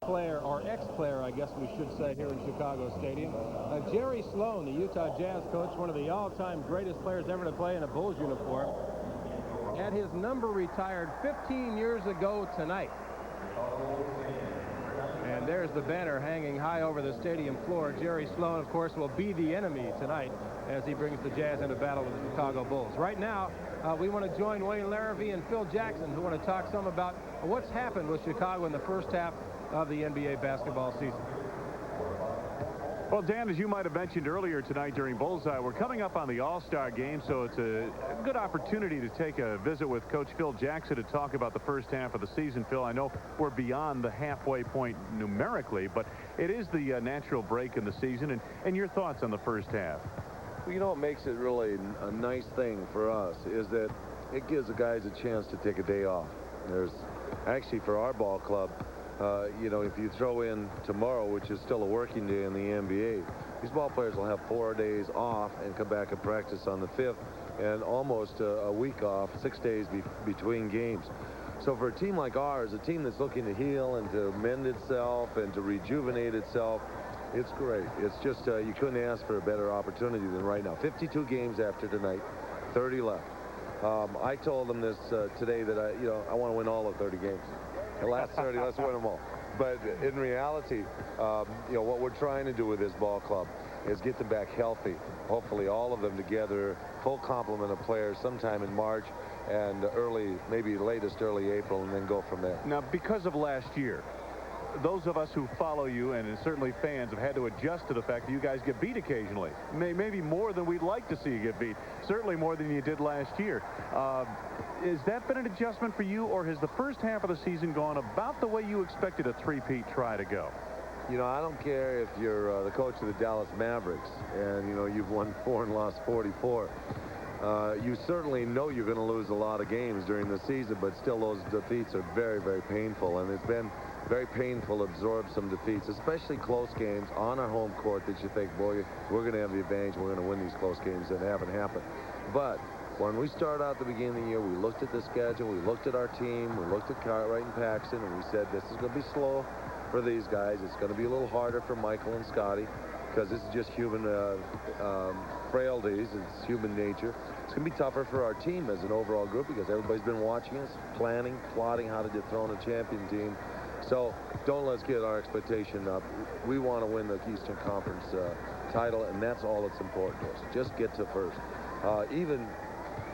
player, or ex-player, I guess we should say, here in Chicago Stadium. Jerry Sloan, the Utah Jazz coach, one of the all-time greatest players ever to play in a Bulls uniform, had his number retired 15 years ago tonight. And there's the banner hanging high over the stadium floor. Jerry Sloan, of course, will be the enemy tonight as he brings the Jazz into battle with the Chicago Bulls. Right now, we want to join Wayne Larrivee and Phil Jackson, who want to talk some about what's happened with Chicago in the first half of the NBA basketball season. Well, Dan, as you might have mentioned earlier tonight during Bullseye, we're coming up on the All-Star game, so it's a good opportunity to take a visit with Coach Phil Jackson to talk about the first half of the season. Phil, I know we're beyond the halfway point numerically, but it is the natural break in the season, and your thoughts on the first half. Well, you know what makes it really a nice thing for us is that it gives the guys a chance to take a day off. There's actually, for our ball club, you know, if you throw in tomorrow, which is still a working day in the NBA, these ball players will have 4 days off and come back and practice on the 5th, and almost a week off, 6 days between games. So for a team like ours, a team that's looking to heal and to mend itself and to rejuvenate itself, it's great. It's just you couldn't ask for a better opportunity than right now. 52 games after tonight, 30 left. I told them this today that I want to win all of 30 games. The last 30, let's win them all. But in reality, you know, what we're trying to do with this ball club is get them back healthy. Hopefully all of them together, full complement of players sometime in March and maybe latest early April, and then go from there. Now, because of last year, those of us who follow you, and certainly fans, have had to adjust to the fact that you guys get beat occasionally. Maybe more than we'd like to see you get beat. Certainly more than you did last year. Has that been an adjustment for you, or has the first half of the season gone about the way you expected a three-peat try to go? You know, I don't care if you're the coach of the Dallas Mavericks and, you know, you've won 4 and lost 44. You certainly know you're going to lose a lot of games during the season, but still those defeats are very, very painful. And it's been very painful to absorb some defeats, especially close games on our home court that you think, boy, we're going to have the advantage, we're going to win these close games that haven't happened. But when we started out at the beginning of the year, we looked at the schedule, we looked at our team, we looked at Cartwright and Paxson, and we said this is going to be slow for these guys. It's going to be a little harder for Michael and Scotty because this is just human frailties. It's human nature. It's going to be tougher for our team as an overall group because everybody's been watching us, planning, plotting how to dethrone a champion team. So don't let's get our expectation up. We want to win the Eastern Conference title, and that's all that's important to us. Just get to first. Even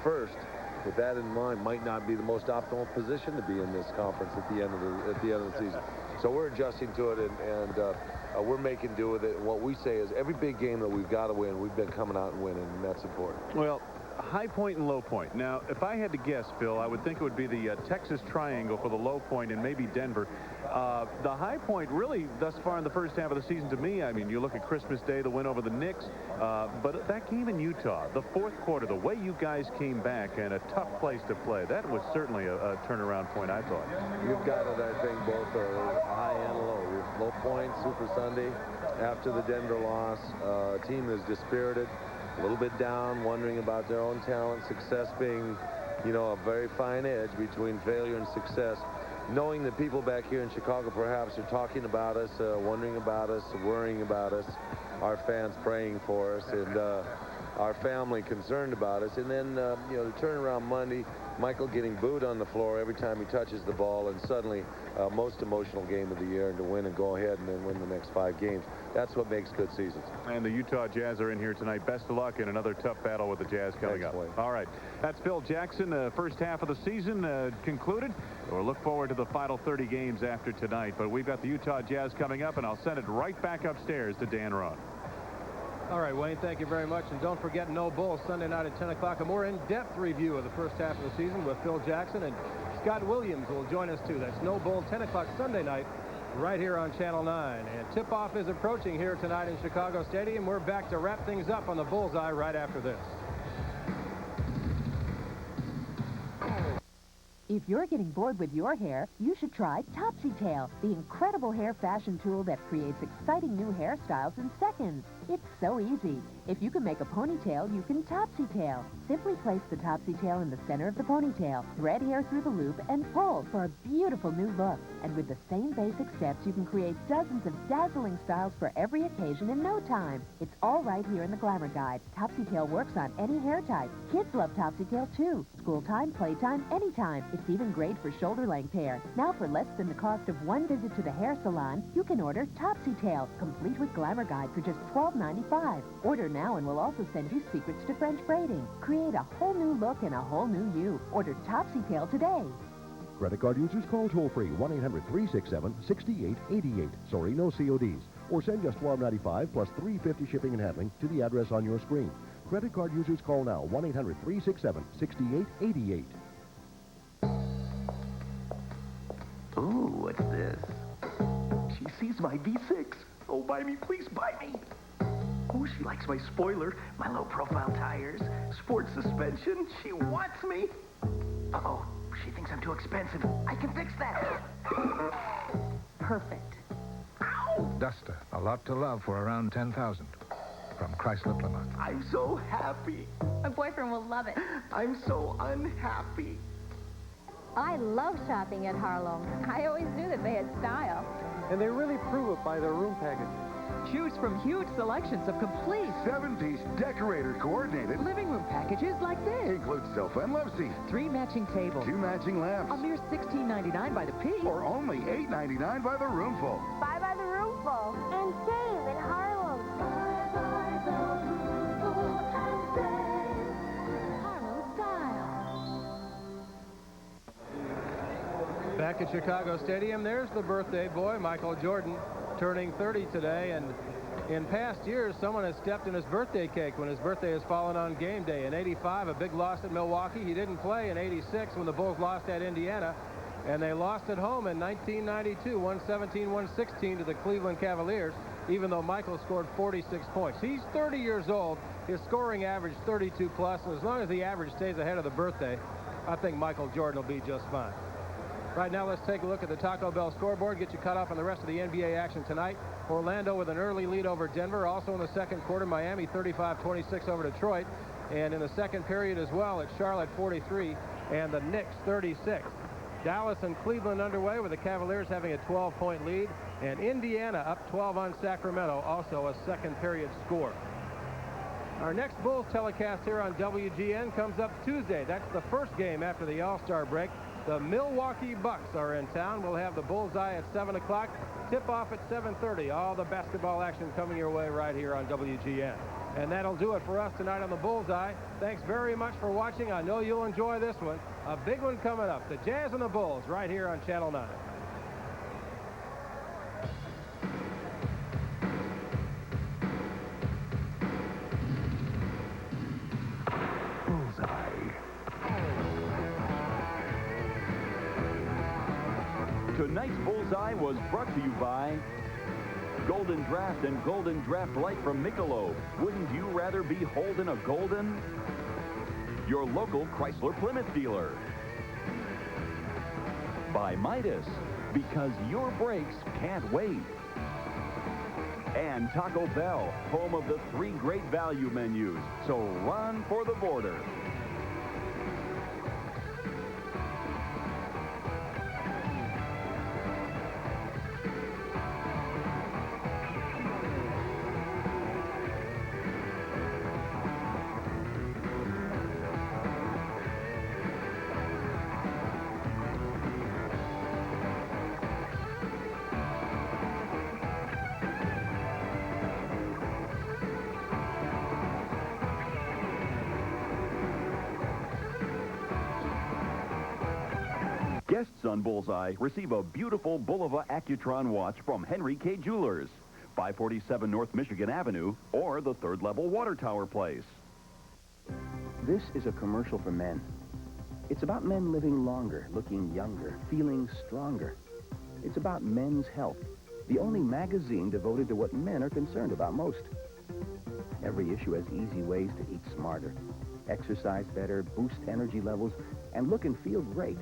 first, with that in mind, might not be the most optimal position to be in this conference at the end of the season. So we're adjusting to it, and we're making do with it. And what we say is every big game that we've got to win, we've been coming out and winning, and that's important. Well, high point and low point. Now, if I had to guess, Phil, I would think it would be the Texas Triangle for the low point and maybe Denver. The high point really thus far in the first half of the season to me, I mean, you look at Christmas Day, the win over the Knicks, but that game in Utah, the fourth quarter, the way you guys came back and a tough place to play, that was certainly a turnaround point, I thought. You've got it, I think, both high and low. Low point, Super Sunday, after the Denver loss, team is dispirited, a little bit down, wondering about their own talent, success being, you know, a very fine edge between failure and success. Knowing that people back here in Chicago perhaps are talking about us, wondering about us, worrying about us, our fans praying for us, and our family concerned about us. And then, you know, to turn around Monday, Michael getting booed on the floor every time he touches the ball, and suddenly most emotional game of the year, and to win and go ahead and then win the next 5 games. That's what makes good seasons. And the Utah Jazz are in here tonight. Best of luck in another tough battle with the Jazz coming up. All right. That's Phil Jackson. First half of the season concluded. We'll look forward to the final 30 games after tonight. But we've got the Utah Jazz coming up, and I'll send it right back upstairs to Dan Roth. All right, Wayne, thank you very much. And don't forget No Bull Sunday night at 10 o'clock. A more in-depth review of the first half of the season with Phil Jackson, and Scott Williams will join us, too. That's No Bull, 10 o'clock Sunday night, right here on Channel 9. And tip-off is approaching here tonight in Chicago Stadium. We're back to wrap things up on the Bullseye right after this. If you're getting bored with your hair, you should try Topsy Tail, the incredible hair fashion tool that creates exciting new hairstyles in seconds. It's so easy. If you can make a ponytail, you can Topsy Tail. Simply place the Topsy Tail in the center of the ponytail, thread hair through the loop, and pull for a beautiful new look. And with the same basic steps, you can create dozens of dazzling styles for every occasion in no time. It's all right here in the Glamour Guide. Topsy Tail works on any hair type. Kids love Topsy Tail too. School time, playtime, anytime. It's even great for shoulder-length hair. Now for less than the cost of one visit to the hair salon, you can order Topsy Tail, complete with Glamour Guide for just $12.95. Order now and we'll also send you secrets to French braiding. Create a whole new look and a whole new you. Order Topsy Tail today. Credit card users call toll-free 1-800-367-6888. Sorry, no CODs. Or send just $12.95 plus $3.50 shipping and handling to the address on your screen. Credit card users call now 1-800-367-6888. Ooh, what's this? She sees my V6. Oh, buy me, please buy me. Oh, she likes my spoiler, my low-profile tires, sports suspension. She wants me. Uh-oh, she thinks I'm too expensive. I can fix that. Perfect. Ow! Duster, a lot to love for around $10,000 from Chrysler Plymouth. I'm so happy. My boyfriend will love it. I'm so unhappy. I love shopping at Harlow. I always knew that they had style. And they really prove it by their room package. Choose from huge selections of complete 7-piece decorator coordinated. living room packages like this. Includes sofa and love seat. 3 matching tables. 2 matching lamps. A mere $16.99 by the piece. Or only $8.99 by the roomful. Buy by the roomful. And save at Harlow. Harlow style. Back at Chicago Stadium, there's the birthday boy, Michael Jordan, turning 30 today. And in past years, someone has stepped in his birthday cake when his birthday has fallen on game day. In '85, a big loss at Milwaukee. He didn't play in '86 when the Bulls lost at Indiana. And they lost at home in 1992, 117-116 to the Cleveland Cavaliers, even though Michael scored 46 points. He's 30 years old. His scoring average 32 plus. And as long as the average stays ahead of the birthday, I think Michael Jordan will be just fine. Right now, let's take a look at the Taco Bell scoreboard, get you caught up on the rest of the NBA action tonight. Orlando with an early lead over Denver. Also in the second quarter, Miami 35-26 over Detroit. And in the second period as well, it's Charlotte 43 and the Knicks 36. Dallas and Cleveland underway with the Cavaliers having a 12-point lead. And Indiana up 12 on Sacramento, also a second period score. Our next Bulls telecast here on WGN comes up Tuesday. That's the first game after the All-Star break. The Milwaukee Bucks are in town. We'll have the Bullseye at 7 o'clock. Tip-off at 7:30. All the basketball action coming your way right here on WGN. And that'll do it for us tonight on the Bullseye. Thanks very much for watching. I know you'll enjoy this one. A big one coming up. The Jazz and the Bulls right here on Channel 9. Tonight's Bullseye was brought to you by Golden Draft and Golden Draft Light from Michelob. Wouldn't you rather be holding a golden? Your local Chrysler Plymouth dealer. By Midas, because your brakes can't wait. And Taco Bell, home of the 3 great value menus. So run for the border. Guests on Bullseye receive a beautiful Bulova Accutron watch from Henry K. Jewelers, 547 North Michigan Avenue, or the 3rd level Water Tower Place. This is a commercial for men. It's about men living longer, looking younger, feeling stronger. It's about men's health, the only magazine devoted to what men are concerned about most. Every issue has easy ways to eat smarter, exercise better, boost energy levels, and look and feel great.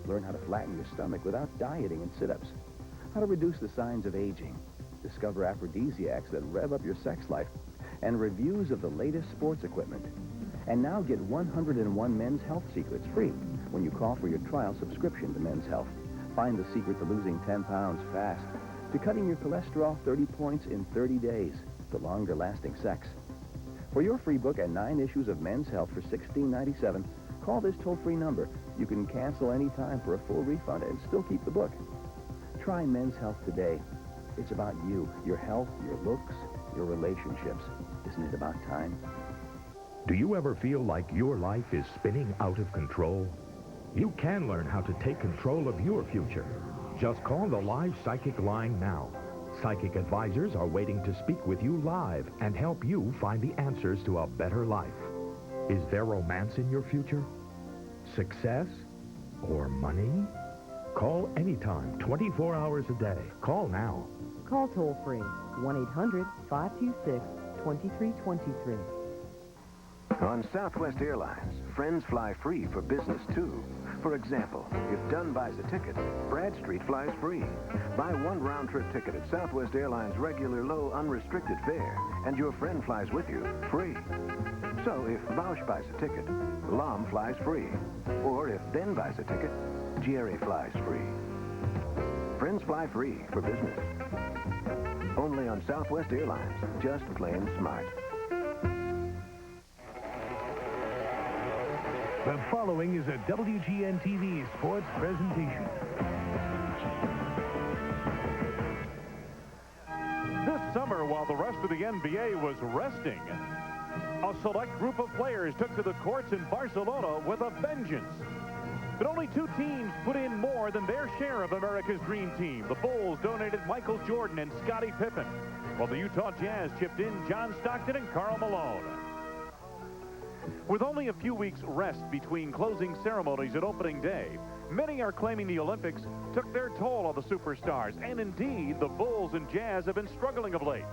Learn how to flatten your stomach without dieting and sit-ups. How to reduce the signs of aging. Discover aphrodisiacs that rev up your sex life. And reviews of the latest sports equipment. And now get 101 Men's Health Secrets free when you call for your trial subscription to Men's Health. Find the secret to losing 10 pounds fast, to cutting your cholesterol 30 points in 30 days, to longer-lasting sex. For your free book and 9 issues of Men's Health for $16.97, call this toll-free number. You can cancel any time for a full refund and still keep the book. Try Men's Health today. It's about you, your health, your looks, your relationships. Isn't it about time? Do you ever feel like your life is spinning out of control? You can learn how to take control of your future. Just call the Live Psychic line now. Psychic advisors are waiting to speak with you live and help you find the answers to a better life. Is there romance in your future? Success? Or money? Call anytime, 24 hours a day. Call now. Call toll-free, 1-800-526-2323. On Southwest Airlines, friends fly free for business, too. For example, if Dunn buys a ticket, Bradstreet flies free. Buy one round-trip ticket at Southwest Airlines' regular low, unrestricted fare, and your friend flies with you, free. So if Bausch buys a ticket, Lom flies free. Or if Ben buys a ticket, Jerry flies free. Friends fly free for business. Only on Southwest Airlines. Just plain smart. The following is a WGN-TV sports presentation. This summer, while the rest of the NBA was resting, a select group of players took to the courts in Barcelona with a vengeance. But only 2 teams put in more than their share of America's dream team. The Bulls donated Michael Jordan and Scottie Pippen, while the Utah Jazz chipped in John Stockton and Karl Malone. With only a few weeks rest between closing ceremonies at opening day, many are claiming the Olympics took their toll on the superstars. And indeed, the Bulls and Jazz have been struggling of late,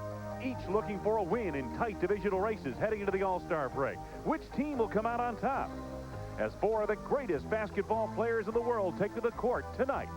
each looking for a win in tight divisional races heading into the All-Star break. Which team will come out on top? As 4 of the greatest basketball players in the world take to the court tonight.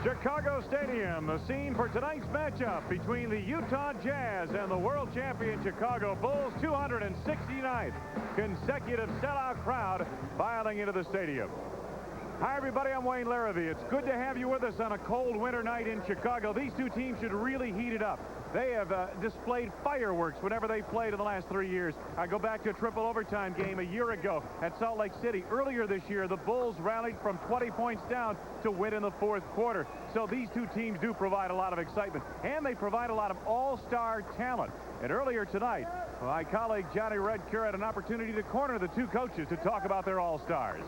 Chicago Stadium, the scene for tonight's matchup between the Utah Jazz and the world champion Chicago Bulls. 269th consecutive sellout crowd filing into the stadium. Hi, everybody. I'm Wayne Larrabee. It's good to have you with us on a cold winter night in Chicago. These two teams should really heat it up. They have displayed fireworks whenever they played in the last 3 years. I go back to a triple overtime game a year ago at Salt Lake City. Earlier this year, the Bulls rallied from 20 points down to win in the 4th quarter. So these two teams do provide a lot of excitement, and they provide a lot of all-star talent. And earlier tonight, my colleague Johnny Redcure had an opportunity to corner the two coaches to talk about their all-stars.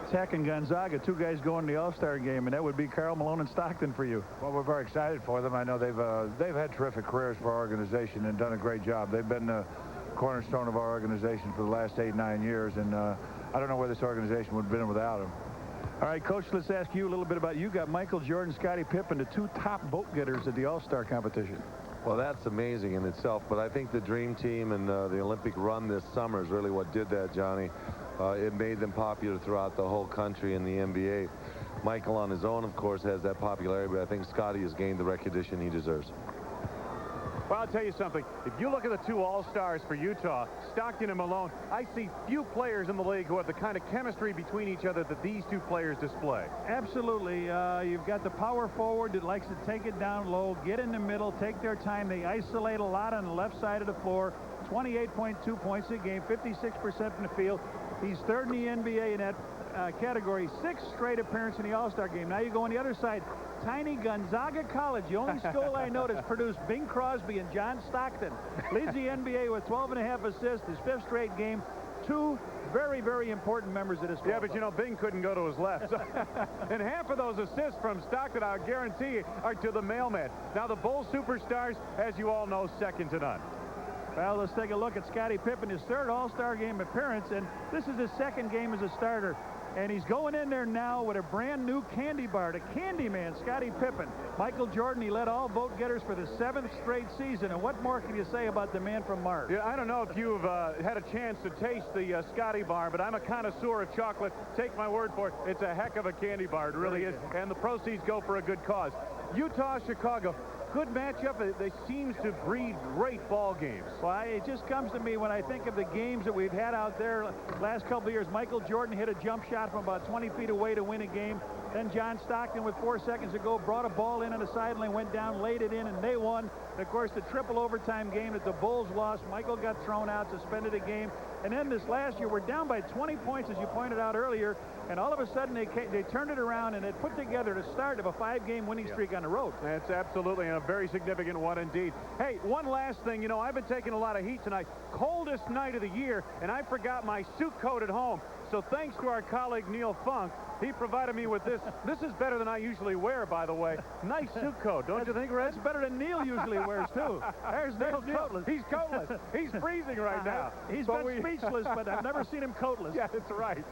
Tech and Gonzaga, 2 guys going to the All-Star game, and that would be Karl Malone and Stockton for you. Well, we're very excited for them. I know they've had terrific careers for our organization and done a great job. They've been the cornerstone of our organization for the last 8-9 years, and I don't know where this organization would have been without them. All right, Coach, let's ask you a little bit about, you got Michael Jordan, Scottie Pippen, the 2 top vote getters at the All-Star competition. Well, that's amazing in itself, but I think the Dream Team and the Olympic run this summer is really what did that, Johnny. It made them popular throughout the whole country in the NBA. Michael on his own, of course, has that popularity, but I think Scottie has gained the recognition he deserves. Well, I'll tell you something. If you look at the 2 all-stars for Utah, Stockton and Malone, I see few players in the league who have the kind of chemistry between each other that these 2 players display. Absolutely. You've got the power forward that likes to take it down low, get in the middle, take their time. They isolate a lot on the left side of the floor. 28.2 points a game, 56% from the field. He's 3rd in the NBA in that category. 6 straight appearance in the All-Star game. Now you go on the other side. Tiny Gonzaga College, the only school I know that's produced Bing Crosby and John Stockton. Leads the NBA with 12.5 assists, his 5th straight game. two very, very important members of this ball Yeah, but you know, Bing couldn't go to his left. And half of those assists from Stockton, I guarantee you, are to the mailman. Now, the Bull Superstars, as you all know, second to none. Well, let's take a look at Scottie Pippen, his third All-Star game appearance, and this is his second game as a starter. And he's going in there now with a brand new candy bar, the Candy Man, Scottie Pippen. Michael Jordan, he led all vote getters for the 7th straight season. And what more can you say about the man from Mars? Yeah, I don't know if you've had a chance to taste the Scottie bar, but I'm a connoisseur of chocolate. Take my word for it. It's a heck of a candy bar. It really is. And the proceeds go for a good cause. Utah, Chicago. Good matchup. They seems to breed great ball games. Well, it just comes to me when I think of the games that we've had out there last couple of years. Michael Jordan hit a jump shot from about 20 feet away to win a game. Then John Stockton, with 4 seconds to go, brought a ball in on the sideline, went down, laid it in, and they won. And, of course, the triple overtime game that the Bulls lost. Michael got thrown out, suspended a game. And then this last year, we're down by 20 points, as you pointed out earlier. And all of a sudden, they turned it around, and it put together the start of a 5-game winning streak on the road. That's absolutely a very significant one indeed. Hey, one last thing. You know, I've been taking a lot of heat tonight. Coldest night of the year, and I forgot my suit coat at home. So thanks to our colleague Neil Funk, he provided me with this. This is better than I usually wear, by the way. Nice suit coat, don't you think, Red? It's better than Neil usually wears, too. There's Neil coatless. He's coatless. He's freezing right now. He's been speechless, but I've never seen him coatless. Yeah, that's right.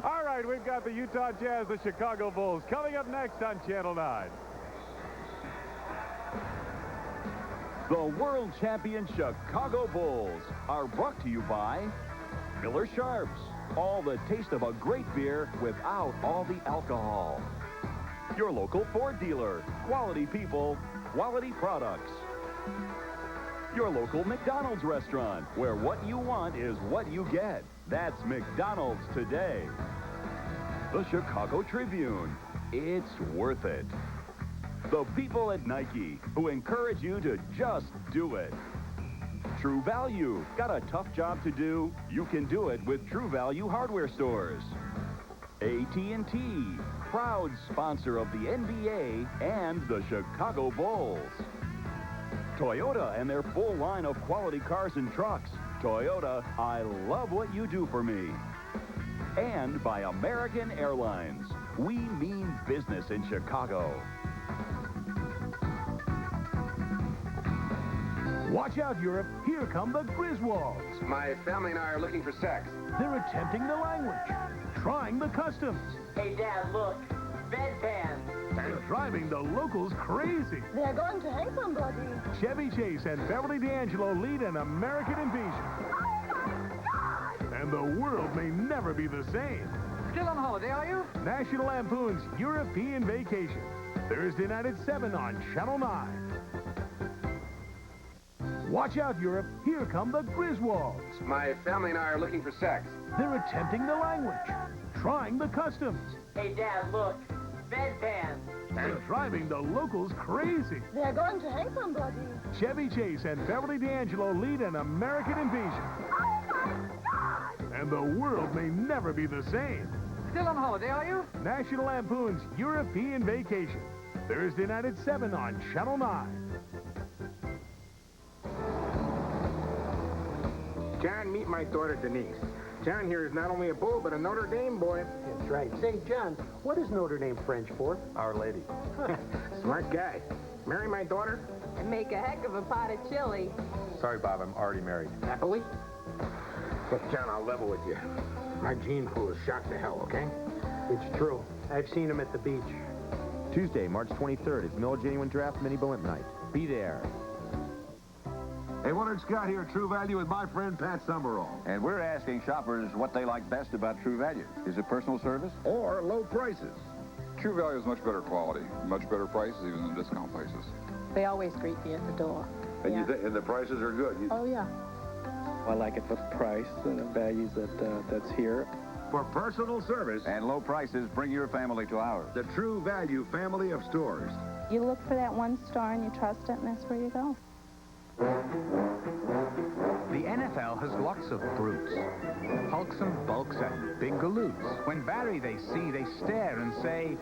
All right, we've got the Utah Jazz, the Chicago Bulls, coming up next on Channel 9. The World Champion Chicago Bulls are brought to you by Miller Sharps. All the taste of a great beer without all the alcohol. Your local Ford dealer. Quality people, quality products. Your local McDonald's restaurant, where what you want is what you get. That's McDonald's today. The Chicago Tribune. It's worth it. The people at Nike, who encourage you to just do it. True Value. Got a tough job to do? You can do it with True Value hardware stores. AT&T, proud sponsor of the NBA and the Chicago Bulls. Toyota and their full line of quality cars and trucks. Toyota, I love what you do for me. And by American Airlines. We mean business in Chicago. Watch out, Europe. Here come the Griswolds. My family and I are looking for sex. They're attempting the language, trying the customs. Hey, Dad, look. Bedpans. And driving the locals crazy. They're going to hang somebody. Chevy Chase and Beverly D'Angelo lead an American invasion. And the world may never be the same. Still on holiday, are you? National Lampoon's European Vacation. Thursday night at 7 on Channel 9. Watch out, Europe. Here come the Griswolds. My family and I are looking for sex. They're attempting the language, trying the customs. Hey, Dad, look. Bedpans. And driving the locals crazy. They're going to hang somebody. Chevy Chase and Beverly D'Angelo lead an American invasion. And the world may never be the same. Still on holiday, are you? National Lampoon's European Vacation. Thursday night at 7 on Channel 9. John, meet my daughter, Denise. John here is not only a Bull, but a Notre Dame boy. That's right. Say, John, what is Notre Dame French for? Our Lady. Smart guy. Marry my daughter? And make a heck of a pot of chili. Sorry, Bob, I'm already married. Happily? Look, John, I'll level with you. My gene pool is shot to hell, okay? It's true. I've seen him at the beach. Tuesday, March 23rd is Miller Genuine Draft Mini Blimp Night. Be there. Hey, Willard Scott here, True Value, with my friend Pat Summerall. And we're asking shoppers what they like best about True Value. Is it personal service? Or low prices. True Value is much better quality, much better prices even than discount places. They always greet you at the door. And, and the prices are good. Oh, yeah. I like it for the price and the values that's here. For personal service and low prices, bring your family to ours. The True Value family of stores. You look for that one store and you trust it, and that's where you go. The NFL has lots of brutes. Hulks and bulks and big galoots. When Barry they see, they stare and say,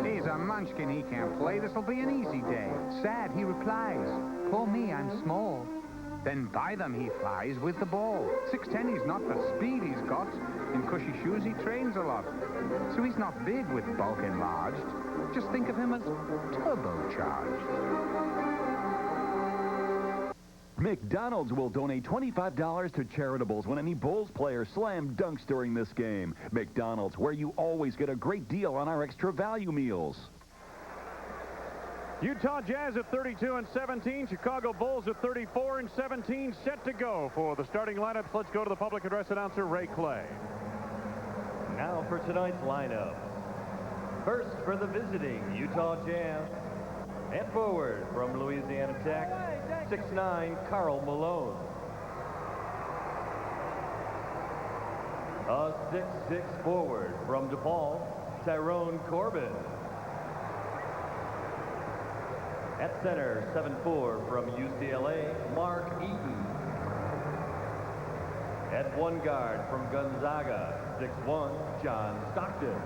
"He's a munchkin, he can't play. This'll be an easy day." Sad, he replies, "Poor me, I'm small." Then by them he flies with the ball. 6'10", he's not the speed he's got. In cushy shoes, he trains a lot. So he's not big with bulk enlarged. Just think of him as turbocharged. McDonald's will donate $25 to charitables when any Bulls player slam dunks during this game. McDonald's, where you always get a great deal on our extra value meals. Utah Jazz at 32-17. Chicago Bulls at 34-17. Set to go for the starting lineups. Let's go to the public address announcer, Ray Clay. Now for tonight's lineup. First for the visiting Utah Jazz. At forward from Louisiana Tech, 6'9", Karl Malone. A 6'6" forward from DePaul, Tyrone Corbin. At center, 7'4" from UCLA, Mark Eaton. At one guard from Gonzaga, 6'1", John Stockton.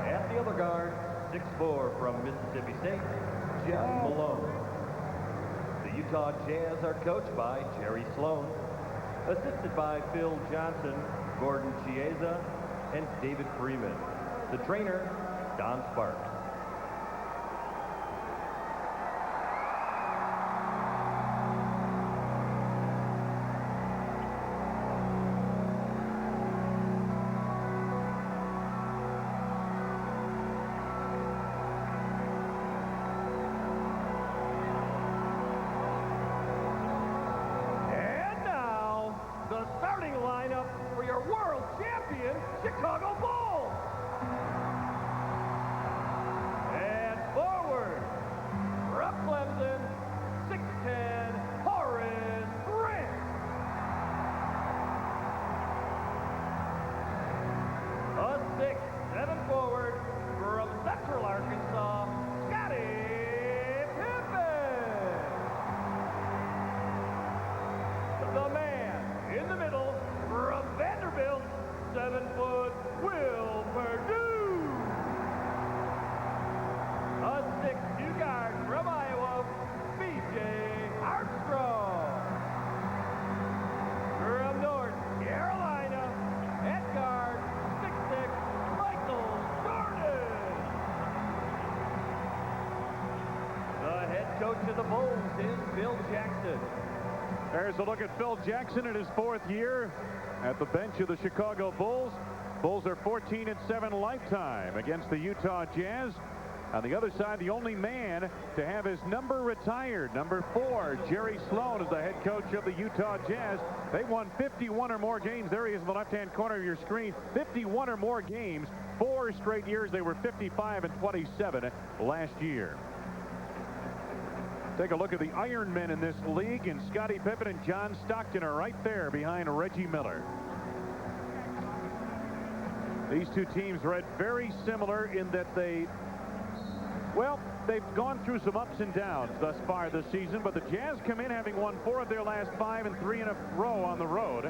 At the other guard, 6'4" from Mississippi State, Jeff Malone. The Utah Jazz are coached by Jerry Sloan, assisted by Phil Johnson, Gordon Chiesa, and David Freeman. The trainer, Don Sparks. Chicago Bulls. And forward from Clemson, 6'10", Horace Grant. A 6'7" forward from Central Arkansas, Scottie Pippen. The man in the middle from Vanderbilt, 7-foot Will Perdue. A 6'2" guard from Iowa, B.J. Armstrong. From North Carolina, at guard, 6'6", Michael Jordan. The head coach of the Bulls is Phil Jackson. There's a look at Phil Jackson in his 4th year at the bench of the Chicago Bulls. Bulls are 14-7 lifetime against the Utah Jazz. On the other side, the only man to have his number retired, number 4, Jerry Sloan, is the head coach of the Utah Jazz. They won 51 or more games. There he is in the left-hand corner of your screen. 51 or more games. 4 straight years. They were 55-27 last year. Take a look at the Iron Men in this league, and Scottie Pippen and John Stockton are right there behind Reggie Miller. These two teams read very similar in that they've gone through some ups and downs thus far this season, but the Jazz come in having won 4 of their last 5 and 3 in a row on the road.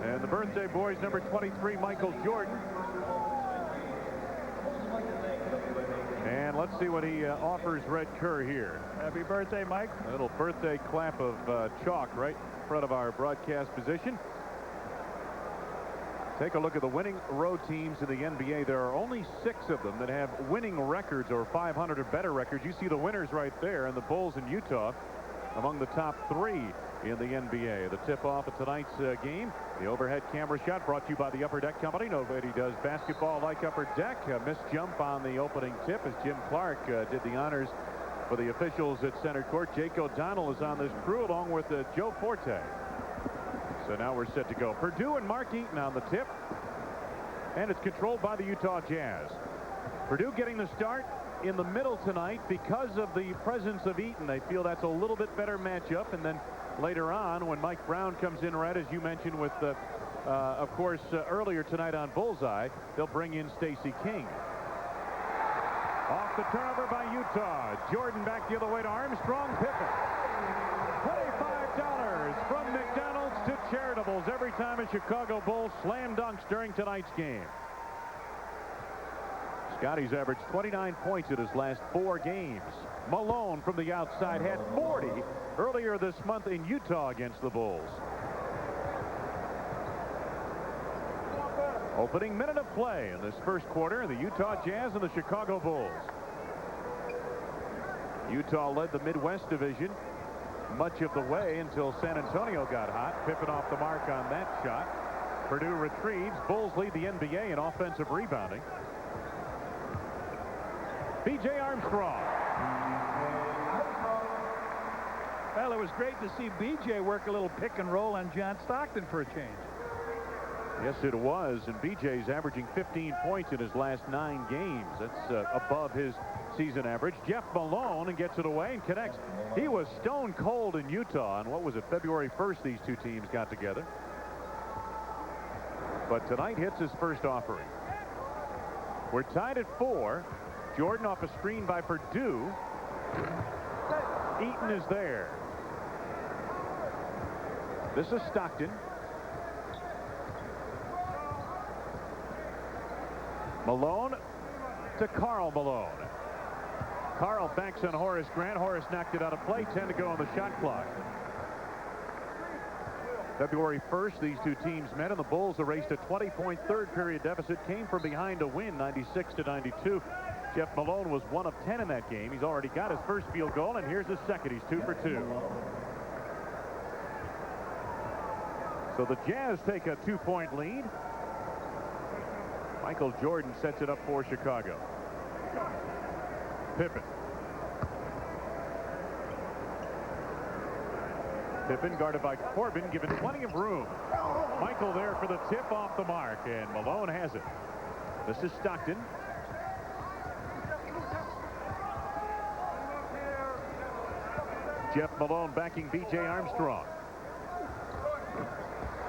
And the birthday boy's number 23, Michael Jordan. And let's see what he offers Red Kerr here. Happy birthday, Mike. A little birthday clap of chalk right in front of our broadcast position. Take a look at the winning road teams in the NBA. There are only 6 of them that have winning records or 500 or better records. You see the winners right there, and the Bulls in Utah among the top 3 in the NBA. The tip-off of tonight's game, the overhead camera shot brought to you by the Upper Deck Company. Nobody does basketball like Upper Deck. A missed jump on the opening tip as Jim Clark did the honors for the officials at center court. Jake O'Donnell is on this crew along with Joe Forte. So now we're set to go. Perdue and Mark Eaton on the tip. And it's controlled by the Utah Jazz. Perdue getting the start in the middle tonight because of the presence of Eaton. They feel that's a little bit better matchup. And then later on, when Mike Brown comes in right, as you mentioned, with, of course, earlier tonight on Bullseye, they'll bring in Stacey King. Off the turnover by Utah. Jordan back the other way to Armstrong. Pippen. $25 from McDonald's to Charitables every time a Chicago Bulls slam dunks during tonight's game. Scottie's averaged 29 points in his last 4 games. Malone from the outside had 40 earlier this month in Utah against the Bulls. Opening minute of play in this first quarter, the Utah Jazz and the Chicago Bulls. Utah led the Midwest Division much of the way until San Antonio got hot. Pippen off the mark on that shot. Purdue retrieves. Bulls lead the NBA in offensive rebounding. B.J. Armstrong. Well, it was great to see B.J. work a little pick and roll on John Stockton for a change. Yes, it was, and B.J.'s averaging 15 points in his last 9 games. That's above his season average. Jeff Malone and gets it away and connects. He was stone cold in Utah on what was it, February 1st these two teams got together. But tonight hits his first offering. We're tied at 4. Jordan off a screen by Purdue. Eaton is there. This is Stockton. Malone to Karl Malone. Karl banks on Horace Grant. Horace knocked it out of play. 10 to go on the shot clock. February 1st, these two teams met, and the Bulls erased a 20-point third-period deficit. Came from behind to win, 96-92. Jeff Malone was 1 of 10 in that game. He's already got his first field goal, and here's his second. He's 2 for 2. So the Jazz take a 2-point lead. Michael Jordan sets it up for Chicago. Pippen. Pippen guarded by Corbin, given plenty of room. Michael there for the tip off the mark, and Malone has it. This is Stockton. Jeff Malone backing B.J. Armstrong.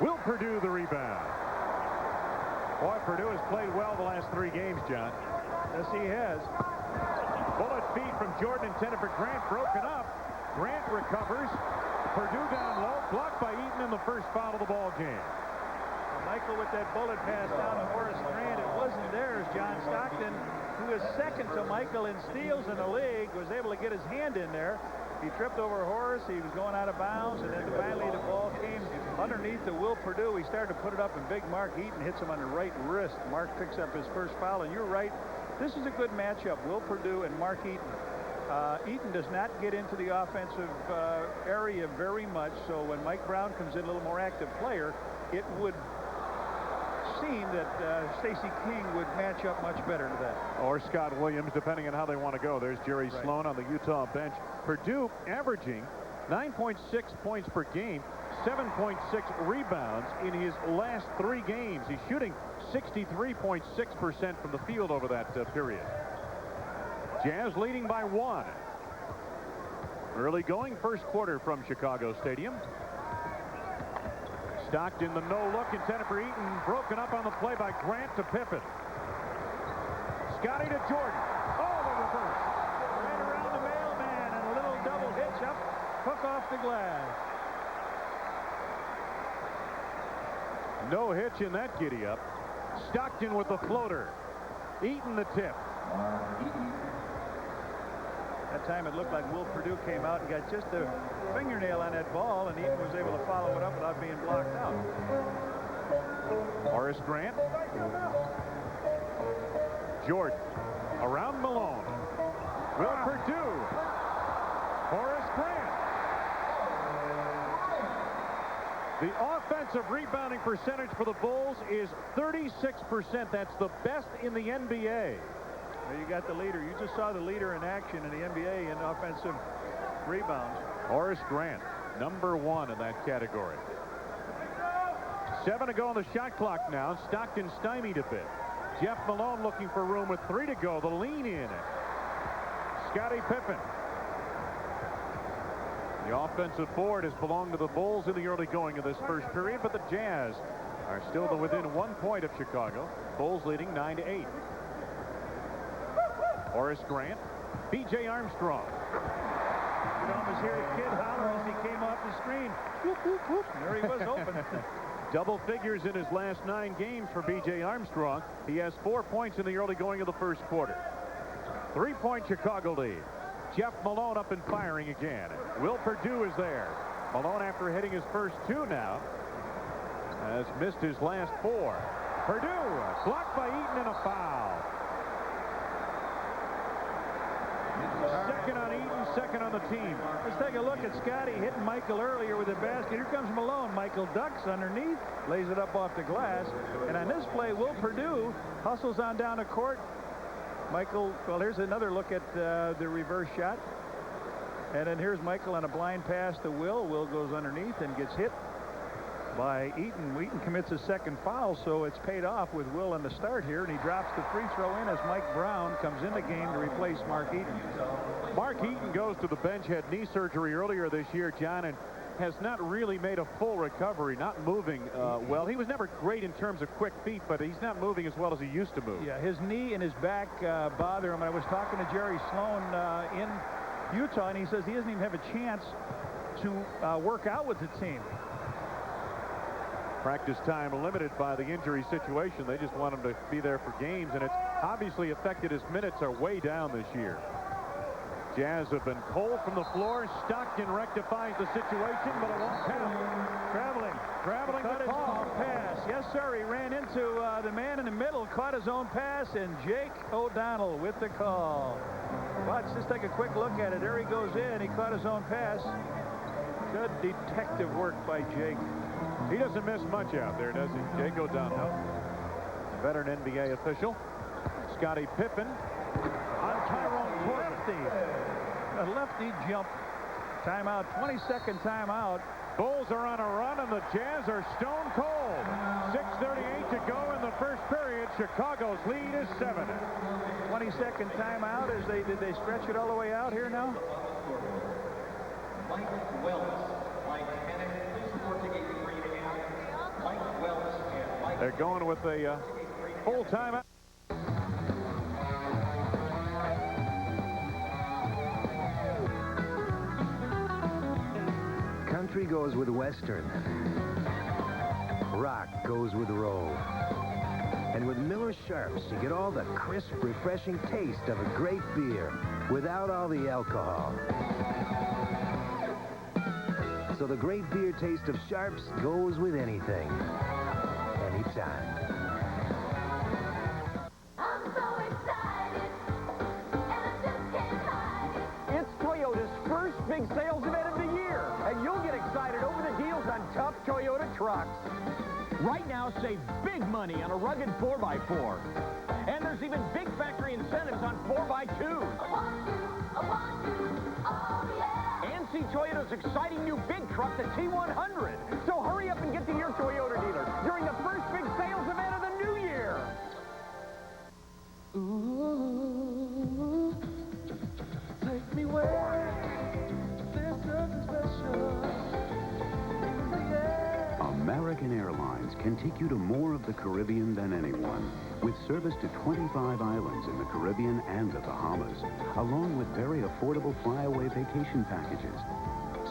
Will Purdue the rebound? Boy, Purdue has played well the last 3 games, John. Yes, he has. Bullet feed from Jordan intended for Grant, broken up. Grant recovers. Purdue down low, blocked by Eaton in the first foul of the ball game. Michael with that bullet pass down to Horace Grant. It wasn't theirs. John Stockton, who is second to Michael in steals in the league, was able to get his hand in there. He tripped over Horace. He was going out of bounds, and then finally the ball came underneath to Will Purdue. He started to put it up, and big Mark Eaton hits him on the right wrist. Mark picks up his first foul, and you're right. This is a good matchup, Will Purdue and Mark Eaton. Eaton does not get into the offensive area very much, so when Mike Brown comes in, a little more active player, it would seem that Stacey King would match up much better to that. Or Scott Williams, depending on how they want to go. There's Jerry Sloan on the Utah bench. Purdue averaging 9.6 points per game, 7.6 rebounds in his last 3 games. He's shooting 63.6% from the field over that period. Jazz leading by 1. Early going first quarter from Chicago Stadium. Stockton, the no-look intended for Eaton, broken up on the play by Grant to Pippen. Scotty to Jordan. Oh, the reverse. Right around the mailman and a little double hitch up. Hook off the glass. No hitch in that giddy up. Stockton with the floater. Eaton the tip. That time it looked like Will Purdue came out and got just a fingernail on that ball, and Eaton was able to follow it up without being blocked out. Horace Grant. Jordan around Malone. Will Purdue. Horace Grant. The offensive rebounding percentage for the Bulls is 36%. That's the best in the NBA. Well, you got the leader. You just saw the leader in action in the NBA in offensive rebounds. Horace Grant, number 1 in that category. 7 to go on the shot clock now. Stockton stymied a bit. Jeff Malone looking for room with 3 to go. The lean in. Scottie Pippen. The offensive board has belonged to the Bulls in the early going of this first period, but the Jazz are still within 1 point of Chicago. Bulls leading 9-8. Horace Grant. B.J. Armstrong. You can almost hear the kid holler as he came off the screen. Whoop, whoop, whoop. There he was open. Double figures in his last 9 games for B.J. Armstrong. He has 4 points in the early going of the first quarter. 3-point Chicago lead. Jeff Malone up and firing again. Will Perdue is there. Malone, after hitting his first 2 now, has missed his last 4. Perdue blocked by Eaton and a foul. Second on Eaton, second on the team. Let's take a look at Scotty hitting Michael earlier with the basket. Here comes Malone. Michael ducks underneath, lays it up off the glass. And on this play, Will Perdue hustles on down the court. Michael, well, here's another look at the reverse shot. And then here's Michael on a blind pass to Will. Will goes underneath and gets hit by Eaton. Eaton commits a second foul, so it's paid off with Will on the start here, and he drops the free throw in as Mike Brown comes in the game to replace Mark Eaton. Mark Eaton goes to the bench, had knee surgery earlier this year, John, and has not really made a full recovery, not moving well. He was never great in terms of quick feet, but he's not moving as well as he used to move. Yeah, his knee and his back bother him. I was talking to Jerry Sloan in Utah, and he says he doesn't even have a chance to work out with the team. Practice time limited by the injury situation. They just want him to be there for games, and it's obviously affected. His minutes are way down this year. Jazz have been cold from the floor. Stockton rectifies the situation, but it won't count. Traveling Caught the his ball. own pass. Yes, sir. He ran into the man in the middle, caught his own pass, and Jake O'Donnell with the call. Watch, just take a quick look at it. There he goes in. He caught his own pass. Good detective work by Jake. He doesn't miss much out there, does he? Jake O'Donnell. Veteran NBA official. Scottie Pippen on Tyrone Corbin. A lefty jump. Timeout, 22nd timeout. Bulls are on a run, and the Jazz are stone cold. 6:38 to go in the first period. Chicago's lead is 7. 22nd timeout. Did they stretch it all the way out here now? Mike Wells. Mike Hannick, please report to gate 3.5. Mike Wells and Mike. They're going with a full timeout. Country goes with Western. Rock goes with roll. And with Miller Sharps, you get all the crisp, refreshing taste of a great beer without all the alcohol. So the great beer taste of Sharps goes with anything, anytime. I'm so excited, and I just can't hide it. It's Toyota's first big sales event of the year, and you'll get excited over the deals on tough Toyota trucks. Right now, save big money on a rugged 4x4. And there's even big factory incentives on 4x2s. I want to, oh yeah. And see Toyota's exciting new big truck, the T100. So hurry up and get to your Toyota dealer during the first big sales event of the new year. Ooh, take me where there's something special in the air. American Airlines can take you to more of the Caribbean than anyone, with service to 25 islands in the Caribbean and the Bahamas, along with very affordable flyaway vacation packages.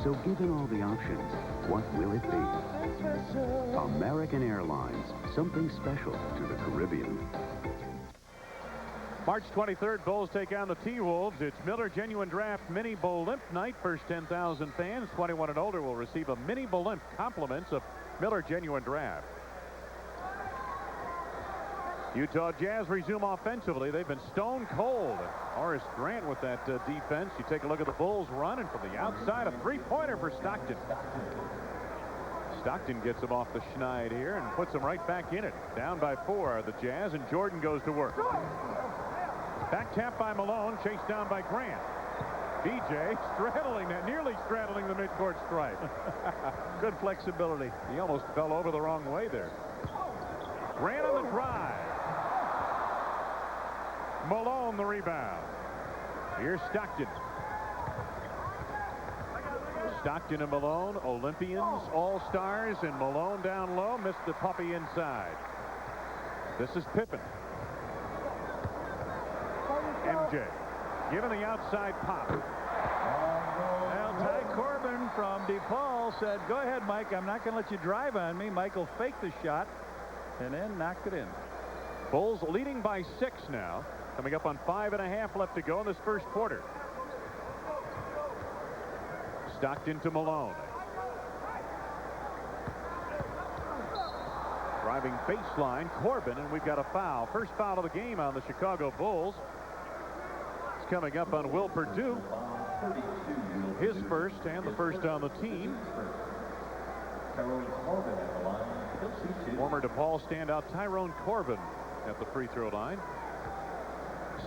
So given all the options, what will it be? American Airlines, something special to the Caribbean. March 23rd, Bulls take on the T-Wolves. It's Miller Genuine Draft Mini Bowl-Limp Night. First 10,000 fans, 21 and older, will receive a Mini Bowl-Limp compliments of Miller Genuine Draft. Utah Jazz resume offensively. They've been stone cold. Horace Grant with that defense. You take a look at the Bulls running from the outside. A three-pointer for Stockton. Stockton gets him off the schneid here and puts him right back in it. Down by 4 are the Jazz, and Jordan goes to work. Back tap by Malone, chased down by Grant. BJ straddling that, nearly straddling the midcourt stripe. Good flexibility. He almost fell over the wrong way there. Grant on the drive. Malone the rebound. Here's Stockton. Stockton and Malone, Olympians, all-stars, and Malone down low, missed the puppy inside. This is Pippen. MJ, given the outside pop. Well, Ty Corbin from DePaul said, go ahead, Mike, I'm not going to let you drive on me. Michael faked the shot and then knocked it in. Bulls leading by 6 now, coming up on 5.5 left to go in this first quarter. Stockton to Malone. Driving baseline, Corbin, and we've got a foul. First foul of the game on the Chicago Bulls. It's coming up on Will Perdue. His first and the first on the team. Former DePaul standout Tyrone Corbin at the free throw line.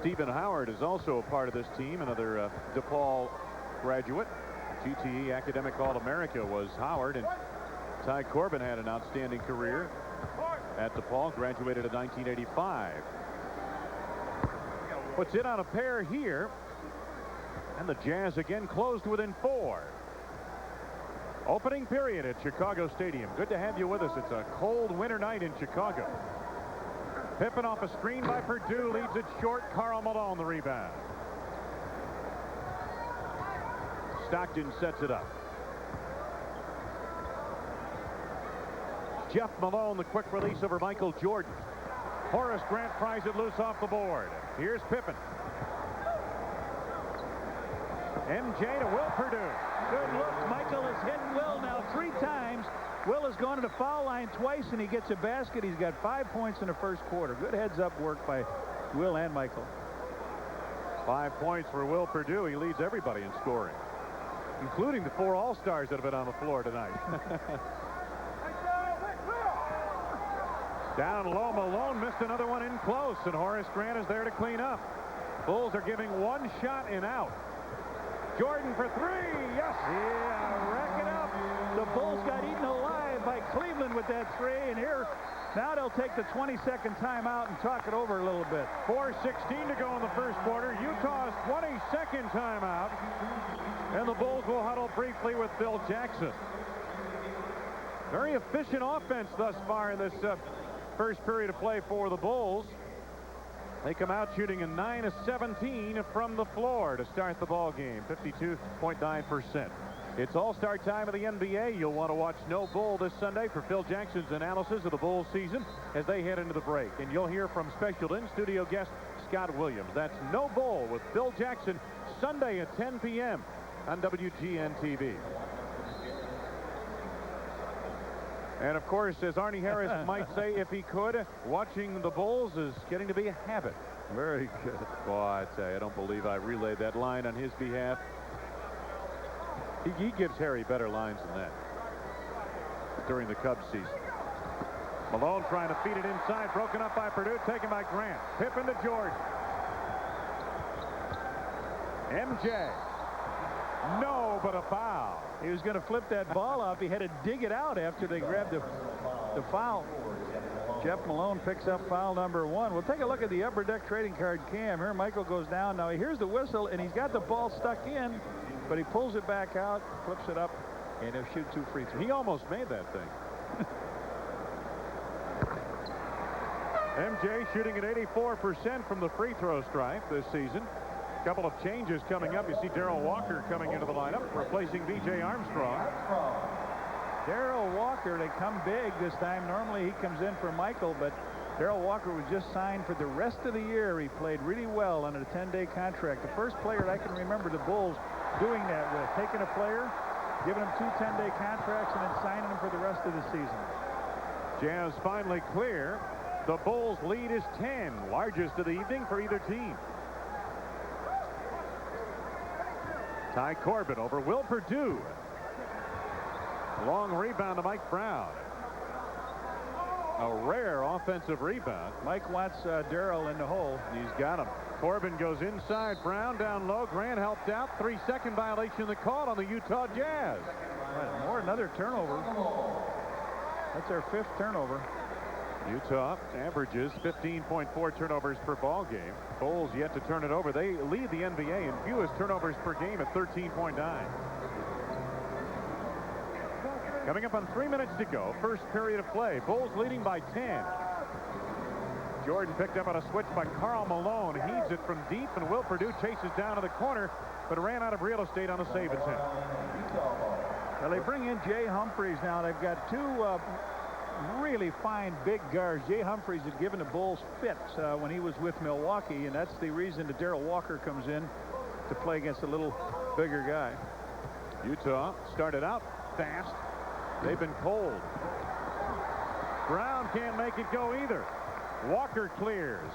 Stephen Howard is also a part of this team, another DePaul graduate. GTE Academic All-America was Howard, and Ty Corbin had an outstanding career at DePaul, graduated in 1985. Puts it on a pair here, and the Jazz again closed within 4. Opening period at Chicago Stadium. Good to have you with us. It's a cold winter night in Chicago. Pippen off a screen by Perdue, leads it short. Karl Malone the rebound. Stockton sets it up. Jeff Malone, the quick release over Michael Jordan. Horace Grant pries it loose off the board. Here's Pippen. MJ to Will Perdue. Good look. Michael has hit Will now 3 times. Will has gone to the foul line twice, and he gets a basket. He's got 5 points in the first quarter. Good heads-up work by Will and Michael. 5 points for Will Perdue. He leads everybody in scoring, including the 4 All-Stars that have been on the floor tonight. Down low, Malone missed another one in close, and Horace Grant is there to clean up. Bulls are giving 1 shot and out. Jordan for 3. Yes. Yeah, rack it up. The Bulls got eaten alive by Cleveland with that 3, and here now they'll take the 20-second timeout and talk it over a little bit. 4:16 to go in the first quarter. Utah's 22nd timeout, and the Bulls will huddle briefly with Phil Jackson. Very efficient offense thus far in this first period of play for the Bulls. They come out shooting a 9 of 17 from the floor to start the ball game, 52.9%. It's all-star time of the NBA. You'll want to watch No Bull this Sunday for Phil Jackson's analysis of the Bulls season as they head into the break. And you'll hear from special in-studio guest Scott Williams. That's No Bull with Phil Jackson Sunday at 10 p.m. on WGN TV. And of course, as Arnie Harris might say if he could, watching the Bulls is getting to be a habit. Very good. Boy, I tell you, I don't believe I relayed that line on his behalf. He gives Harry better lines than that during the Cubs season. Malone trying to feed it inside, broken up by Perdue, taken by Grant. Pippen to Jordan. MJ. No, but a foul. He was going to flip that ball up. He had to dig it out after they grabbed the foul. Jeff Malone picks up foul number 1. We'll take a look at the upper deck trading card cam. Here Michael goes down. Now he hears the whistle, and he's got the ball stuck in, but he pulls it back out, flips it up, and he'll shoot 2 free throws. He almost made that thing. MJ shooting at 84% from the free throw stripe this season. Couple of changes coming up. You see Darrell Walker coming into the lineup, replacing B.J. Armstrong. Darrell Walker, they come big this time. Normally he comes in for Michael, but Darrell Walker was just signed for the rest of the year. He played really well on a 10-day contract. The first player that I can remember the Bulls doing that with, taking a player, giving him 2 10-day contracts, and then signing him for the rest of the season. Jazz finally clear. The Bulls lead is 10, largest of the evening for either team. Ty Corbin over Will Perdue. Long rebound to Mike Brown. A rare offensive rebound. Mike wants Darrell in the hole. He's got him. Corbin goes inside. Brown down low. Grant helped out. 3-second violation the call on the Utah Jazz. Right, more another turnover. That's our 5th turnover. Utah averages 15.4 turnovers per ball game. Bulls yet to turn it over. They lead the NBA in fewest turnovers per game at 13.9. Coming up on 3 minutes to go. First period of play. Bulls leading by 10. Jordan picked up on a switch by Karl Malone. Heaves it from deep, and Will Perdue chases down to the corner, but ran out of real estate on the save attempt. Well, they bring in Jay Humphries now. They've got 2 really fine big guards. Jay Humphries had given the Bulls fits when he was with Milwaukee, and that's the reason that Darrell Walker comes in to play against a little bigger guy. Utah started out fast. They've been cold. Brown can't make it go either. Walker clears.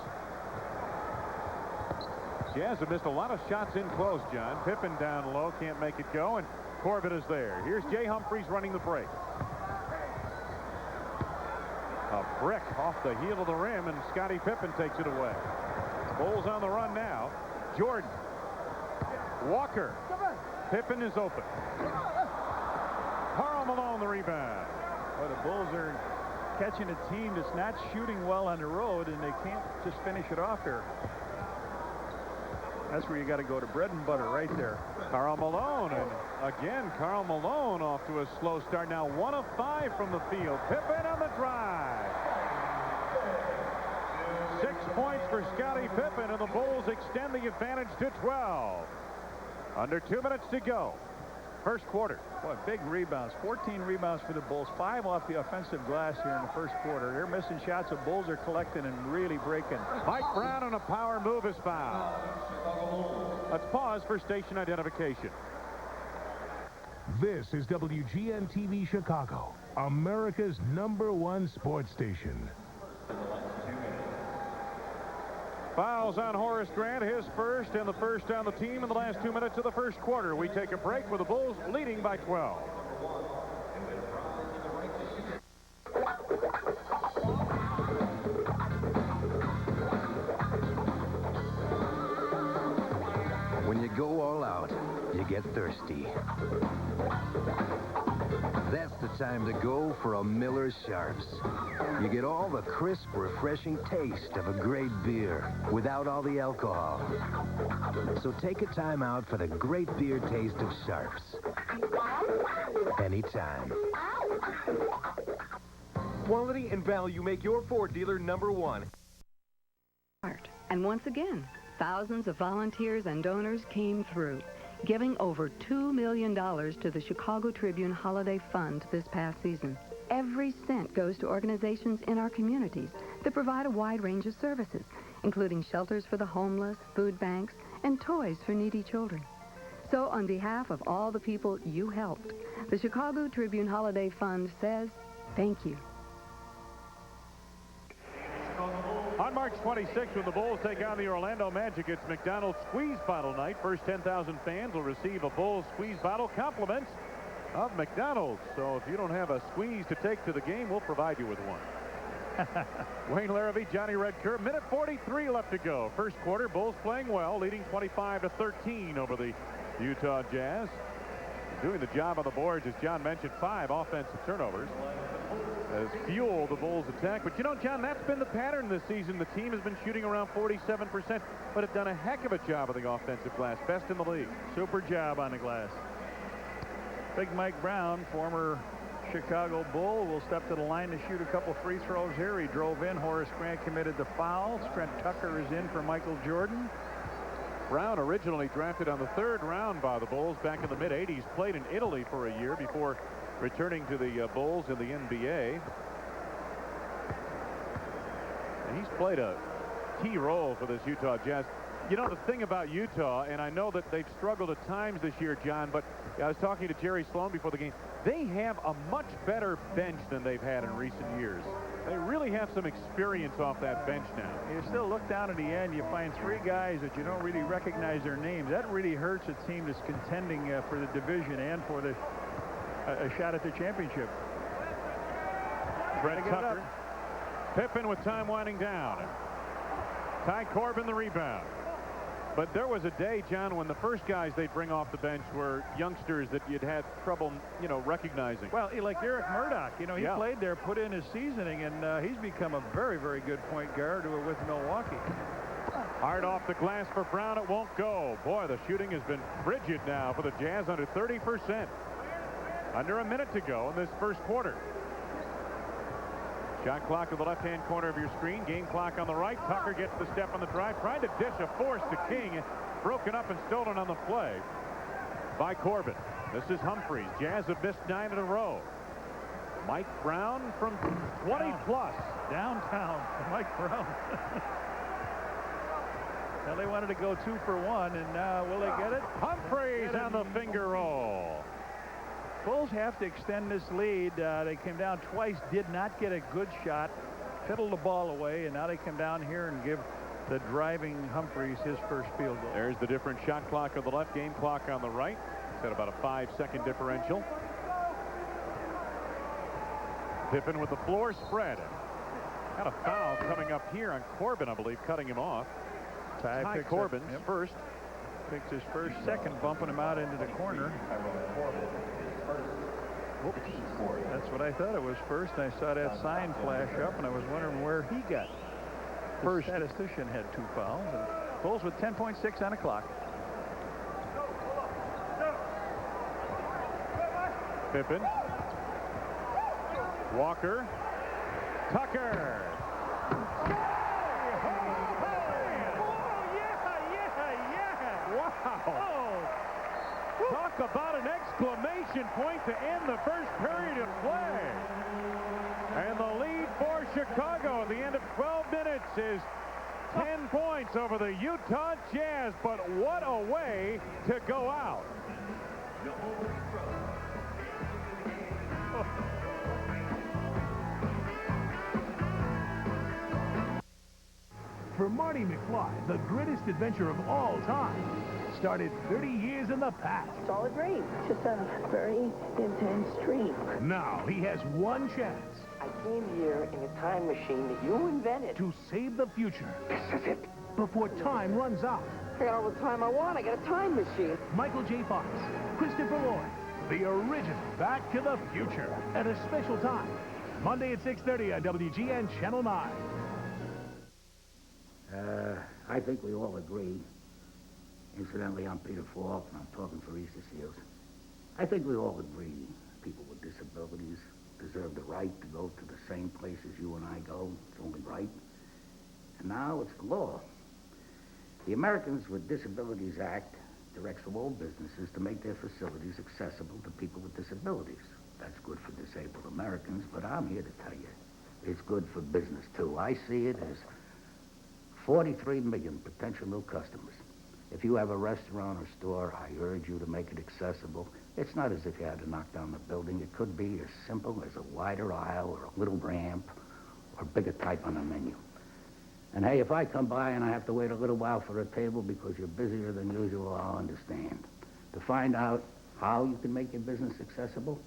Jazz have missed a lot of shots in close, John. Pippen down low, can't make it go, and Corbett is there. Here's Jay Humphries running the break. A brick off the heel of the rim, and Scottie Pippen takes it away. Bulls on the run now. Jordan. Walker. Pippen is open. Karl Malone the rebound. Well, the Bulls are catching a team that's not shooting well on the road, and they can't just finish it off here. That's where you got to go to bread and butter right there. Karl Malone, and again, Karl Malone off to a slow start. Now 1 of 5 from the field. Pippen on the drive. 6 points for Scottie Pippen, and the Bulls extend the advantage to 12. Under 2 minutes to go. First quarter. Boy, big rebounds. 14 rebounds for the Bulls. 5 off the offensive glass here in the first quarter. They're missing shots. The Bulls are collecting and really breaking. Mike Brown on a power move is fouled. Let's pause for station identification. This is WGN-TV Chicago, America's #1 sports station. Fouls on Horace Grant, his first, and the first on the team in the last 2 minutes of the first quarter. We take a break with the Bulls leading by 12. When you go all out, you get thirsty. That's the time to go for a Miller Sharps. You get all the crisp, refreshing taste of a great beer without all the alcohol. So take a time out for the great beer taste of Sharps. Anytime. Quality and value make your Ford dealer #1. And once again, thousands of volunteers and donors came through, giving over $2 million to the Chicago Tribune Holiday Fund this past season. Every cent goes to organizations in our communities that provide a wide range of services, including shelters for the homeless, food banks, and toys for needy children. So on behalf of all the people you helped, the Chicago Tribune Holiday Fund says thank you. On March 26th, when the Bulls take on the Orlando Magic, it's McDonald's Squeeze Bottle Night. First 10,000 fans will receive a Bulls Squeeze Bottle, compliments of McDonald's. So if you don't have a squeeze to take to the game, we'll provide you with one. Wayne Larrabee, Johnny Redker, minute 43 left to go. First quarter, Bulls playing well, leading 25-13 over the Utah Jazz. Doing the job on the boards, as John mentioned, 5 offensive turnovers has fueled the Bulls' attack. But you know, John, that's been the pattern this season. The team has been shooting around 47%, but have done a heck of a job on the offensive glass. Best in the league. Super job on the glass. Big Mike Brown, former Chicago Bull, will step to the line to shoot a couple free throws here. He drove in. Horace Grant committed the foul. Trent Tucker is in for Michael Jordan. Brown, originally drafted on the 3rd round by the Bulls back in the mid-'80s, played in Italy for a year before returning to the Bulls in the NBA. And he's played a key role for this Utah Jazz. You know, the thing about Utah, and I know that they've struggled at times this year, John, but I was talking to Jerry Sloan before the game. They have a much better bench than they've had in recent years. They really have some experience off that bench now. You still look down at the end, you find 3 guys that you don't really recognize their names. That really hurts a team that's contending for the division and for the a shot at the championship. Brett Tucker. Pippen with time winding down. Ty Corbin the rebound. But there was a day, John, when the first guys they'd bring off the bench were youngsters that you'd had trouble, you know, recognizing. Well, like Eric Murdoch, you know, he played there, put in his seasoning, and he's become a very, very good point guard with Milwaukee. Hard off the glass for Brown. It won't go. Boy, the shooting has been frigid now for the Jazz, under 30%. Under a minute to go in this first quarter. Shot clock to the left-hand corner of your screen. Game clock on the right. Tucker gets the step on the drive. Trying to dish a force to King. Broken up and stolen on the play by Corbin. This is Humphries. Jazz have missed 9 in a row. Mike Brown from 20-plus. Downtown. Mike Brown. Well, they wanted to go 2 for 1, and will they get it? Humphries on the finger roll. Bulls have to extend this lead. They came down twice, did not get a good shot, fiddled the ball away, and now they come down here and give the driving Humphreys his first field goal. There's the different shot clock on the left, game clock on the right. It's at about a 5-second differential. Pippen with the floor spread. Got a foul coming up here on Corbin, I believe, cutting him off. Ty Corbin's first. Picks his first, second, bumping him out into the corner. Whoops. That's what I thought it was first. I saw that sign flash up, and I was wondering where he got. First statistician had 2 fouls. And Bulls with 10.6 on the clock. Pippen. Walker. Tucker. Wow. Talk about an exclamation point to end the first period of play. And the lead for Chicago at the end of 12 minutes is 10 points over the Utah Jazz. But what a way to go out. For Marty McFly, the greatest adventure of all time started 30 years in the past. It's all a dream. Just a very intense dream. Now he has one chance. I came here in a time machine that you invented. To save the future. This is it. Before time runs out. I got all the time I want. I got a time machine. Michael J. Fox, Christopher Lloyd, the original Back to the Future at a special time. Monday at 6:30 on WGN Channel 9. I think we all agree. Incidentally, I'm Peter Falk, and I'm talking for Easter Seals. I think we all agree people with disabilities deserve the right to go to the same places you and I go. It's only right. And now it's the law. The Americans with Disabilities Act directs all businesses to make their facilities accessible to people with disabilities. That's good for disabled Americans, but I'm here to tell you, it's good for business, too. I see it as 43 million potential new customers. If you have a restaurant or store, I urge you to make it accessible. It's not as if you had to knock down the building. It could be as simple as a wider aisle or a little ramp or bigger type on the menu. And hey, if I come by and I have to wait a little while for a table because you're busier than usual, I'll understand. To find out how you can make your business accessible,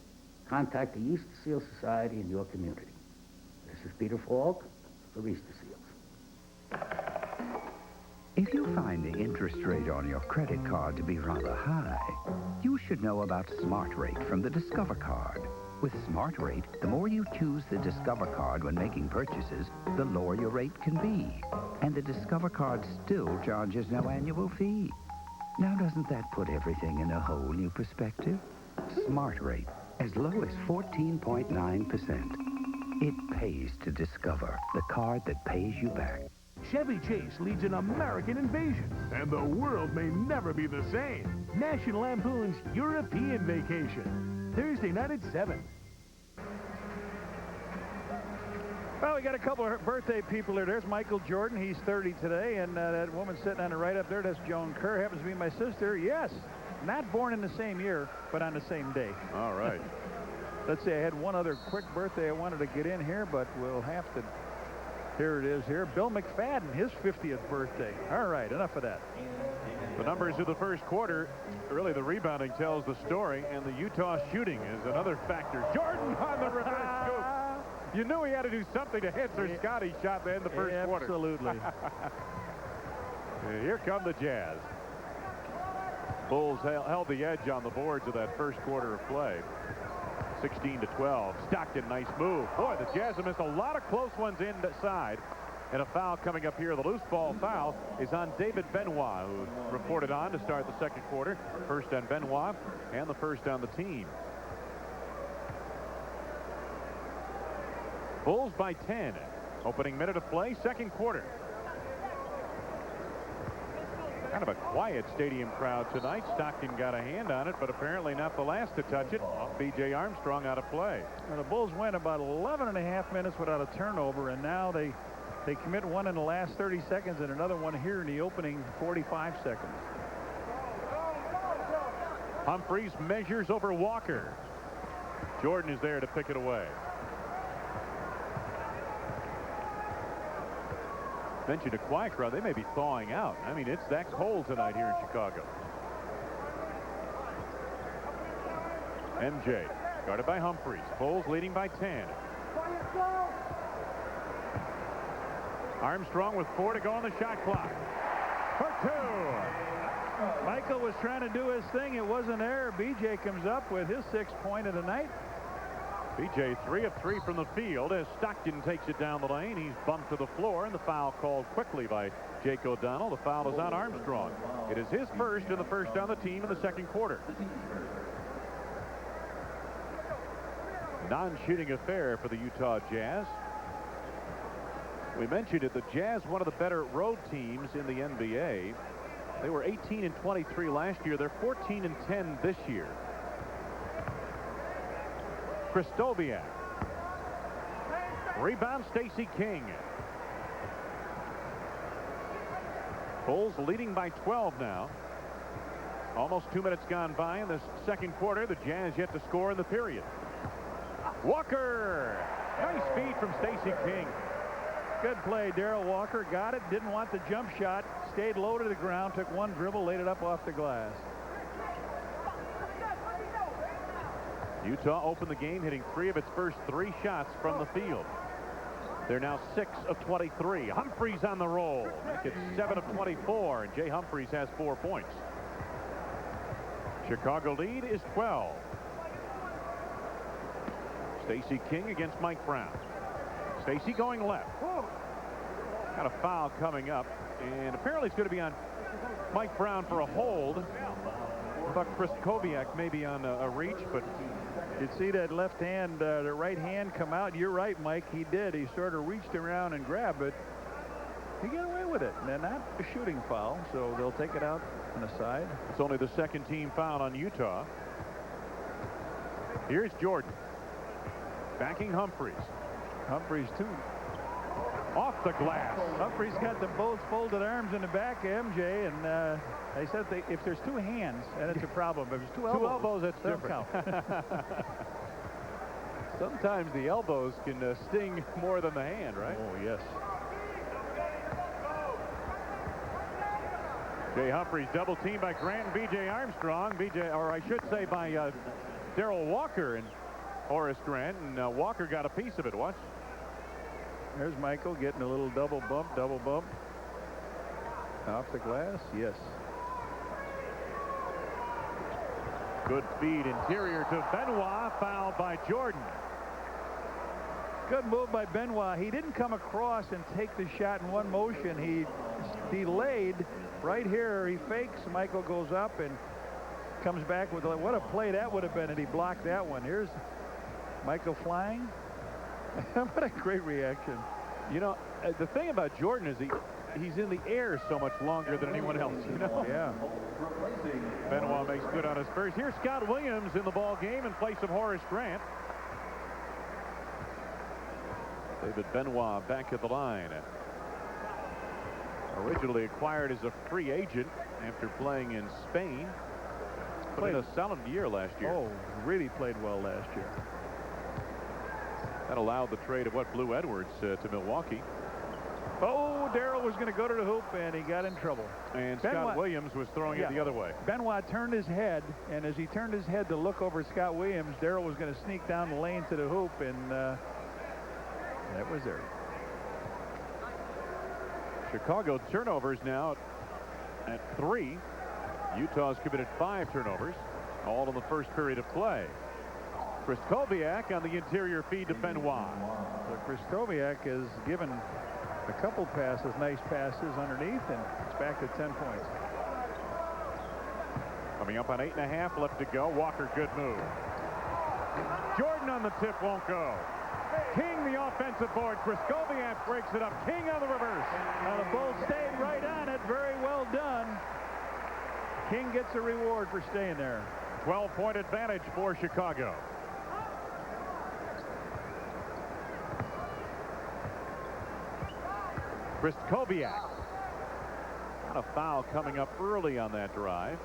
contact the Easter Seal Society in your community. This is Peter Falk for Easter Seals. If you find the interest rate on your credit card to be rather high, you should know about Smart Rate from the Discover Card. With Smart Rate, the more you choose the Discover Card when making purchases, the lower your rate can be. And the Discover Card still charges no annual fee. Now, doesn't that put everything in a whole new perspective? Smart Rate, as low as 14.9%. It pays to Discover, the card that pays you back. Chevy Chase leads an American invasion, and the world may never be the same. National Lampoon's European Vacation, Thursday night at 7. Well, we got a couple of birthday people here. There's Michael Jordan. He's 30 today, and that woman sitting on the right up there, that's Joan Kerr. Happens to be my sister. Yes, not born in the same year, but on the same day. All right. Let's see, I had one other quick birthday I wanted to get in here, but we'll have to... Here it is here. Bill McFadden, his 50th birthday. All right, enough of that. The numbers of the first quarter, really the rebounding tells the story, and the Utah shooting is another factor. Jordan on the reverse scoop. You knew he had to do something to answer Scotty's shot there in the first quarter. Absolutely. Here come the Jazz. Bulls held the edge on the boards of that first quarter of play. 16-12. Stockton, nice move. Boy, the Jazz have missed a lot of close ones inside. And a foul coming up here. The loose ball foul is on David Benoit, who reported on to start the second quarter. First on Benoit and the first on the team. Bulls by 10. Opening minute of play, second quarter. Kind of a quiet stadium crowd tonight. Stockton got a hand on it, but apparently not the last to touch it. B.J. Armstrong out of play. Well, the Bulls went about 11 and a half minutes without a turnover, and now they commit one in the last 30 seconds and another one here in the opening 45 seconds. Humphreys measures over Walker. Jordan is there to pick it away. Mentioned a quiet crowd. They may be thawing out. I mean, it's that cold tonight here in Chicago. MJ guarded by Humphries. Foles leading by 10. Armstrong with 4 to go on the shot clock. For 2. Michael was trying to do his thing. It wasn't there. BJ comes up with his 6th point of the night. BJ 3 of 3 from the field as Stockton takes it down the lane. He's bumped to the floor, and the foul called quickly by Jake O'Donnell. The foul is on Armstrong. It is his first and the first on the team in the second quarter. Non-shooting affair for the Utah Jazz. We mentioned it, the Jazz, one of the better road teams in the NBA. They were 18 and 23 last year. They're 14 and 10 this year. Krystkowiak. Rebound, Stacey King. Bulls leading by 12 now. Almost 2 minutes gone by in this second quarter. The Jazz yet to score in the period. Walker. Nice feed from Stacey King. Good play. Darrell Walker got it. Didn't want the jump shot. Stayed low to the ground. Took one dribble. Laid it up off the glass. Utah opened the game hitting 3 of its first 3 shots from the field. They're now 6 of 23. Humphries on the roll. Make it 7 of 24, and Jay Humphries has 4 points. Chicago lead is 12. Stacey King against Mike Brown. Stacey going left. Got a foul coming up, and apparently it's going to be on Mike Brown for a hold. I thought Krystkowiak maybe on a reach, but you'd see that left hand, the right hand come out. You're right, Mike. He did. He sort of reached around and grabbed it. He got away with it. And not a shooting foul, so they'll take it out on the side. It's only the second team foul on Utah. Here's Jordan. Backing Humphries. Humphries, too. Off the glass. Humphries got them both folded arms in the back of MJ, and they said if there's 2 hands, then it's a problem. If there's 2 elbows, that's different. Sometimes the elbows can sting more than the hand, right? Oh, yes. Jay Humphries double teamed by Grant and B.J. Armstrong. Or I should say by Darrell Walker and Horace Grant, and Walker got a piece of it. Watch. There's Michael getting a little double bump. Off the glass, yes. Good feed interior to Benoit, fouled by Jordan. Good move by Benoit. He didn't come across and take the shot in one motion. He delayed right here. He fakes. Michael goes up and comes back with what a play that would have been, and he blocked that one. Here's Michael flying. What a great reaction. You know, the thing about Jordan is he's in the air so much longer than anyone else, you know? Yeah. Benoit makes good on his first. Here's Scott Williams in the ball game in place of Horace Grant. David Benoit back at the line. Originally acquired as a free agent after playing in Spain. Played a solid year last year. Oh, really played well last year. That allowed the trade of Blue Edwards to Milwaukee. Oh, Darrell was going to go to the hoop, and he got in trouble. And Scott Williams was throwing it the other way. Benoit turned his head, and as he turned his head to look over Scott Williams, Darrell was going to sneak down the lane to the hoop, and that was there. Chicago turnovers now at 3. Utah's committed 5 turnovers, all in the first period of play. Krystkowiak on the interior feed to Benoit. So Krystkowiak has given a couple passes, nice passes underneath, and it's back to 10 points. Coming up on 8.5 left to go. Walker, good move. Jordan on the tip, won't go. King the offensive board. Krystkowiak breaks it up. King on the reverse. Now the Bulls stayed right on it. Very well done. King gets a reward for staying there. 12-point advantage for Chicago. Krystkowiak. Not a foul coming up early on that drive.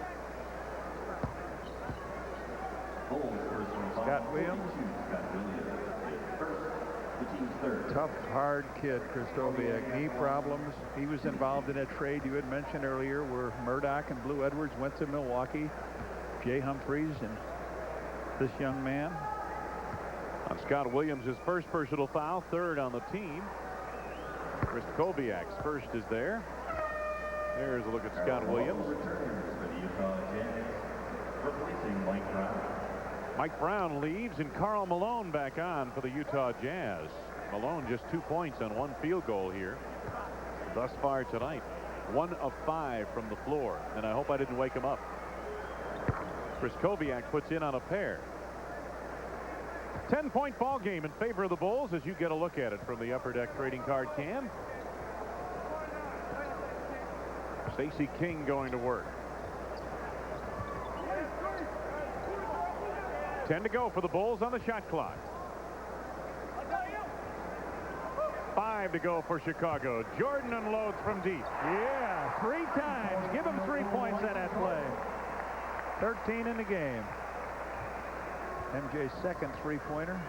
Scott Williams. Tough, hard kid, Krystkowiak. Knee problems. He was involved in a trade you had mentioned earlier where Murdoch and Blue Edwards went to Milwaukee. Jay Humphreys and this young man. On Scott Williams, his first personal foul, third on the team. Krystkowiak's first is there. There's a look at Scott Williams. Mike Brown leaves, and Karl Malone back on for the Utah Jazz. Malone just 2 points on 1 field goal here thus far tonight. 1 of 5 from the floor, and I hope I didn't wake him up. Krystkowiak puts in on a pair. 10-point ball game in favor of the Bulls as you get a look at it from the Upper Deck trading card cam. Stacey King going to work. 10 to go for the Bulls on the shot clock. 5 to go for Chicago. Jordan unloads from deep. Yeah, 3 times. Give him 3 points on that play. 13 in the game. MJ's second three-pointer.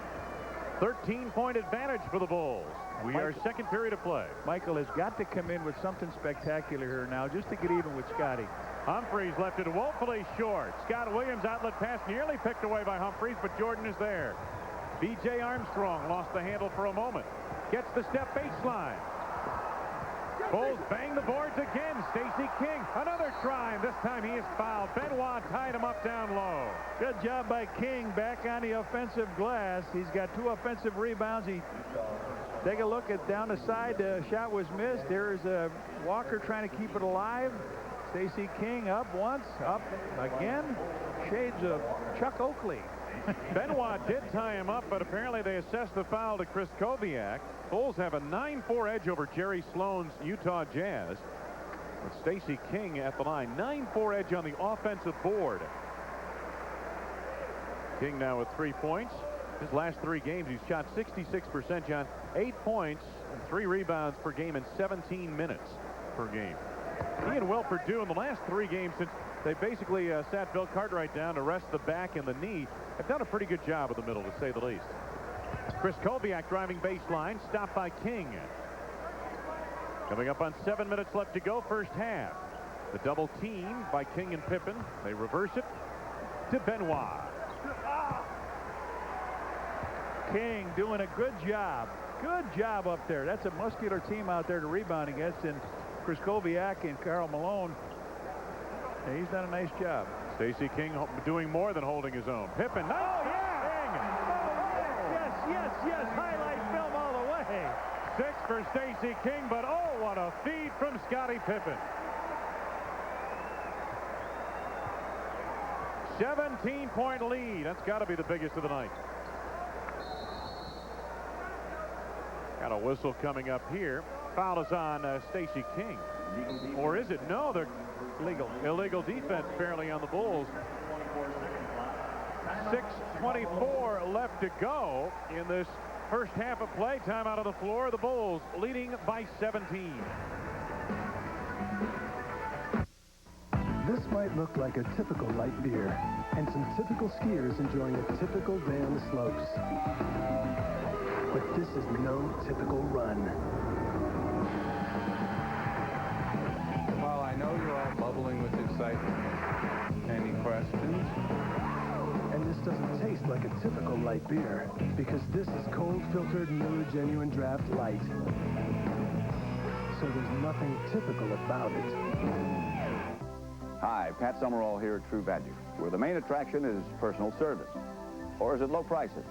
13-point advantage for the Bulls. We are second period of play. Michael has got to come in with something spectacular here now just to get even with Scotty. Humphreys left it woefully short. Scott Williams outlet pass nearly picked away by Humphreys, but Jordan is there. B.J. Armstrong lost the handle for a moment. Gets the step baseline. Bulls bang the boards again. Stacey King, another try. This time he is fouled. Benoit tied him up down low. Good job by King back on the offensive glass. He's got 2 offensive rebounds. Take a look at down the side. The shot was missed. There's Walker trying to keep it alive. Stacey King up once, up again. Shades of Chuck Oakley. Benoit did tie him up, but apparently they assessed the foul to Krystkowiak. Bulls have a 9-4 edge over Jerry Sloan's Utah Jazz. With Stacey King at the line. 9-4 edge on the offensive board. King now with 3 points. His last 3 games, he's shot 66%, John. 8 points and 3 rebounds per game in 17 minutes per game. He and Will Perdue in the last 3 games since they basically sat Bill Cartwright down to rest the back and the knee, have done a pretty good job in the middle, to say the least. Krystkowiak driving baseline, stopped by King. Coming up on 7 minutes left to go, first half. The double team by King and Pippen. They reverse it to Benoit. King doing a good job. Good job up there. That's a muscular team out there to rebound against, and Krystkowiak and Karl Malone. He's done a nice job. Stacey King doing more than holding his own. Pippen. Nice. Oh, yeah. Yes. Highlight film all the way. 6 for Stacey King, but oh, what a feed from Scottie Pippen. 17-point lead. That's got to be the biggest of the night. Got a whistle coming up here. Foul is on Stacey King. Or is it? No, they're illegal defense apparently on the Bulls. 6:24 left to go in this first half of play. Time out of the floor. The Bulls leading by 17. This might look like a typical light beer, and some typical skiers enjoying a typical day on the slopes. But this is no typical run. Well, I know you're all bubbling with excitement. Any questions? And this doesn't taste like a typical light beer, because this is cold filtered Miller Genuine Draft Light. So there's nothing typical about it. Hi, Pat Summerall here at True Value, where the main attraction is personal service. Or is it low prices?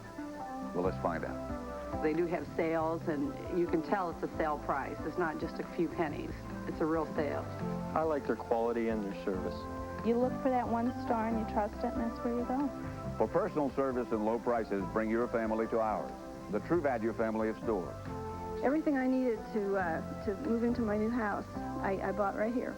Well, let's find out. They do have sales, and you can tell it's a sale price. It's not just a few pennies. It's a real sale. I like their quality and their service. You look for that 1 star and you trust it, and that's where you go. For personal service and low prices, bring your family to ours, the True Value family of stores. Everything I needed to move into my new house, I bought right here.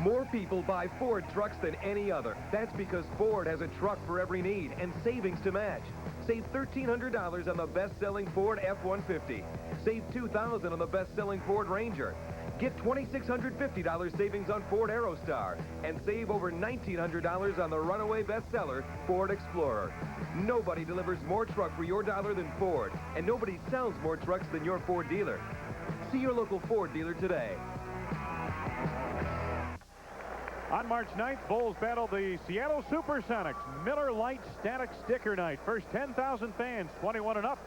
More people buy Ford trucks than any other. That's because Ford has a truck for every need and savings to match. Save $1,300 on the best-selling Ford F-150. Save $2,000 on the best-selling Ford Ranger. Get $2,650 savings on Ford Aerostar and save over $1,900 on the runaway bestseller, Ford Explorer. Nobody delivers more truck for your dollar than Ford, and nobody sells more trucks than your Ford dealer. See your local Ford dealer today. On March 9th, Bulls battle the Seattle Supersonics. Miller Lite Static Sticker Night. First 10,000 fans, 21 and up,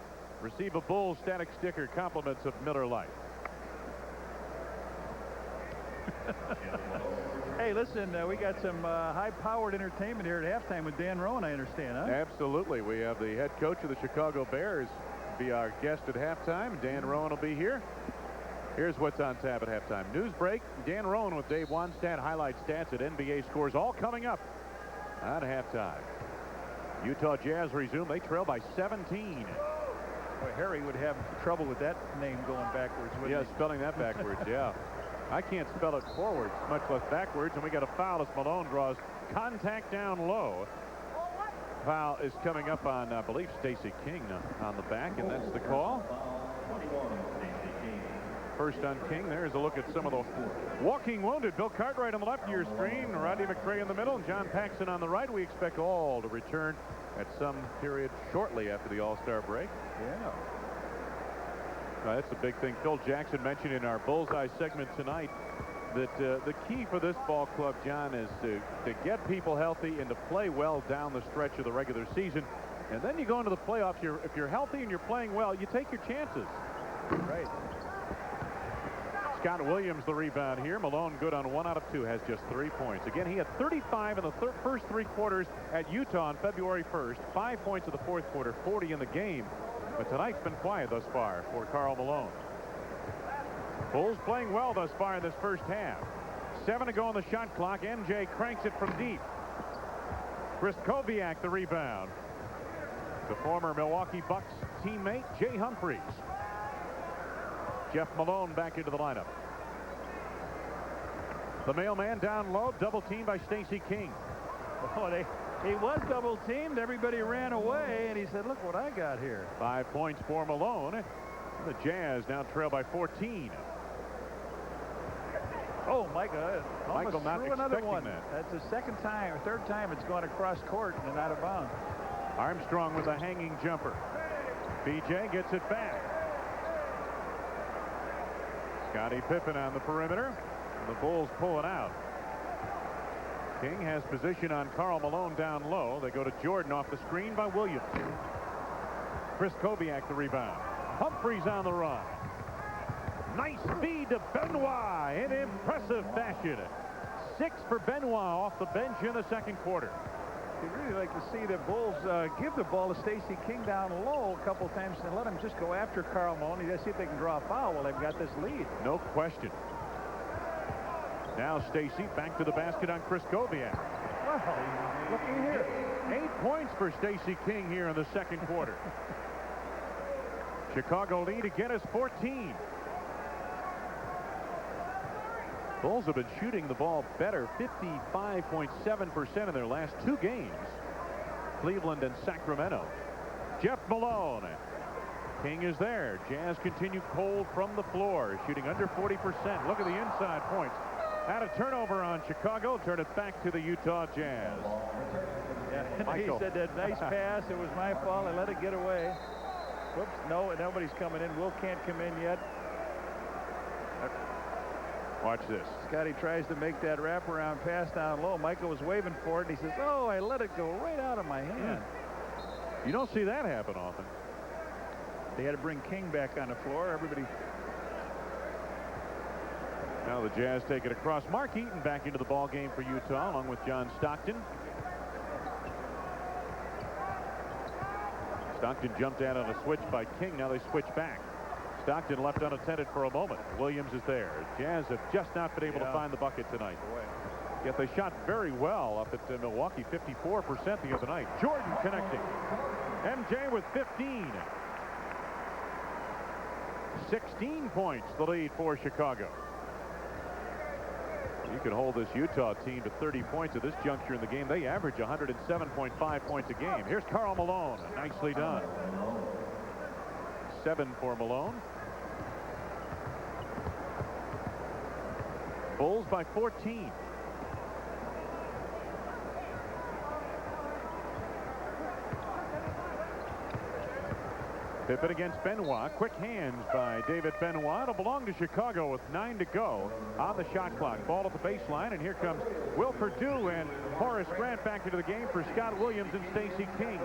receive a Bulls Static Sticker, compliments of Miller Lite. Hey, listen, we got some high-powered entertainment here at halftime with Dan Rowan, I understand, huh? Absolutely. We have the head coach of the Chicago Bears be our guest at halftime. Dan Rowan will be here. Here's what's on tap at halftime. News break. Dan Rowan with Dave Wannstedt. Highlight stats at NBA scores. All coming up at halftime. Utah Jazz resume. They trail by 17. Boy, Harry would have trouble with that name going backwards, wouldn't Yeah, he? spelling that backwards, yeah. I can't spell it forwards, much less backwards, and we got a foul as Malone draws contact down low. Foul is coming up on, I believe, Stacey King on the back, and that's the call. First on King. There's a look at some of the walking wounded. Bill Cartwright on the left of your screen, Rodney McRae in the middle, and John Paxson on the right. We expect all to return at some period shortly after the All-Star break. Yeah. That's the big thing. Phil Jackson mentioned in our Bullseye segment tonight that the key for this ball club, John, is to get people healthy and to play well down the stretch of the regular season. And then you go into the playoffs. If you're healthy and you're playing well, you take your chances. Right. Scott Williams the rebound here. Malone good on 1 out of 2, has just 3 points. Again, he had 35 in the first 3 quarters at Utah on February 1st. 5 points in the fourth quarter, 40 in the game. But tonight's been quiet thus far for Karl Malone. Bulls playing well thus far in this first half. 7 to go on the shot clock. MJ cranks it from deep. Chris Koviak the rebound. The former Milwaukee Bucks teammate, Jay Humphries. Jeff Malone back into the lineup. The mailman down low, double teamed by Stacey King. Oh, he was double teamed. Everybody ran away, and he said, look what I got here. 5 points for Malone. The Jazz now trail by 14. Oh, Michael not threw another expecting one. that. That's the second time or third time it's gone across court and out of bounds. Armstrong with a hanging jumper. BJ gets it back. Scottie Pippen on the perimeter. The Bulls pull it out. King has position on Karl Malone down low. They go to Jordan off the screen by Williams. Chris Koviak the rebound. Humphries on the run. Nice feed to Benoit in impressive fashion. 6 for Benoit off the bench in the second quarter. You'd really like to see the Bulls give the ball to Stacey King down low a couple times and let him just go after Karl Malone. Let's see if they can draw a foul while they've got this lead. No question. Now Stacey back to the basket on Chris Koviak. Well, looky here. 8 points for Stacey King here in the second quarter. Chicago lead again is 14. Bulls have been shooting the ball better, 55.7% in their last 2 games. Cleveland and Sacramento. Jeff Malone. King is there. Jazz continue cold from the floor, shooting under 40%. Look at the inside points. Had a turnover on Chicago. Turn it back to the Utah Jazz. Yeah, he said that nice pass. It was my fault. I let it get away. Whoops. No, nobody's coming in. Will can't come in yet. Watch this. Scotty tries to make that wraparound pass down low. Michael was waving for it, and he says, oh, I let it go right out of my hand. You don't see that happen often. They had to bring King back on the floor. Everybody. Now the Jazz take it across. Mark Eaton back into the ball game for Utah, along with John Stockton. Stockton jumped out on a switch by King. Now they switch back. Stockton left unattended for a moment. Williams is there. Jazz have just not been able to find the bucket tonight. Yet they shot very well up at Milwaukee, 54% the other night. Jordan connecting. MJ with 15. 16 points the lead for Chicago. You can hold this Utah team to 30 points at this juncture in the game. They average 107.5 points a game. Here's Karl Malone. Nicely done. 7 for Malone. Bulls by 14. Pippen against Benoit. Quick hands by David Benoit. It'll belong to Chicago with 9 to go on the shot clock. Ball at the baseline, and here comes Will Perdue and Horace Grant back into the game for Scott Williams and Stacey King.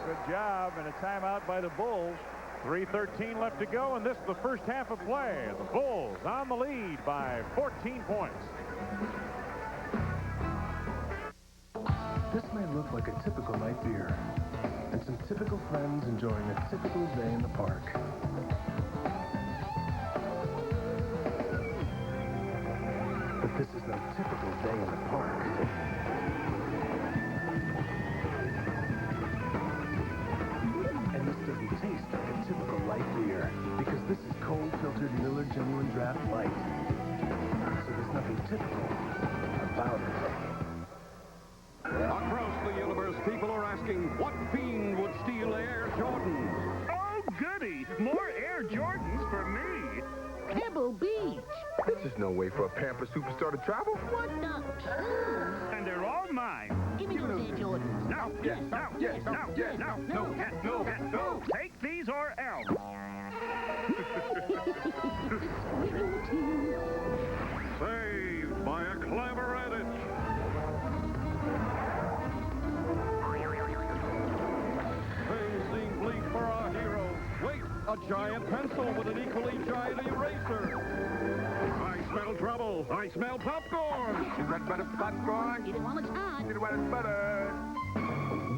Good job, and a timeout by the Bulls. 3:13 left to go, and this is the first half of play. The Bulls on the lead by 14 points. This may look like a typical night beer, and some typical friends enjoying a typical day in the park. But this is no typical day in the park. And this doesn't taste like a typical light beer, because this is cold-filtered Miller Genuine Draft Light. So there's nothing typical about it. Across the universe, people are asking, what fiend would steal Air Jordans? Oh, goody! More Air Jordans for me. Pebble Beach. This is no way for a Pamper superstar to travel. What the? And they're all mine. Give me those Air Jordans. No, Yes, no, yes, no, yes, no, no, no, yes, no, yes, no. Take these or else. Saved by a clever adage. Things seem bleak for our hero. Wait, a giant pencil with an equally giant eraser. I smell trouble. I smell popcorn. You got better popcorn? Get it while it's hot. Get it while it's butter.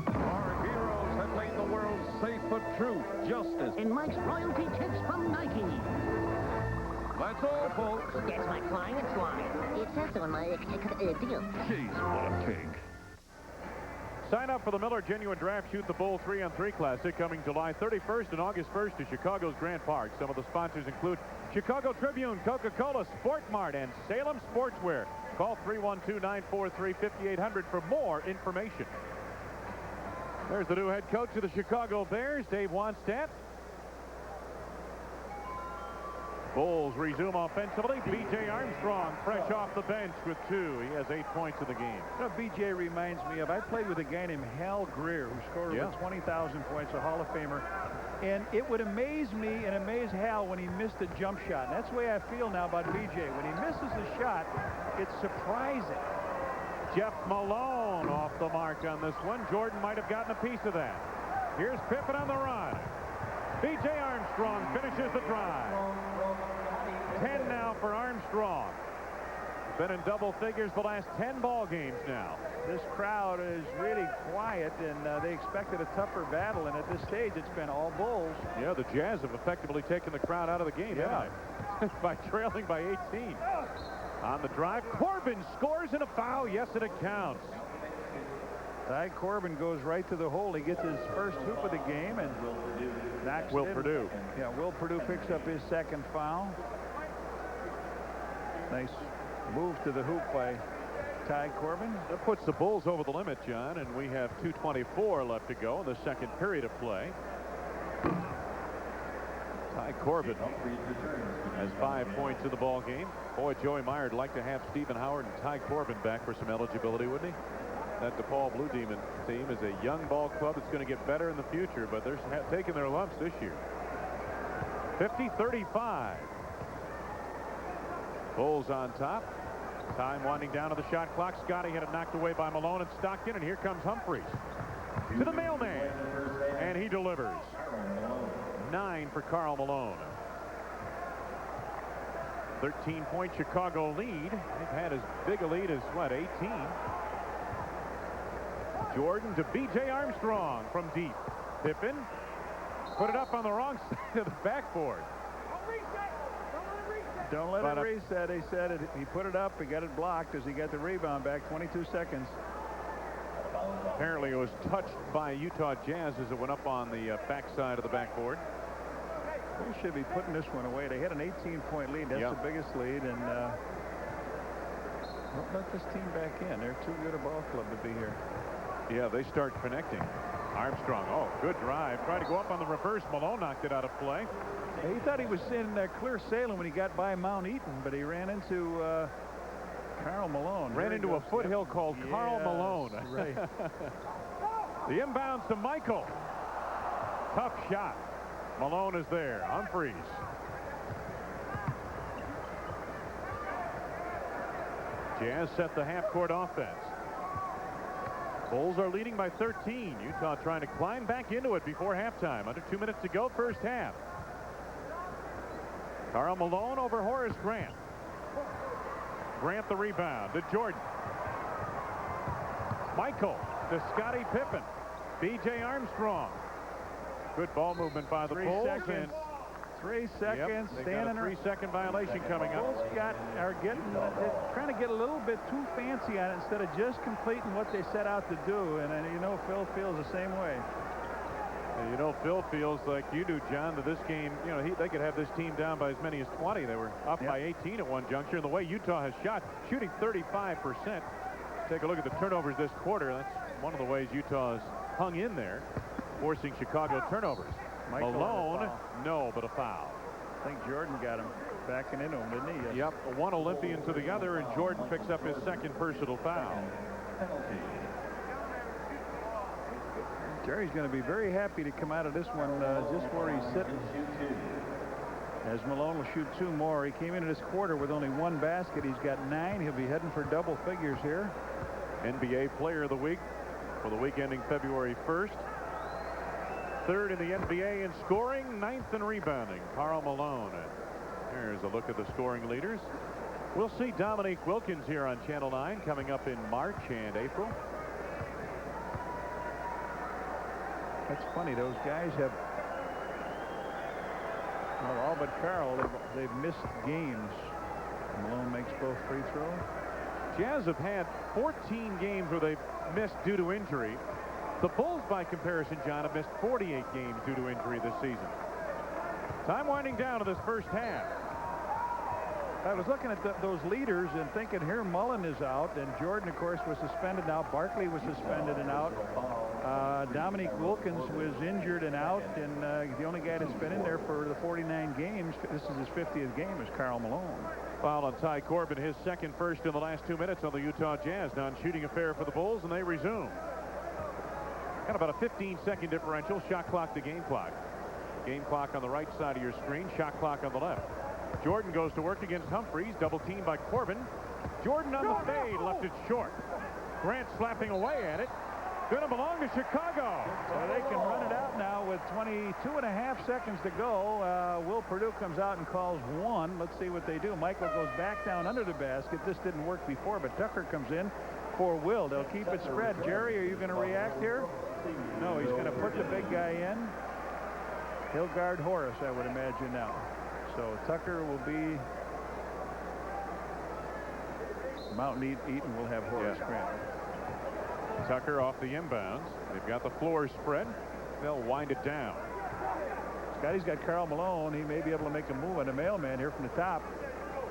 Our heroes have made the world safe for truth, justice. And Mike's royalty tips from Nike. That's all, folks. That's my client's line. It says so in my deal. Jeez, what a pig. Sign up for the Miller Genuine Draft Shoot the Bull 3-on-3 Classic coming July 31st and August 1st to Chicago's Grant Park. Some of the sponsors include Chicago Tribune, Coca-Cola, Sport Mart, and Salem Sportswear. Call 312-943-5800 for more information. There's the new head coach of the Chicago Bears, Dave Wannstedt. Bulls resume offensively. B.J. Armstrong fresh off the bench with 2. He has 8 points in the game. You know, B.J. reminds me of, I played with a guy named Hal Greer, who scored over 20,000 points, a Hall of Famer. And it would amaze me and amaze Hal when he missed a jump shot. And that's the way I feel now about B.J. When he misses a shot, it's surprising. Jeff Malone off the mark on this one. Jordan might have gotten a piece of that. Here's Pippen on the run. B.J. Armstrong finishes the drive. 10 now for Armstrong. Been in double figures the last 10 ball games now. This crowd is really quiet, and they expected a tougher battle, and at this stage, it's been all Bulls. Yeah, the Jazz have effectively taken the crowd out of the game, haven't they? By trailing by 18. On the drive, Corbin scores and a foul. Yes, and it counts. Ty Corbin goes right to the hole. He gets his first hoop of the game and knocks Will it in. Perdue. Yeah, Will Perdue picks up his second foul. Nice move to the hoop by Ty Corbin. That puts the Bulls over the limit, John, and we have 2:24 left to go in the second period of play. Ty Corbin has 5 points in the ball game. Boy, Joey Meyer would like to have Stephen Howard and Ty Corbin back for some eligibility, wouldn't he? That DePaul Blue Demon team is a young ball club that's going to get better in the future, but they're taking their lumps this year. 50-35. Bulls on top. Time winding down to the shot clock. Scotty had it knocked away by Malone and Stockton, and here comes Humphries to the mailman, and he delivers. 9 for Karl Malone. 13-point Chicago lead. They've had as big a lead as, what, 18? Jordan to B.J. Armstrong from deep. Pippen put it up on the wrong side of the backboard. Don't let it reset. He said it. He put it up. He got it blocked as he got the rebound back. 22 seconds. Apparently it was touched by Utah Jazz as it went up on the backside of the backboard. They should be putting this one away. They had an 18-point lead. That's the biggest lead. And don't let this team back in. They're too good a ball club to be here. Yeah, they start connecting. Armstrong, oh, good drive. Tried to go up on the reverse. Malone knocked it out of play. He thought he was in clear sailing when he got by Mount Eaton, but he ran into Karl Malone. Ran into a foothill called Karl Malone. Right. The inbounds to Michael. Tough shot. Malone is there. Humphries. Jazz set the half-court offense. Bulls are leading by 13. Utah trying to climb back into it before halftime. Under 2 minutes to go, first half. Karl Malone over Horace Grant. Grant the rebound to Jordan. Michael to Scottie Pippen. B.J. Armstrong. Good ball movement by the Bulls. 3 seconds. Yep, they got a 3-second violation coming up. Bulls are trying to get a little bit too fancy on it instead of just completing what they set out to do. And you know, Phil feels the same way. You know, Phil feels like you do, John, that this game, you know, they could have this team down by as many as 20. They were up by 18 at one juncture. And the way Utah has shot, shooting 35%. Take a look at the turnovers this quarter. That's one of the ways Utah has hung in there, forcing Chicago turnovers. Michael Malone, no, but a foul. I think Jordan got him backing into him, didn't he? Yep, one Olympian to the other, and Jordan picks up his second personal foul. Jerry's going to be very happy to come out of this one just where he's sitting. As Malone will shoot 2 more. He came into this quarter with only 1 basket. He's got 9. He'll be heading for double figures here. NBA Player of the Week for the week ending February 1st. 3rd in the NBA in scoring, 9th in rebounding. Karl Malone. And here's a look at the scoring leaders. We'll see Dominique Wilkins here on Channel 9 coming up in March and April. That's funny. Those guys have, well, all but Karl, they've missed games. Malone makes both free throws. Jazz have had 14 games where they've missed due to injury. The Bulls, by comparison, John, have missed 48 games due to injury this season. Time winding down to this first half. I was looking at those leaders and thinking here Mullen is out, and Jordan, of course, was suspended and out. Barkley was suspended and out. Dominique Wilkins was injured and out, and the only guy that's been in there for the 49 games, this is his 50th game, is Karl Malone. Foul on Ty Corbin, his second first in the last 2 minutes on the Utah Jazz. Non-shooting affair for the Bulls, and they resume. Got about a 15-second differential. Shot clock to game clock. Game clock on the right side of your screen. Shot clock on the left. Jordan goes to work against Humphries. Double teamed by Corbin. Jordan on the fade. Left it short. Grant slapping away at it. Gonna belong to Chicago. So they can run it out now with 22.5 seconds to go. Will Perdue comes out and calls 1. Let's see what they do. Michael goes back down under the basket. This didn't work before, but Tucker comes in for Will. They'll keep it spread. Jerry, are you going to react here? No, he's going to put the big guy in. He'll guard Horace, I would imagine now. So Tucker will be Mountain Eaton will have Horace Grant. Tucker off the inbounds. They've got the floor spread. They'll wind it down. Scotty's got Karl Malone. He may be able to make a move on the mailman here from the top.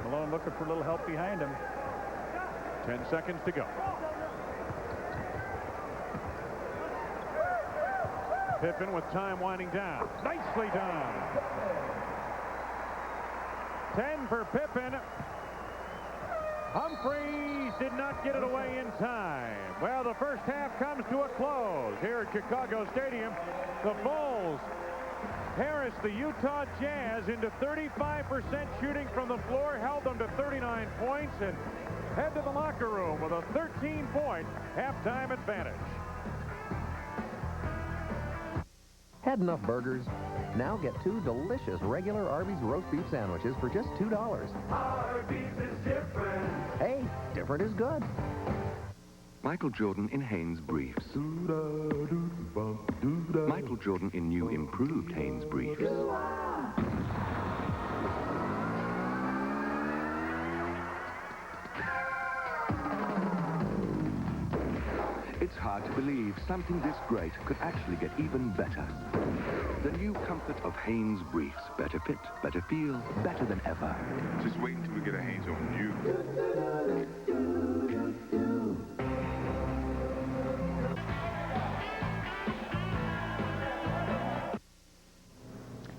Malone looking for a little help behind him. 10 seconds to go. Pippen with time winding down. Nicely done. 10 for Pippen. Humphries did not get it away in time. Well, the first half comes to a close here at Chicago Stadium. The Bulls harassed the Utah Jazz into 35% shooting from the floor, held them to 39 points, and head to the locker room with a 13-point halftime advantage. Had enough burgers? Now get 2 delicious regular Arby's roast beef sandwiches for just $2. Arby's is different. Hey, different is good. Michael Jordan in Hanes Briefs. Michael Jordan in new improved Hanes Briefs. It's hard to believe something this great could actually get even better. The new comfort of Hanes Briefs. Better fit, better feel, better than ever. Just wait until we get a Hanes on you.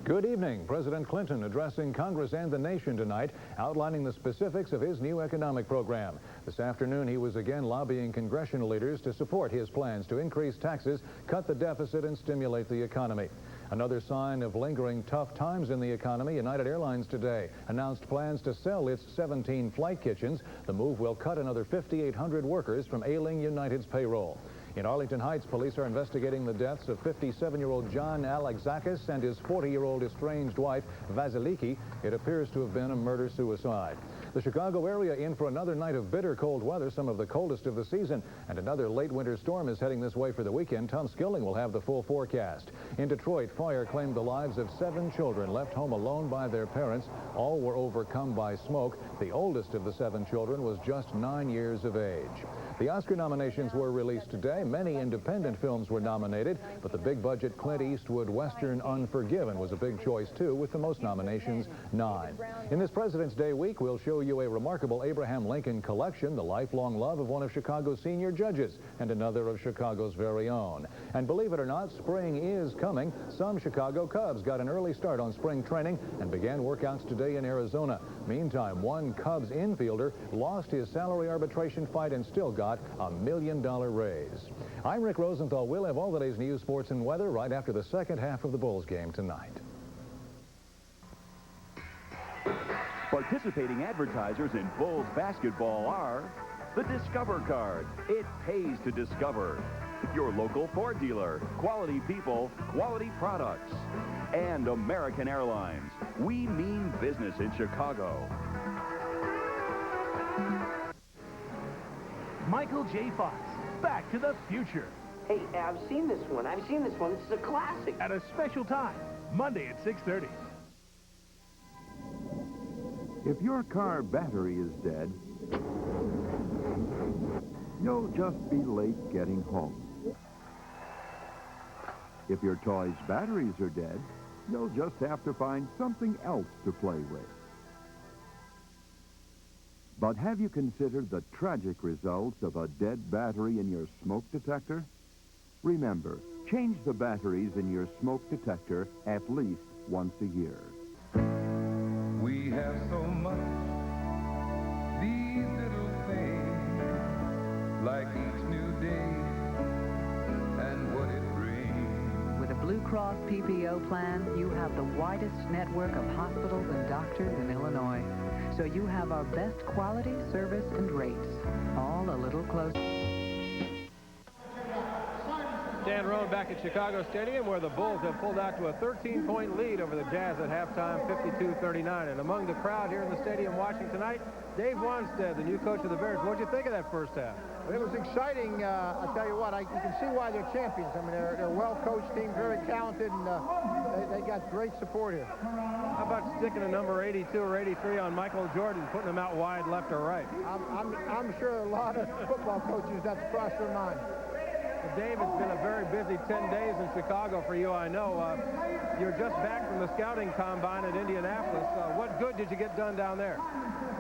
Good evening. President Clinton addressing Congress and the nation tonight, outlining the specifics of his new economic program. This afternoon, he was again lobbying congressional leaders to support his plans to increase taxes, cut the deficit, and stimulate the economy. Another sign of lingering tough times in the economy, United Airlines today announced plans to sell its 17 flight kitchens. The move will cut another 5,800 workers from ailing United's payroll. In Arlington Heights, police are investigating the deaths of 57-year-old John Alexakis and his 40-year-old estranged wife, Vasiliki. It appears to have been a murder-suicide. The Chicago area in for another night of bitter cold weather, some of the coldest of the season, and another late winter storm is heading this way for the weekend. Tom Skilling will have the full forecast. In Detroit, fire claimed the lives of 7 children left home alone by their parents. All were overcome by smoke. The oldest of the 7 children was just 9 years of age. The Oscar nominations were released today. Many independent films were nominated, but the big-budget Clint Eastwood Western Unforgiven was a big choice, too, with the most nominations, 9. In this President's Day week, we'll show you a remarkable Abraham Lincoln collection, the lifelong love of one of Chicago's senior judges and another of Chicago's very own. And believe it or not, spring is coming. Some Chicago Cubs got an early start on spring training and began workouts today in Arizona. Meantime, one Cubs infielder lost his salary arbitration fight and still got a $1 million raise. I'm Rick Rosenthal. We'll have all the day's news, sports, and weather right after the second half of the Bulls game tonight. Participating advertisers in Bulls basketball are the Discover Card. It pays to discover. Your local Ford dealer. Quality people, quality products. And American Airlines. We mean business in Chicago. Michael J. Fox, Back to the Future. Hey, I've seen this one. This is a classic. At a special time, Monday at 6:30. If your car battery is dead, you'll just be late getting home. If your toy's batteries are dead, you'll just have to find something else to play with. But have you considered the tragic results of a dead battery in your smoke detector? Remember, change the batteries in your smoke detector at least once a year. We have so much, these little things, like each new day and what it brings. With a Blue Cross PPO plan, you have the widest network of hospitals and doctors in Illinois. So you have our best quality, service, and rates, all a little closer. Dan Roan back at Chicago Stadium, where the Bulls have pulled out to a 13-point lead over the Jazz at halftime, 52-39. And among the crowd here in the stadium watching tonight, Dave Wanstead, the new coach of the Bears. What did you think of that first half? It was exciting. I'll tell you what, you can see why they're champions. I mean, they're a well-coached team, very talented, and they got great support here. How about sticking a number 82 or 83 on Michael Jordan, putting him out wide left or right? I'm sure a lot of football coaches, that's crossed their mind. Well, Dave, it's been a very busy 10 days in Chicago for you, I know. You're just back from the scouting combine at Indianapolis. What good did you get done down there?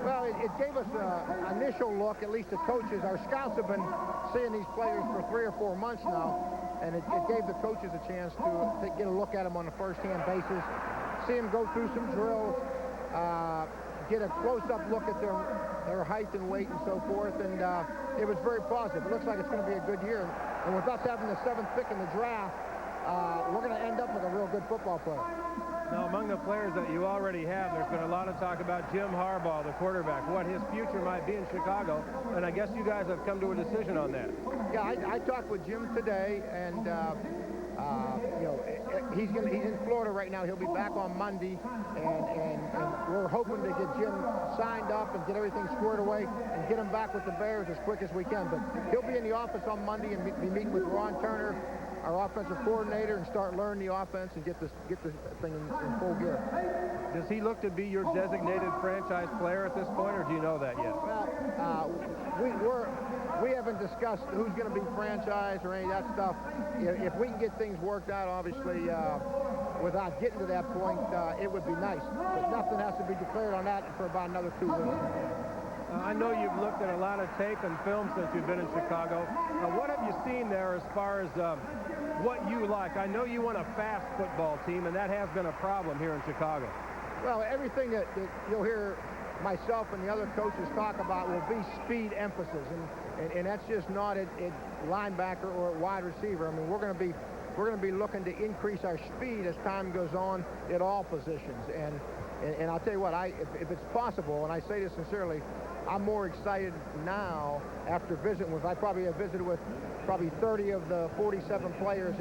Well, it gave us an initial look, at least the coaches. Our scouts have been seeing these players for 3 or 4 months now, and it gave the coaches a chance to get a look at them on a first-hand basis, see them go through some drills, get a close-up look at their height and weight and so forth, and it was very positive. It looks like it's going to be a good year, and with us having the 7th pick in the draft, we're going to end up with a real good football player. Now, among the players that you already have, there's been a lot of talk about Jim Harbaugh, the quarterback, what his future might be in Chicago, and I guess you guys have come to a decision on that. Yeah, I talked with Jim today, and you know, he's in Florida right now. He'll be back on Monday, and we're hoping to get Jim signed up and get everything squared away and get him back with the Bears as quick as we can. But he'll be in the office on Monday and be meeting with Ron Turner, our offensive coordinator, and start learning the offense and get this thing in full gear. Does he look to be your designated franchise player at this point, or do you know that yet? Well, we haven't discussed who's going to be franchise or any of that stuff. If we can get things worked out, obviously, without getting to that point, it would be nice. But nothing has to be declared on that for about another 2 weeks. I know you've looked at a lot of tape and film since you've been in Chicago. What have you seen there as far as what you like. I know you want a fast football team, and that has been a problem here in Chicago. Well, everything that you'll hear myself and the other coaches talk about will be speed emphasis, and that's just not at linebacker or at wide receiver. I mean, we're going to be looking to increase our speed as time goes on at all positions. And I'll tell you what, if it's possible, and I say this sincerely, I'm more excited now after visiting with, I probably have visited with probably 30 of the 47 players,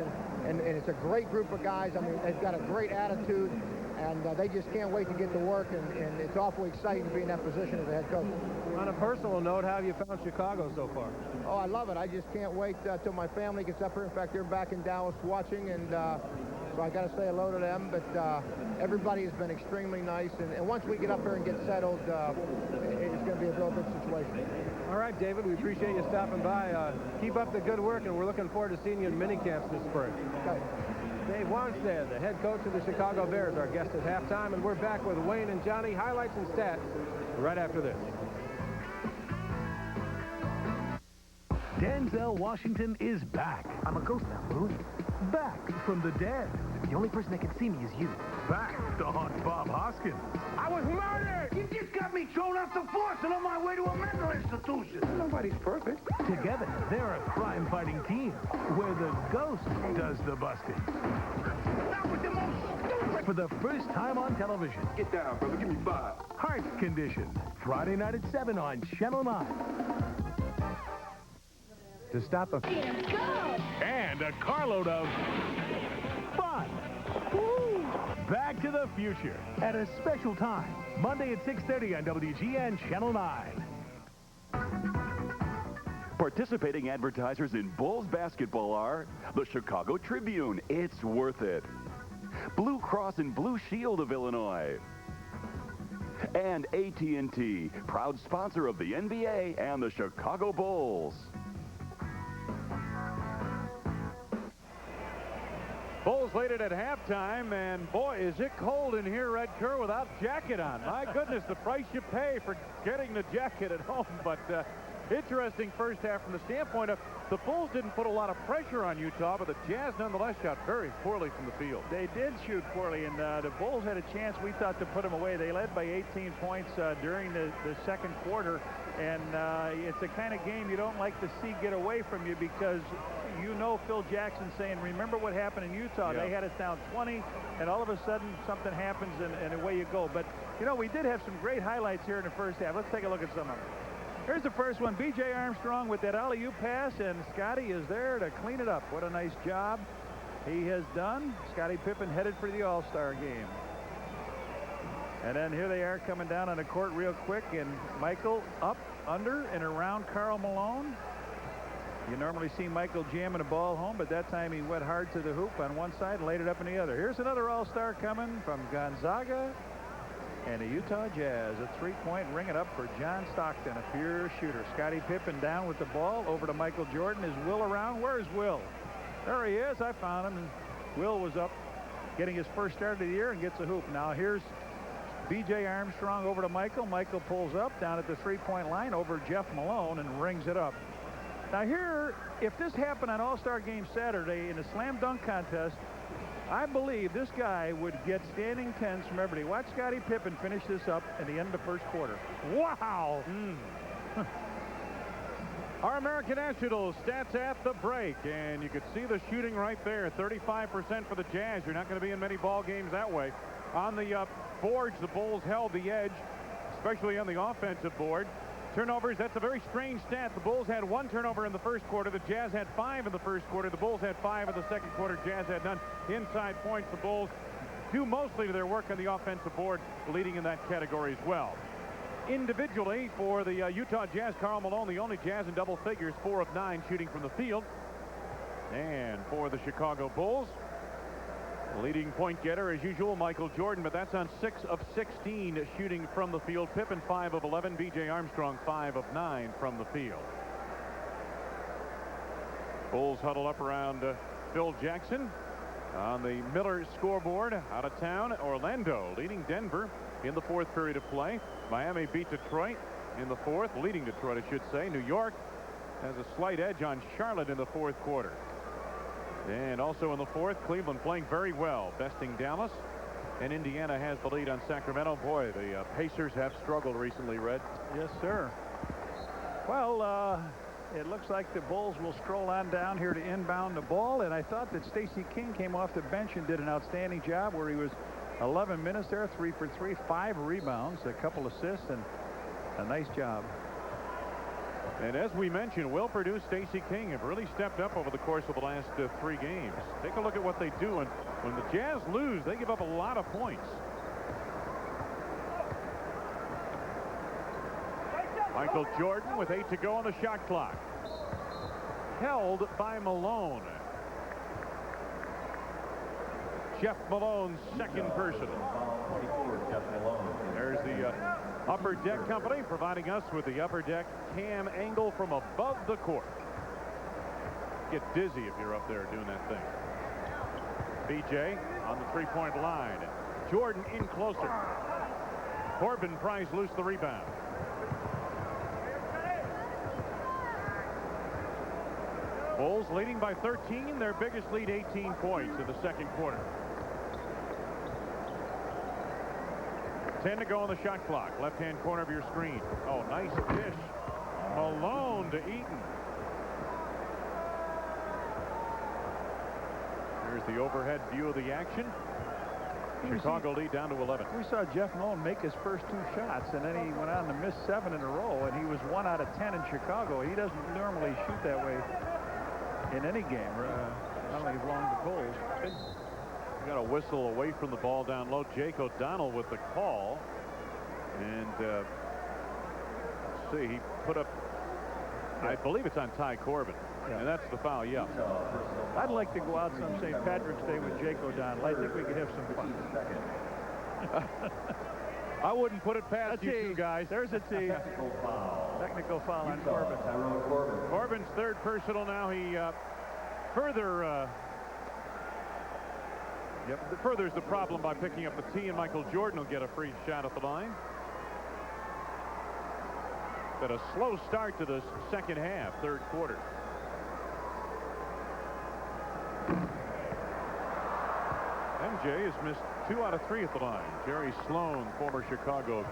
and it's a great group of guys. I mean, they've got a great attitude, and they just can't wait to get to work, and it's awfully exciting to be in that position as a head coach. On a personal note, how have you found Chicago so far? Oh, I love it. I just can't wait till my family gets up here. In fact, they're back in Dallas watching, and so I got to say hello to them. But everybody has been extremely nice, and once we get up here and get settled, it's going to be a real good situation. All right, David, we appreciate you stopping by. Keep up the good work, and we're looking forward to seeing you in minicamps this spring. Okay. Dave Wanstead, the head coach of the Chicago Bears, our guest at halftime, and we're back with Wayne and Johnny. Highlights and stats right after this. Denzel Washington is back. I'm a ghost now, Boone. Back from the dead. The only person that can see me is you. Back to haunt Bob Hoskins. I was murdered! You just got me thrown off the force and on my way to a mental institution. Nobody's perfect. Together, they're a crime-fighting team where the ghost does the busting. That was the most stupid... For the first time on television. Get down, brother. Give me 5. Heart Condition. Friday night at 7 on Channel 9. To stop a... And a carload of fun. Woo! Back to the Future at a special time. Monday at 6:30 on WGN Channel 9. Participating advertisers in Bulls basketball are the Chicago Tribune. It's worth it. Blue Cross and Blue Shield of Illinois. And AT&T, proud sponsor of the NBA and the Chicago Bulls. Bulls lead it at halftime, and boy, is it cold in here, Red Kerr, without jacket on. My goodness, the price you pay for getting the jacket at home. But interesting first half from the standpoint of the Bulls didn't put a lot of pressure on Utah, but the Jazz nonetheless shot very poorly from the field. They did shoot poorly, and the Bulls had a chance, we thought, to put them away. They led by 18 points during the second quarter, and it's the kind of game you don't like to see get away from you because you know Phil Jackson saying, remember what happened in Utah. Yeah. They had us down 20, and all of a sudden something happens, and away you go. But, you know, we did have some great highlights here in the first half. Let's take a look at some of them. Here's the first one. B.J. Armstrong with that alley-oop pass, and Scotty is there to clean it up. What a nice job he has done. Scottie Pippen headed for the All-Star game. And then here they are coming down on the court real quick, and Michael up, under, and around Karl Malone. You normally see Michael jamming the ball home, but that time he went hard to the hoop on one side and laid it up in the other. Here's another All-Star coming from Gonzaga and the Utah Jazz. A three-point, ring it up for John Stockton, a pure shooter. Scottie Pippen down with the ball, over to Michael Jordan. Is Will around? Where's Will? There he is. I found him. And Will was up getting his first start of the year and gets a hoop. Now here's B.J. Armstrong over to Michael. Michael pulls up down at the three-point line over Jeff Malone and rings it up. Now here, if this happened on All-Star Game Saturday in a slam dunk contest, I believe this guy would get standing tens from everybody. Watch Scottie Pippen finish this up at the end of the first quarter. Wow! Our American Nationals stats at the break, and you could see the shooting right there. 35% for the Jazz. You're not going to be in many ball games that way. On the boards, the Bulls held the edge, especially on the offensive board. Turnovers, that's a very strange stat. The Bulls had 1 turnover in the first quarter. The Jazz had 5 in the first quarter. The Bulls had 5 in the second quarter. Jazz had none. Inside points, the Bulls due mostly to their work on the offensive board, leading in that category as well. Individually, for the Utah Jazz, Karl Malone, the only Jazz in double figures, 4 of 9 shooting from the field. And for the Chicago Bulls, leading point getter, as usual, Michael Jordan, but that's on 6 of 16 shooting from the field. Pippen, 5 of 11. B.J. Armstrong, 5 of 9 from the field. Bulls huddle up around Phil Jackson on the Miller scoreboard. Out of town, Orlando leading Denver in the fourth period of play. Miami beat Detroit in the fourth, leading Detroit, I should say. New York has a slight edge on Charlotte in the fourth quarter. And also in the fourth, Cleveland playing very well, besting Dallas. And Indiana has the lead on Sacramento. Boy, the Pacers have struggled recently, Red. Yes, sir. Well, it looks like the Bulls will stroll on down here to inbound the ball. And I thought that Stacey King came off the bench and did an outstanding job where he was 11 minutes there, 3 for 3, 5 rebounds, a couple assists, and a nice job. And as we mentioned, Will Perdue, Stacey King have really stepped up over the course of the last 3 games. Take a look at what they do, and when the Jazz lose, they give up a lot of points. Michael Jordan with 8 to go on the shot clock. Held by Malone. Jeff Malone's second personal. There's the Upper Deck Company providing us with the Upper Deck cam angle from above the court. Get dizzy if you're up there doing that thing. BJ on the three-point line. Jordan in closer. Corbin pries loose the rebound. Bulls leading by 13, their biggest lead 18 points in the second quarter. 10 to go on the shot clock. Left-hand corner of your screen. Oh, nice dish. Malone to Eaton. Here's the overhead view of the action. Chicago lead down to 11. We saw Jeff Malone make his first 2 shots, and then he went on to miss 7 in a row, and he was 1 out of 10 in Chicago. He doesn't normally shoot that way in any game, not only along the goals. We got a whistle away from the ball down low. Jake O'Donnell with the call. And let's see, he put up, I believe it's on Ty Corbin. Yeah. And that's the foul, yeah. I'd like to go out some St. Patrick's Day with Jake O'Donnell. I think we could have some fun. I wouldn't put it past you two guys. There's a tee. Technical foul on Corbin. Corbin's third personal now. He furthers the problem by picking up the tee, and Michael Jordan will get a free shot at the line. But a slow start to the second half, third quarter. MJ has missed 2 out of 3 at the line. Jerry Sloan, former Chicago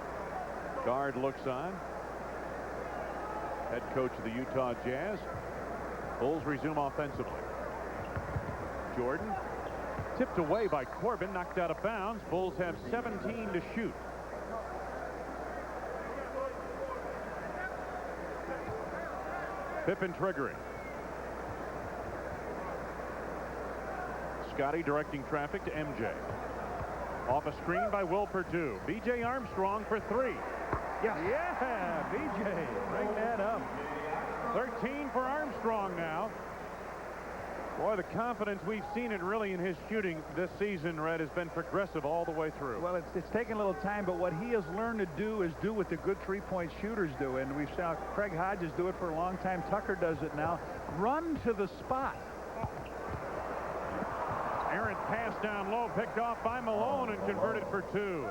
guard, looks on. Head coach of the Utah Jazz. Bulls resume offensively. Jordan tipped away by Corbin, knocked out of bounds. Bulls have 17 to shoot. Pippen triggering. Scotty directing traffic to MJ. Off a screen by Will Perdue. B.J. Armstrong for 3. Yeah, B.J. Bring that up. 13 for Armstrong now. Boy, the confidence we've seen it really in his shooting this season, Red, has been progressive all the way through. Well, it's taken a little time, but what he has learned to do is do what the good three-point shooters do. And we've saw Craig Hodges do it for a long time. Tucker does it now. Run to the spot. Errant pass down low, picked off by Malone and converted for 2.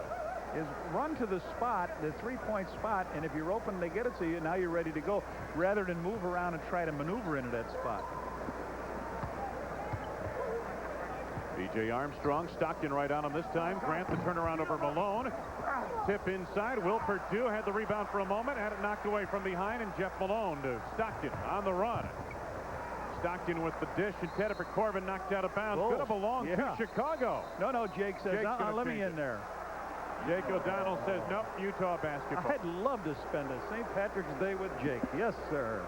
Is run to the spot, the three-point spot, and if you're open, they get it to you. Now you're ready to go, rather than move around and try to maneuver into that spot. B.J. Armstrong, Stockton right on him this time. Grant the turnaround over Malone. Tip inside. Will Perdue had the rebound for a moment, had it knocked away from behind, and Jeff Malone to Stockton on the run. Stockton with the dish, intended for Corbin, knocked out of bounds. Could have belonged to Chicago. No, Jake says, let me in there. Jake O'Donnell says, nope, Utah basketball. I'd love to spend a St. Patrick's Day with Jake. Yes, sir.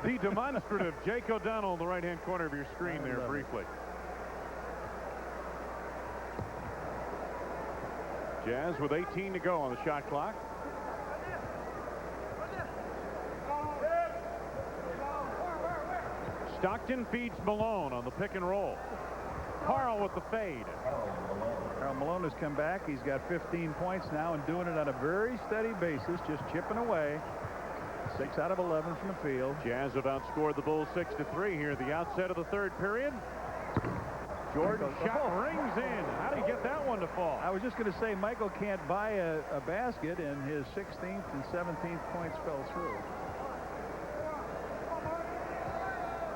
The demonstrative Jake O'Donnell in the right-hand corner of your screen there briefly. Jazz with 18 to go on the shot clock. Stockton feeds Malone on the pick and roll. Carl with the fade. Karl Malone has come back. He's got 15 points now and doing it on a very steady basis, just chipping away. 6 out of 11 from the field. Jazz have outscored the Bulls 6-3 here at the outset of the third period. Jordan shot rings in. How do you get that one to fall? I was just going to say, Michael can't buy a basket, and his 16th and 17th points fell through.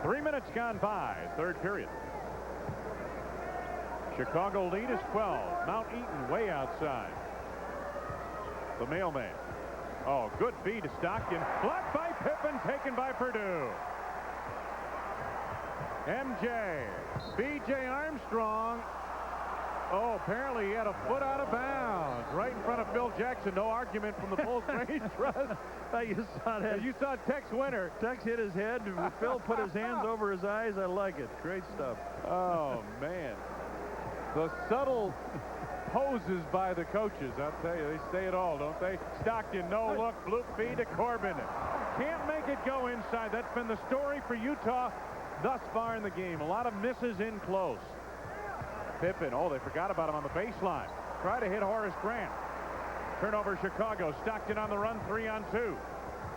3 minutes gone by, third period. Chicago lead is 12. Mount Eaton way outside. The mailman. Oh, good feed to Stockton. Blocked by Pippen, taken by Purdue. MJ. B.J. Armstrong. Oh, apparently he had a foot out of bounds. Right in front of Phil Jackson. No argument from the Bulls Range Trust. You saw that. You saw Tex Winter. Tex hit his head. Phil put his hands over his eyes. I like it. Great stuff. Oh, man. The subtle poses by the coaches. I'll tell you, they say it all, don't they? Stockton, no look, fluke feed to Corbin. Can't make it go inside. That's been the story for Utah thus far in the game. A lot of misses in close. Pippen, oh, they forgot about him on the baseline. Try to hit Horace Grant. Turnover Chicago. Stockton on the run, 3-on-2.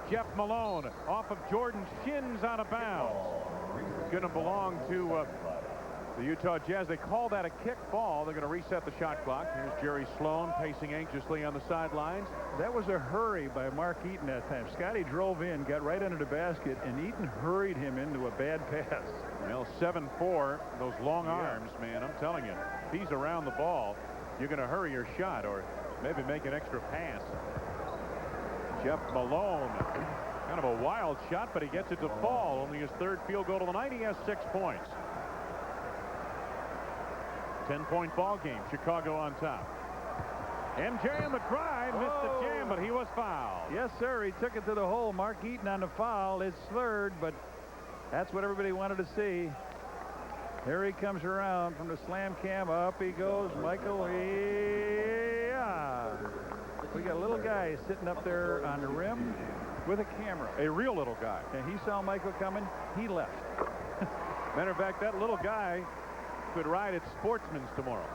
Jeff Malone off of Jordan's shins out of bounds. Going to belong to the Utah Jazz. They call that a kick ball. They're going to reset the shot clock. Here's Jerry Sloan pacing anxiously on the sidelines. That was a hurry by Mark Eaton that time. Scotty drove in, got right under the basket, and Eaton hurried him into a bad pass. Well, 7-4, those long arms, man, I'm telling you. If he's around the ball, you're going to hurry your shot or maybe make an extra pass. Jeff Malone, kind of a wild shot, but he gets it to fall. Only his third field goal of the night. He has 6 points. 10-point ball game. Chicago on top. MJ on the try, missed the jam, but he was fouled. Yes, sir. He took it to the hole. Mark Eaton on the foul. It's third, but that's what everybody wanted to see. There he comes around from the slam cam. Up he goes. Michael. Yeah. We got a little guy sitting up there on the rim with a camera. A real little guy. And he saw Michael coming. He left. Matter of fact, that little guy could ride at Sportsman's tomorrow.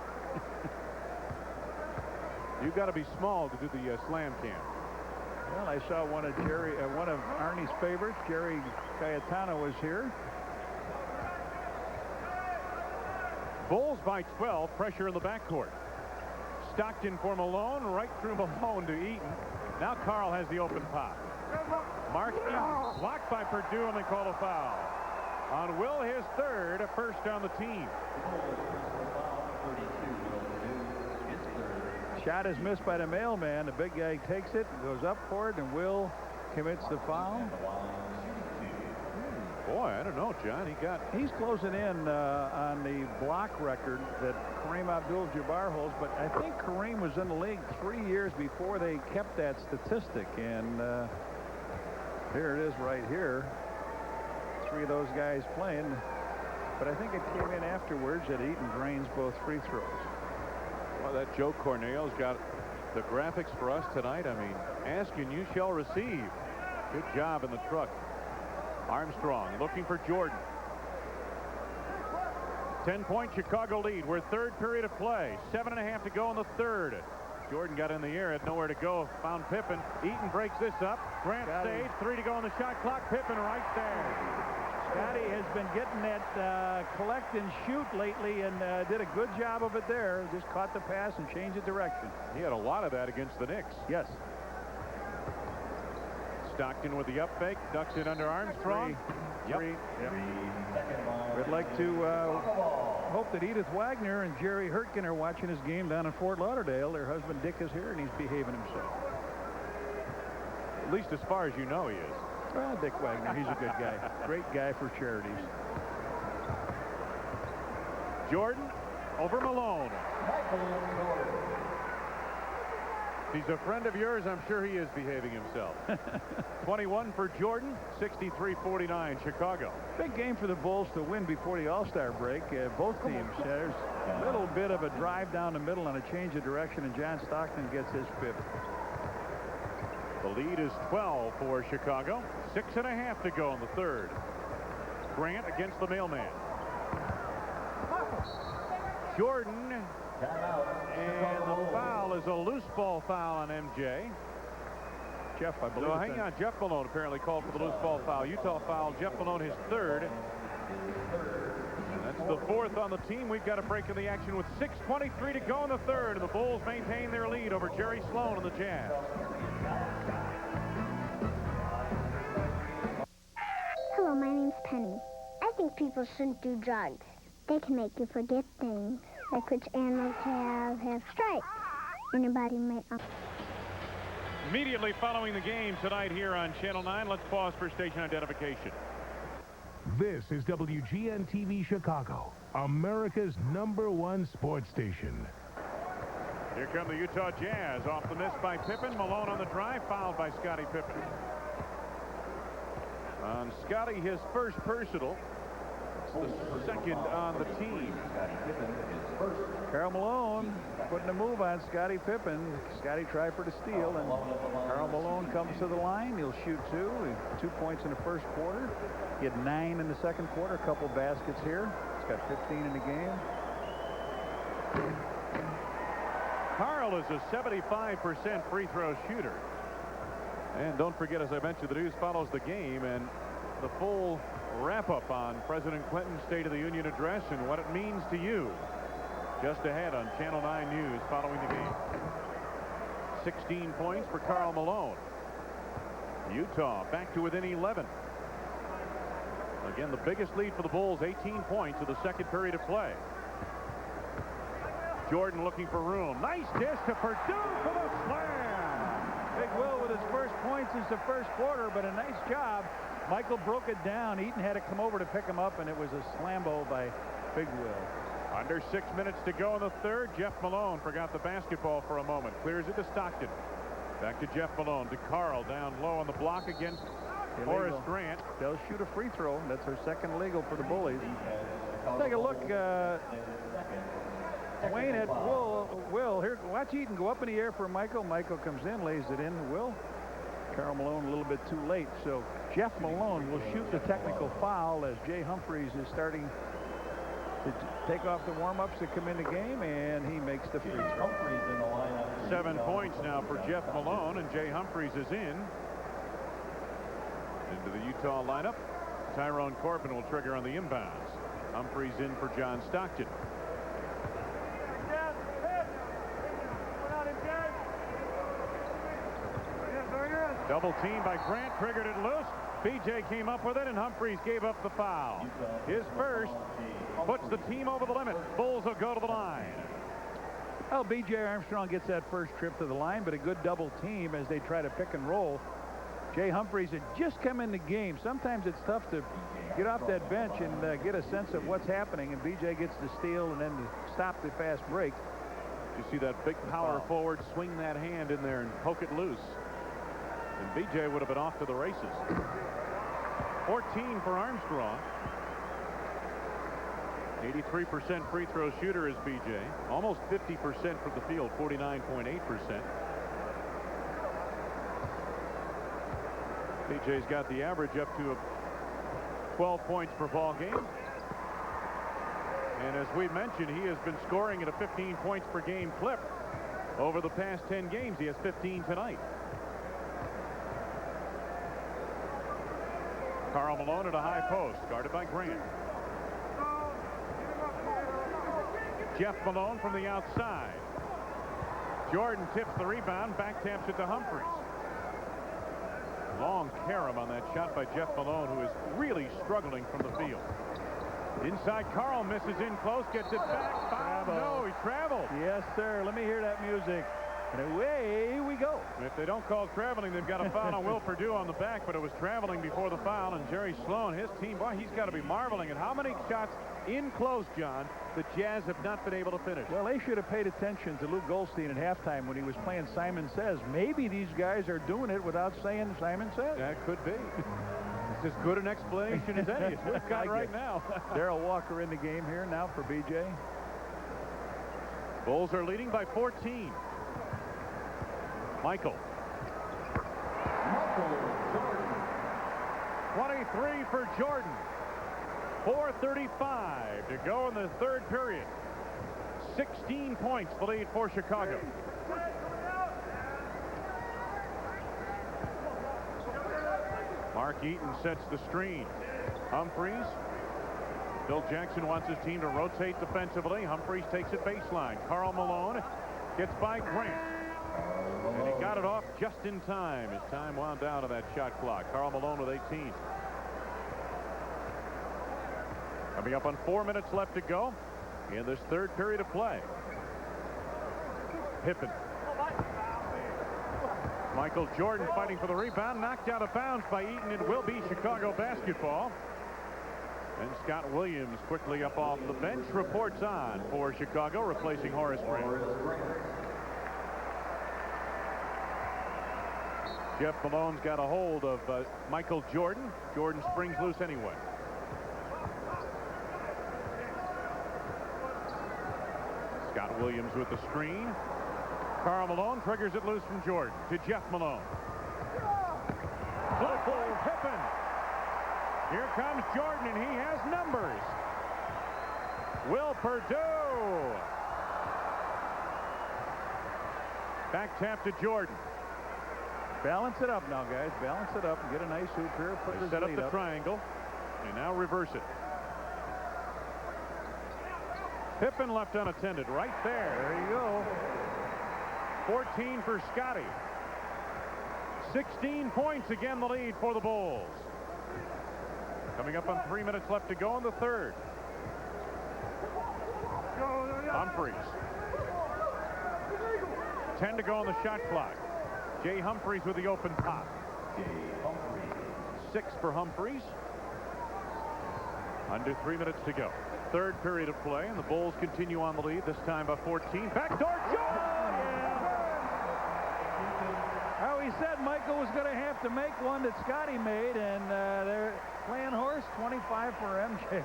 You've got to be small to do the slam cam. Well, I saw one of Arnie's favorites, Jerry Cayetano, was here. Bulls by 12. Pressure in the backcourt. Stockton for Malone, right through Malone to Eaton. Now Carl has the open pop. Mark Eaton blocked by Purdue, and they call a foul on Will, his third, first on the team. Shot is missed by the mailman. The big guy takes it, goes up for it, and Will commits the foul. Boy, I don't know, John. He's closing in on the block record that Kareem Abdul-Jabbar holds, but I think Kareem was in the league 3 years before they kept that statistic, and here it is right here. 3 of those guys playing, but I think it came in afterwards that Eaton drains both free throws. Well, that Joe Corneo's got the graphics for us tonight. I mean, ask and you shall receive. Good job in the truck. Armstrong looking for Jordan. 10-point Chicago lead. We're third period of play. 7.5 to go in the third. Jordan got in the air, had nowhere to go, found Pippen. Eaton breaks this up. Grant saves. 3 to go on the shot clock. Pippen right there. Scotty has been getting that collect and shoot lately and did a good job of it there. Just caught the pass and changed the direction. He had a lot of that against the Knicks. Yes. Stockton with the up fake, ducks it under Armstrong. Three. Yep. We'd like to hope that Edith Wagner and Jerry Hurtgen are watching his game down in Fort Lauderdale. Their husband Dick is here and he's behaving himself. At least as far as you know he is. Well, Dick Wagner, he's a good guy. Great guy for charities. Jordan over Malone. He's a friend of yours. I'm sure he is behaving himself. 21 for Jordan, 63-49 Chicago. Big game for the Bulls to win before the All-Star break. Both teams. There's a little bit of a drive down the middle and a change of direction, and John Stockton gets his fifth. The lead is 12 for Chicago. 6.5 to go in the third. Grant against the mailman. Jordan, and the foul is a loose ball foul on MJ. Jeff, I believe. No, hang on. Jeff Malone apparently called for the loose ball foul. Utah fouled Jeff Malone his third. That's the fourth on the team. We've got a break in the action with 6:23 to go in the third. And the Bulls maintain their lead over Jerry Sloan and the Jazz. Hello, my name's Penny. I people shouldn't do drugs. They can make you forget things, like which animals have stripes. Anybody may... Immediately following the game tonight here on Channel 9, let's pause for station identification. This is WGN-TV Chicago, America's #1 sports station. Here come the Utah Jazz off the miss by Pippen. Malone on the drive, fouled by Scottie Pippen. On Scottie, his first personal. The second on the team. Karl Malone putting a move on Scottie Pippen. Scottie tried for the steal, and Karl Malone comes to the line. He'll shoot 2 points in the first quarter. He had 9 in the second quarter, a couple baskets here. He's got 15 in the game. Karl is a 75% free throw shooter. And don't forget, as I mentioned, the news follows the game, and the full wrap-up on President Clinton's State of the Union address and what it means to you. Just ahead on Channel 9 News following the game. 16 points for Karl Malone. Utah back to within 11. Again, the biggest lead for the Bulls, 18 points in the second period of play. Jordan looking for room. Nice dish to Purdue for the slam. Big Will with his first point since the first quarter, but a nice job. Michael broke it down. Eaton had to come over to pick him up, and it was a slambo by Big Will. Under 6 minutes to go in the third. Jeff Malone forgot the basketball for a moment. Clears it to Stockton. Back to Jeff Malone. To Karl down low on the block against Horace Grant. They'll shoot a free throw. That's her second illegal for the Bullies. Let's take a look. Wayne at Will. Here, watch Eaton go up in the air for Michael. Michael comes in, lays it in to Will. Karl Malone a little bit too late. So Jeff Malone will shoot the technical foul as Jay Humphreys is starting to take off the warm-ups to come in the game, and he makes the free throw. 7 points now for Jeff Malone, and Jay Humphreys is in. Into the Utah lineup. Tyrone Corbin will trigger on the inbounds. Humphreys in for John Stockton. Double team by Grant, triggered it loose. BJ came up with it, and Humphreys gave up the foul. His first puts the team over the limit. Bulls will go to the line. Well, B.J. Armstrong gets that first trip to the line, but a good double team as they try to pick and roll. Jay Humphreys had just come in the game. Sometimes it's tough to get off that bench and get a sense of what's happening, and B.J. gets the steal and then to stop the fast break. You see that big power forward swing that hand in there and poke it loose. And B.J. would have been off to the races. 14 for Armstrong. 83% free throw shooter is B.J. Almost 50% from the field, 49.8%. B.J.'s got the average up to 12 points per ball game. And as we mentioned, he has been scoring at a 15 points per game clip over the past 10 games. He has 15 tonight. Karl Malone at a high post, guarded by Grant. Jeff Malone from the outside. Jordan tips the rebound, back taps it to Humphreys. Long carom on that shot by Jeff Malone, who is really struggling from the field. Inside, Karl misses in close, gets it back. Foul. No, he traveled. Yes, sir. Let me hear that music. And away we go. If they don't call traveling, they've got a foul on Will Perdue on the back, but it was traveling before the foul, and Jerry Sloan, his team, boy, he's got to be marveling at how many shots in close, John, the Jazz have not been able to finish. Well, they should have paid attention to Luke Goldstein at halftime when he was playing Simon Says. Maybe these guys are doing it without saying Simon Says. That could be. It's as good an explanation as any. It's what we've got right now. Darrell Walker in the game here now for BJ. Bulls are leading by 14. Michael. 23 for Jordan. 4:35 to go in the third period. 16 points the lead for Chicago. Mark Eaton sets the screen. Humphreys. Bill Jackson wants his team to rotate defensively. Humphreys takes it baseline. Karl Malone gets by Grant. And he got it off just in time as time wound down to that shot clock. Karl Malone with 18. Coming up on 4 minutes left to go in this third period of play. Pippen. Michael Jordan fighting for the rebound, knocked out of bounds by Eaton. It will be Chicago basketball. And Scott Williams quickly up off the bench, reports on for Chicago, replacing Horace Grant. Jeff Malone's got a hold of Michael Jordan. Jordan springs loose anyway. Scott Williams with the screen. Karl Malone triggers it loose from Jordan to Jeff Malone. Oh, Pippen. Here comes Jordan, and he has numbers. Will Perdue. Back tap to Jordan. Balance it up now, guys. Balance it up and get a nice hoop here. Put They set up the triangle. They now reverse it. Pippen left unattended right there. There you go. 14 for Scotty. 16 points, again the lead for the Bulls. Coming up on 3 minutes left to go in the third. Humphreys. 10 to go on the shot clock. Jay Humphreys with the open pop. 6 for Humphreys. Under 3 minutes to go. Third period of play, and the Bulls continue on the lead, this time by 14. Backdoor shot! How he said Michael was going to have to make one that Scotty made, and they're playing horse. 25 for MJ.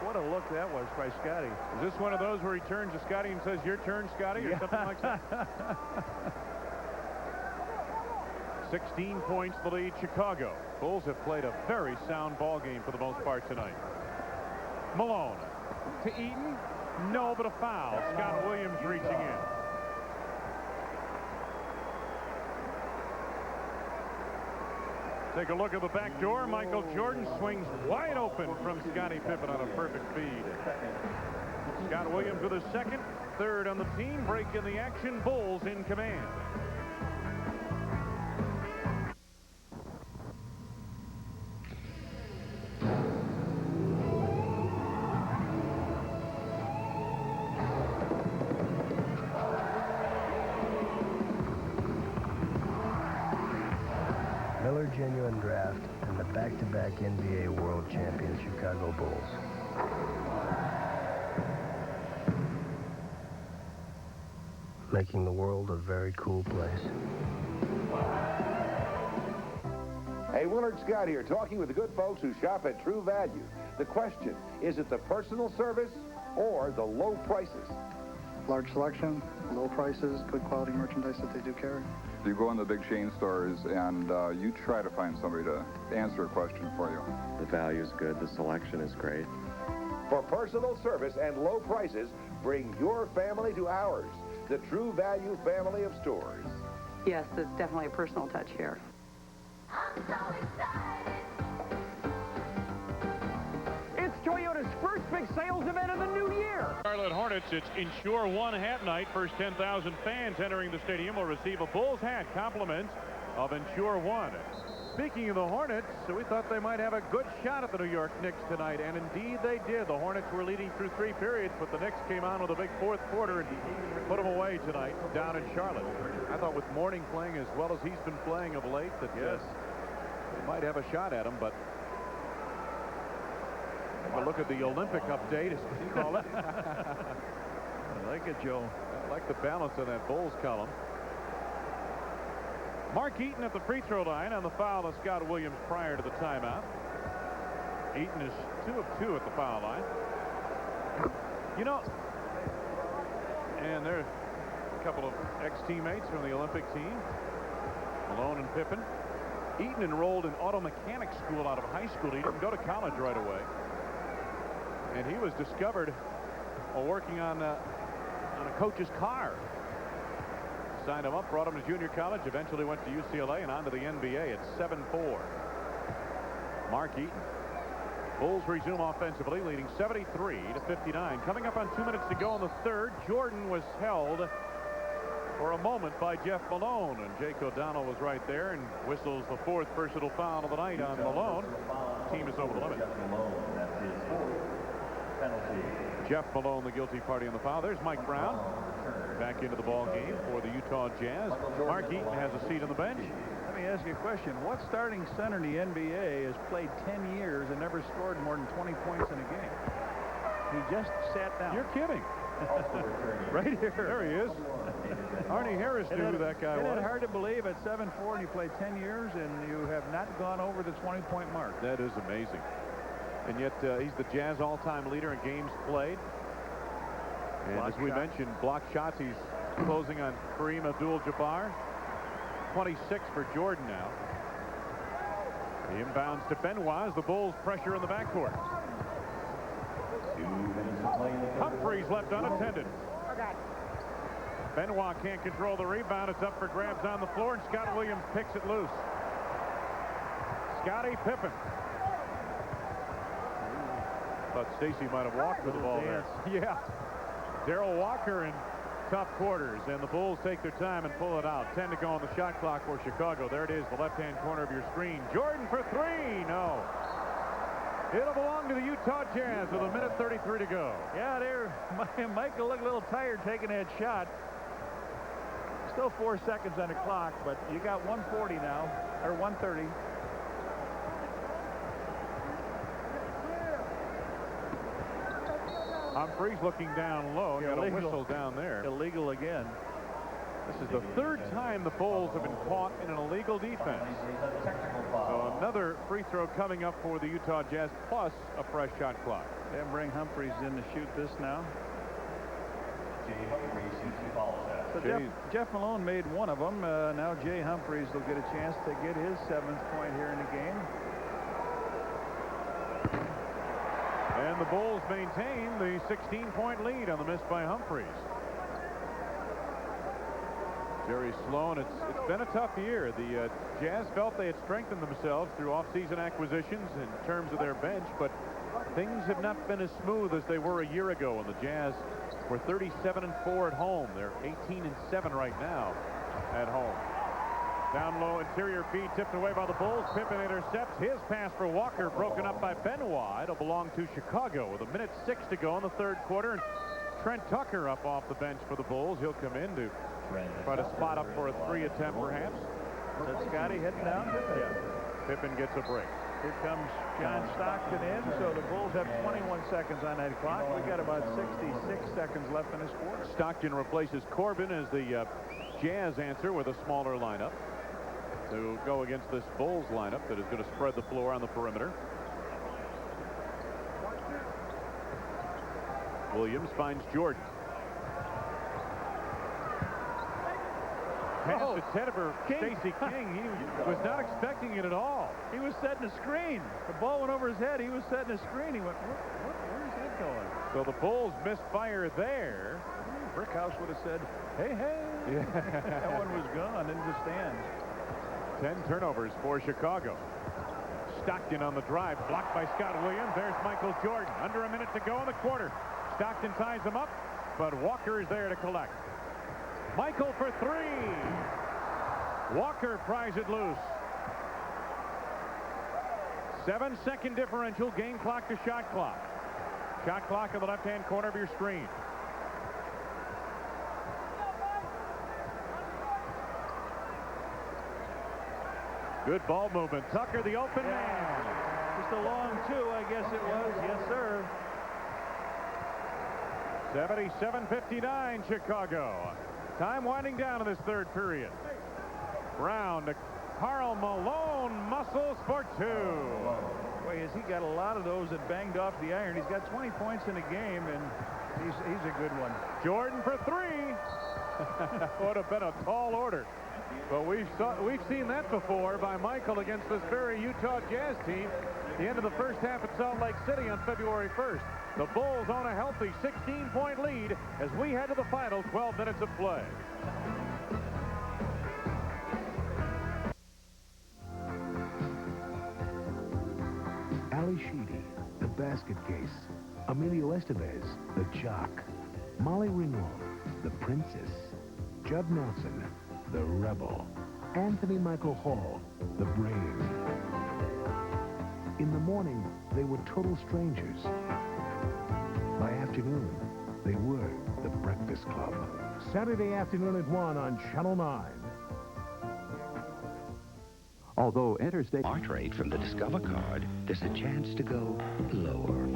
What a look that was by Scotty. Is this one of those where he turns to Scotty and says, "Your turn, Scotty," or something like that? 16 points the lead, Chicago. Bulls have played a very sound ball game for the most part tonight. Malone to Eaton. No, but a foul. Scott Williams reaching in. Take a look at the back door. Michael Jordan swings wide open from Scottie Pippen on a perfect feed. Scott Williams with his second, third on the team. Break in the action. Bulls in command. Miller Genuine Draft and the back-to-back NBA World Champion Chicago Bulls. Making the world a very cool place. Hey, Willard Scott here, talking with the good folks who shop at True Value. The question, is it the personal service or the low prices? Large selection, low prices, good quality merchandise that they do carry. You go in the big chain stores and you try to find somebody to answer a question for you. The value is good. The selection is great. For personal service and low prices, bring your family to ours, the True Value family of stores. Yes, there's definitely a personal touch here. I'm so excited. It's Toyota's first big sales event of the new year. Charlotte Hornets, it's Insure One hat night. First 10,000 fans entering the stadium will receive a Bulls hat compliment of Insure One. Speaking of the Hornets, we thought they might have a good shot at the New York Knicks tonight, and indeed they did. The Hornets were leading through 3 periods, but the Knicks came on with a big fourth quarter and put them away tonight down in Charlotte. I thought with Mourning playing as well as he's been playing of late that yes, they might have a shot at him, but have a look at the Olympic update, as we call it. I like it, Joe. I like the balance on that Bulls column. Mark Eaton at the free throw line on the foul of Scott Williams prior to the timeout. Eaton is 2 of 2 at the foul line. You know, and there are a couple of ex-teammates from the Olympic team, Malone and Pippen. Eaton enrolled in auto mechanics school out of high school. He didn't go to college right away. And he was discovered while working on a coach's car. Signed him up, brought him to junior college, eventually went to UCLA and on to the NBA at 7'4". Mark Eaton. Bulls resume offensively, leading 73-59. Coming up on 2 minutes to go in the third, Jordan was held for a moment by Jeff Malone, and Jake O'Donnell was right there and whistles the 4th personal foul of the night on Malone. Team is over the limit. Jeff Malone, the guilty party on the foul. There's Mike Brown back into the ball game for the Utah Jazz. Mark Eaton has a seat on the bench. Let me ask you a question. What starting center in the NBA has played 10 years and never scored more than 20 points in a game? He just sat down. You're kidding. Right here. There he is. Arnie Harris knew who that guy was. Isn't it hard to believe at 7'4" and you played 10 years and you have not gone over the 20-point mark? That is amazing. And yet he's the Jazz all-time leader in games played. And Block as we shot. mentioned, block shots, he's closing on Kareem Abdul-Jabbar. 26 for Jordan now. He inbounds to Benoit as the Bulls pressure in the backcourt. Humphreys left unattended. Benoit can't control the rebound. It's up for grabs on the floor, and Scott Williams picks it loose. Scottie Pippen. Thought Stacey might have walked with the ball there. Yeah. Darrell Walker in tough quarters, and the Bulls take their time and pull it out. 10 to go on the shot clock for Chicago. There it is, the left-hand corner of your screen. Jordan for three. No. It'll belong to the Utah Jazz with 1:33 to go. Yeah, there. Michael looked a little tired taking that shot. Still 4 seconds on the clock, but you got 140 now, or 130. Humphreys looking down low. Got a whistle down there. Illegal again. This is the third time the Bulls have been caught in an illegal defense. So another free throw coming up for the Utah Jazz, plus a fresh shot clock. They bring Humphreys in to shoot this now. So Jeff Malone made one of them. Now Jay Humphreys will get a chance to get his 7th point here in the game. And the Bulls maintain the 16-point lead on the miss by Humphreys. Jerry Sloan, it's been a tough year. The Jazz felt they had strengthened themselves through off-season acquisitions in terms of their bench, but things have not been as smooth as they were a year ago when the Jazz were 37-4 at home. They're 18-7 right now at home. Down low, interior feed tipped away by the Bulls. Pippen intercepts. His pass for Walker broken up by Benoit. It'll belong to Chicago with 1:06 to go in the third quarter. And Trent Tucker up off the bench for the Bulls. He'll come in to try to spot up for a 3 attempt perhaps. Is that Scotty heading down? Yeah. Pippen gets a break. Here comes John Stockton in, so the Bulls have 21 seconds on that clock. We got about 66 seconds left in this quarter. Stockton replaces Corbin as the Jazz answer with a smaller lineup to go against this Bulls lineup that is going to spread the floor on the perimeter. Williams finds Jordan. Pass to Teddiver. Stacey King. He was not expecting it at all. He was setting a screen. The ball went over his head. He was setting a screen. He went, where is that going? So the Bulls misfire there. Brickhouse would have said, hey, hey. Yeah. That one was gone into the stands. 10 turnovers for Chicago. Stockton on the drive, blocked by Scott Williams. There's Michael Jordan. Under a minute to go in the quarter. Stockton ties him up, but Walker is there to collect. Michael for three. Walker pries it loose. 7-second differential, game clock to shot clock. Shot clock in the left-hand corner of your screen. Good ball movement. Tucker, the open man. Just a long two, I guess it was. Yes, sir. 77-59 Chicago. Time winding down in this third period. Brown to Karl Malone, muscles for two. Boy, has he got a lot of those that banged off the iron. He's got 20 points in a game, and he's a good one. Jordan for three. Would have been a tall order. But we've seen that before by Michael against this very Utah Jazz team. The end of the first half at Salt Lake City on February 1st. The Bulls on a healthy 16-point lead as we head to the final 12 minutes of play. Ali Sheedy, the basket case. Emilio Estevez, the jock. Molly Ringwald, the princess. Judd Nelson, the rebel. Anthony Michael Hall, the brain. In the morning, they were total strangers. By afternoon, they were the Breakfast Club. Saturday afternoon at 1 on Channel 9. Although interstate Smart Rate from the Discover card, there's a chance to go lower.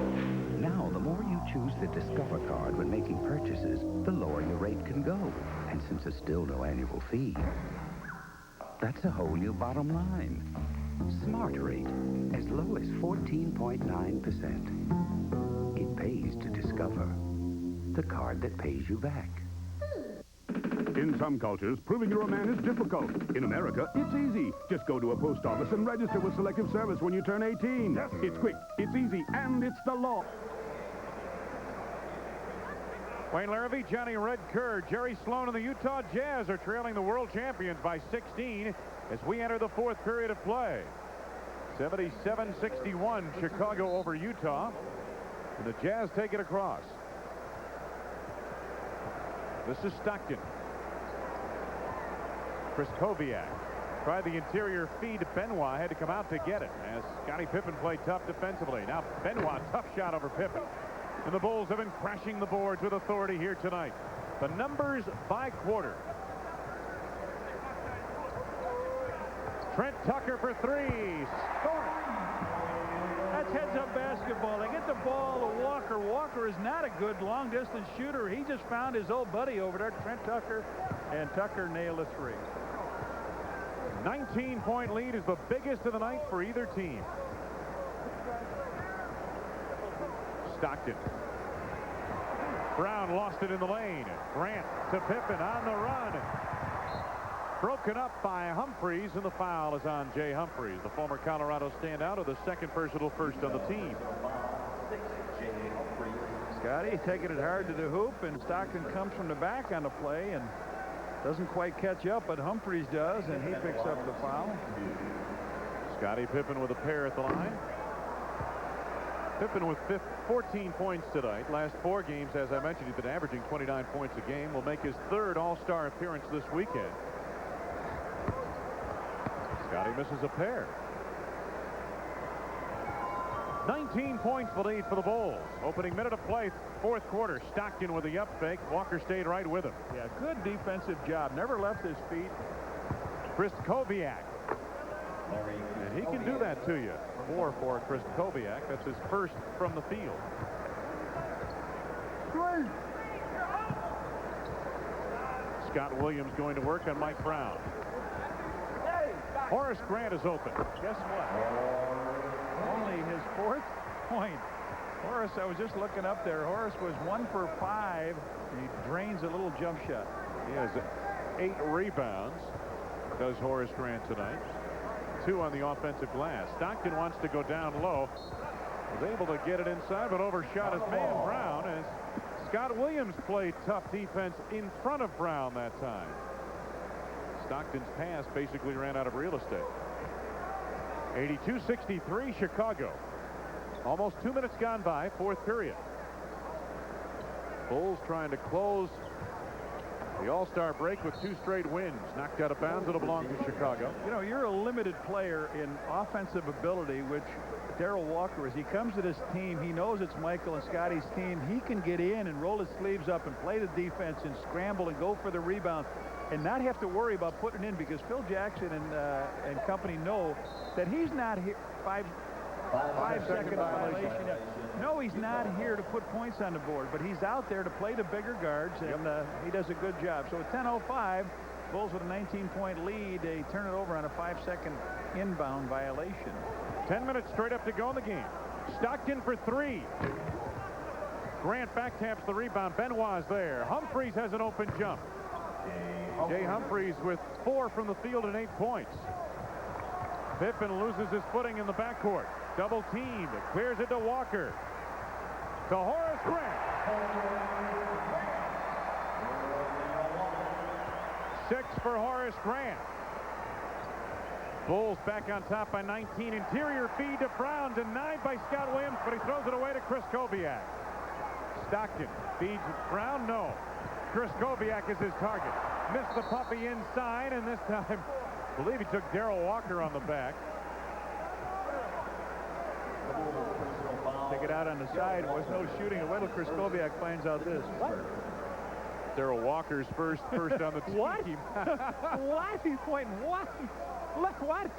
Now, the more you choose the Discover card when making purchases, the lower your rate can go. And since there's still no annual fee, that's a whole new bottom line. Smart Rate, as low as 14.9%. It pays to Discover, the card that pays you back. In some cultures, proving you're a man is difficult. In America, it's easy. Just go to a post office and register with Selective Service when you turn 18. Yes. It's quick, it's easy, and it's the law. Wayne Larrivee, Johnny Red Kerr, Jerry Sloan, and the Utah Jazz are trailing the world champions by 16 as we enter the fourth period of play. 77-61, Chicago over Utah. And the Jazz take it across. This is Stockton. Chris Koviak tried the interior feed to Benoit, had to come out to get it as Scottie Pippen played tough defensively. Now Benoit, tough shot over Pippen. And the Bulls have been crashing the boards with authority here tonight. The numbers by quarter. Trent Tucker for three. That's heads-up basketball. They get the ball to Walker. Walker is not a good long-distance shooter. He just found his old buddy over there, Trent Tucker, and Tucker nailed a three. 19-point lead is the biggest of the night for either team. Stockton. Brown lost it in the lane. Grant to Pippen on the run. Broken up by Humphries, and the foul is on Jay Humphries, the former Colorado standout, or the second personal first on the team. Scotty taking it hard to the hoop, and Stockton comes from the back on the play and doesn't quite catch up, but Humphries does, and he picks up the foul. Scottie Pippen with a pair at the line. Pippen with 14 points tonight. Last 4 games, as I mentioned, he's been averaging 29 points a game. Will make his 3rd All-Star appearance this weekend. Scotty misses a pair. 19 points the lead for the Bulls. Opening minute of play, 4th quarter. Stockton with the up fake. Walker stayed right with him. Yeah, good defensive job. Never left his feet. Chris Koviak. And he can do that to you. 4 for Chris Koviak. That's his first from the field. Scott Williams going to work on Mike Brown. Horace Grant is open. Guess what? Only his 4th point. Horace, I was just looking up there. Horace was 1 for 5. He drains a little jump shot. He has 8 rebounds. Does Horace Grant tonight. 2 on the offensive glass. Stockton wants to go down low. Was able to get it inside, but overshot his man Brown as Scott Williams played tough defense in front of Brown that time. Stockton's pass basically ran out of real estate. 82-63 Chicago. Almost 2 minutes gone by, 4th period. Bulls trying to close the All-Star break with 2 straight wins. Knocked out of bounds. It'll belong to Chicago. You know, you're a limited player in offensive ability, which Darrell Walker is. He comes to this team. He knows it's Michael and Scotty's team. He can get in and roll his sleeves up and play the defense and scramble and go for the rebound and not have to worry about putting it in, because Phil Jackson and company know that he's not here. 5-second violation. No, he's not here to put points on the board, but he's out there to play the bigger guards, and he does a good job. So at 10:05, Bulls with a 19-point lead. They turn it over on a 5-second inbound violation. 10 minutes straight up to go in the game. Stockton for 3. Grant back taps the rebound. Benoit's there. Humphries has an open jump. Jay Humphries with 4 from the field and 8 points. Pippen loses his footing in the backcourt. Double teamed. Clears it to Walker. To Horace Grant. 6 for Horace Grant. Bulls back on top by 19. Interior feed to Brown. Denied by Scott Williams, but he throws it away to Chris Koviak. Stockton feeds Brown. No. Chris Koviak is his target. Missed the puppy inside, and this time, I believe he took Darrell Walker on the back. it out on the side. There was no shooting. And wait till Chris Kobiak finds out this. What? Darrell Walker's first on the team. What? What? He's pointing. What? What?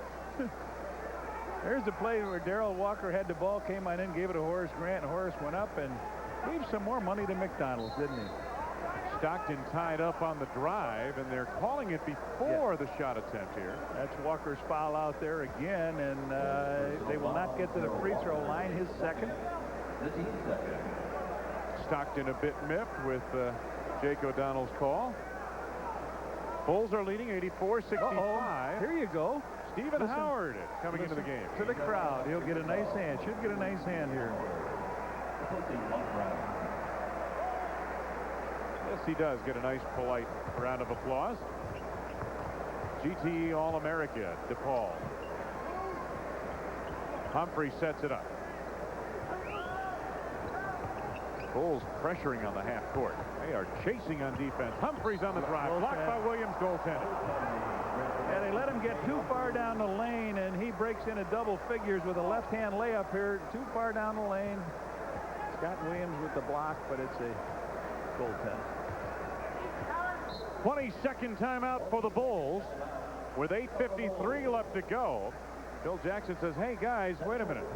There's the play where Darrell Walker had the ball, came on in, gave it to Horace Grant, and Horace went up and gave some more money to McDonald's, didn't he? Stockton tied up on the drive, and they're calling it before the shot attempt here. That's Walker's foul out there again, and they will not get to the free throw line. His second. Stockton a bit miffed with Jake O'Donnell's call. Bulls are leading 84-65. Here you go. Stephen Howard coming into the game. To the crowd. He'll get a nice hand. Should get a nice hand here. Yes, he does get a nice, polite round of applause. GTE All-America, DePaul. Humphrey sets it up. Bulls pressuring on the half court. They are chasing on defense. Humphrey's on the drive. Blocked by Williams, goaltending. Yeah, they let him get too far down the lane, and he breaks into double figures with a left-hand layup here. Too far down the lane. Scott Williams with the block, but it's a goaltend. 22nd timeout for the Bulls with 8:53 left to go. Phil Jackson says, hey, guys, wait a minute.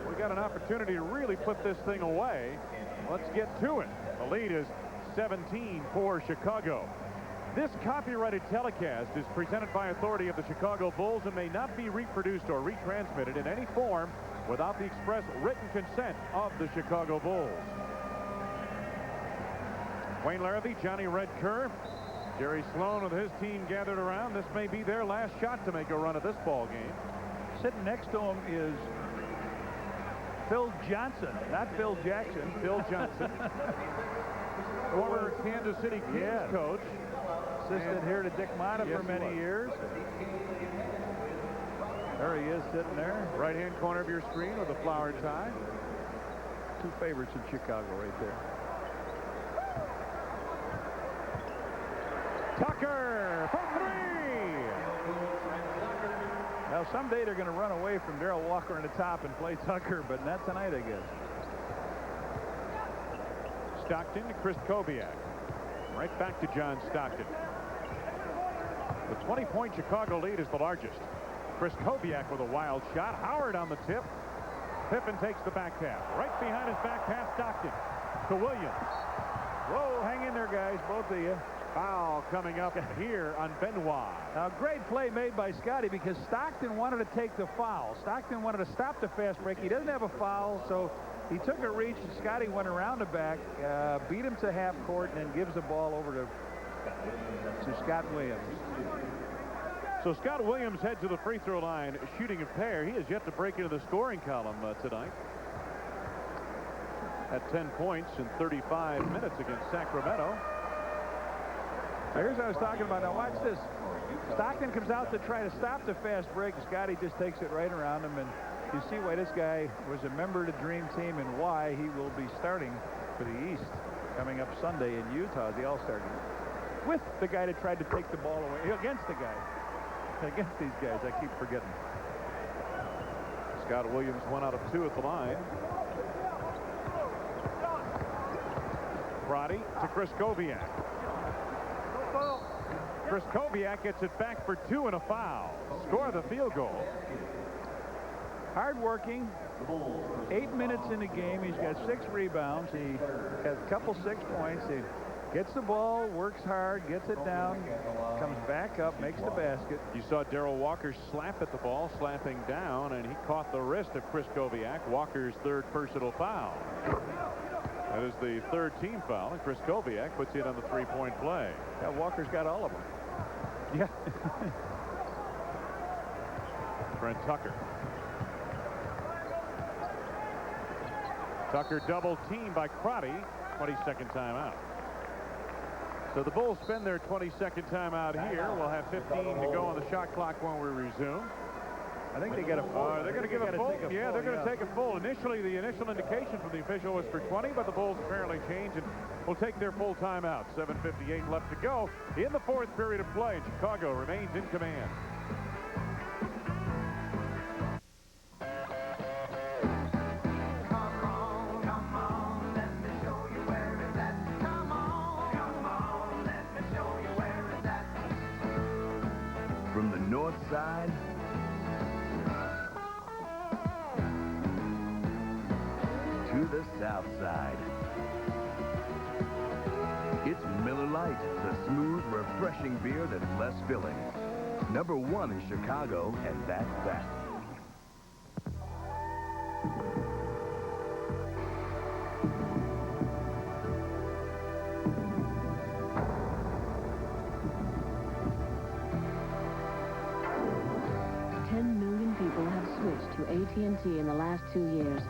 We got an opportunity to really put this thing away. Let's get to it. The lead is 17 for Chicago. This copyrighted telecast is presented by authority of the Chicago Bulls and may not be reproduced or retransmitted in any form without the express written consent of the Chicago Bulls. Wayne Larrabee, Johnny Red Kerr, Jerry Sloan with his team gathered around. This may be their last shot to make a run at this ball game. Sitting next to him is Phil Johnson, not Phil Jackson. Phil Johnson. Former Kansas City Kings coach. Assisted here to Dick Motta for many years. There he is sitting there. Right-hand corner of your screen with a flower tie. Two favorites in Chicago right there. Tucker for three. Now, someday they're going to run away from Darrell Walker in the top and play Tucker, but not tonight, I guess. Stockton to Chris Kobiak. Right back to John Stockton. The 20-point Chicago lead is the largest. Chris Kobiak with a wild shot. Howard on the tip. Pippen takes the back pass. Right behind his back pass, Stockton to Williams. Whoa, hang in there, guys, both of you. Foul coming up here on Benoit. Now, great play made by Scotty because Stockton wanted to take the foul. Stockton wanted to stop the fast break. He doesn't have a foul, so he took a reach. Scotty went around the back, beat him to half court, and then gives the ball over to Scott Williams. So Scott Williams heads to the free throw line, shooting a pair. He has yet to break into the scoring column tonight. At 10 points in 35 minutes against Sacramento. Here's what I was talking about. Now watch this. Stockton comes out to try to stop the fast break. Scotty just takes it right around him, and you see why this guy was a member of the Dream Team and why he will be starting for the East coming up Sunday in Utah, the All-Star game. With the guy that tried to take the ball away. Against the guy. Against these guys. I keep forgetting. Scott Williams 1 out of 2 at the line. Crotty to Chris Kobiak. Chris Kobiak gets it back for 2 and a foul. Score the field goal. Hard-working. 8 minutes in the game. He's got 6 rebounds. He has a couple 6 points. He gets the ball, works hard, gets it down, comes back up, makes the basket. You saw Darrell Walker slap at the ball, slapping down, and he caught the wrist of Chris Kobiak, Walker's 3rd personal foul. That is the 3rd team foul, and Chris Kobiak puts it on the 3-point play. Yeah, Walker's got all of them. Yeah. Brent Tucker. Tucker double teamed by Crotty. 22nd timeout. So the Bulls spend their 22nd timeout here. We'll have 15 to go on the shot clock when we resume. I think they get a full. They're going to give a full. Yeah, they're going to take a full. Initially, the initial indication from the official was for 20, but the Bulls apparently changed and will take their full timeout. 7:58 left to go in the 4th period of play. Chicago remains in command. the South Side. It's Miller Lite, the smooth, refreshing beer that's less filling. #1 in Chicago, and that's that. Switched to AT&T in the last 2 years.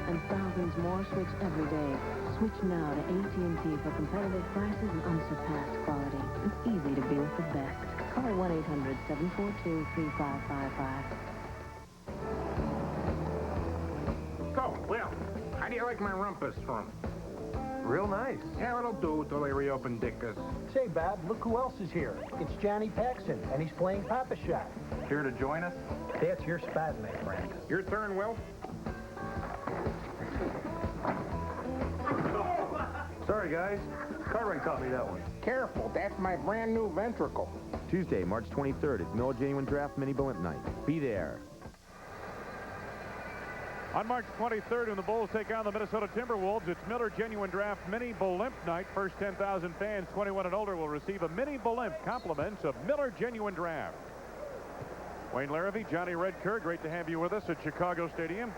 And thousands more switch every day. Switch now to AT&T for competitive prices and unsurpassed quality. It's easy to be with the best. Call 1-800-742-3555. So, Will, how do you like my rumpus from? Real nice. Yeah, it'll do till they reopen Dickus. Say, Bob, look who else is here. It's Johnny Paxson, and he's playing Papa Shot. Here to join us? That's your spot, my friend. Your turn, Will. Sorry, guys. Cartwright taught me that one. Careful, that's my brand new ventricle. Tuesday, March 23rd is Miller Genuine Draft Mini Blimp Night. Be there. On March 23rd, when the Bulls take on the Minnesota Timberwolves, it's Miller Genuine Draft Mini Blimp Night. First 10,000 fans 21 and older will receive a mini blimp, compliments of Miller Genuine Draft. Wayne Larrivee, Johnny Redker, great to have you with us at Chicago Stadium.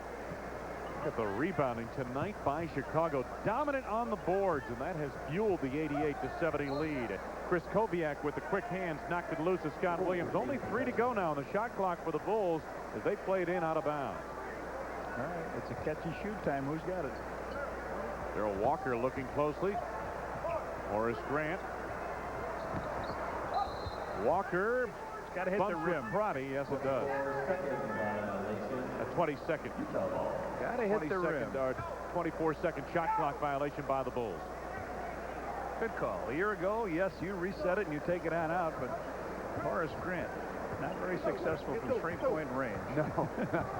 Look at the rebounding tonight by Chicago. Dominant on the boards, and that has fueled the 88-70 lead. Chris Kobiak with the quick hands knocked it loose of Scott Williams. Only 3 to go now on the shot clock for the Bulls as they played in out of bounds. All right, it's a catch-and-shoot time. Who's got it? Darrell Walker looking closely. Horace Grant. Walker. It's got to hit the rim. Crotty. Yes, it does. A 22nd. Got to hit the rim. 24-second shot clock violation by the Bulls. Good call. A year ago, yes, you reset it and you take it on out, but Horace Grant, not very successful from three-point range. No,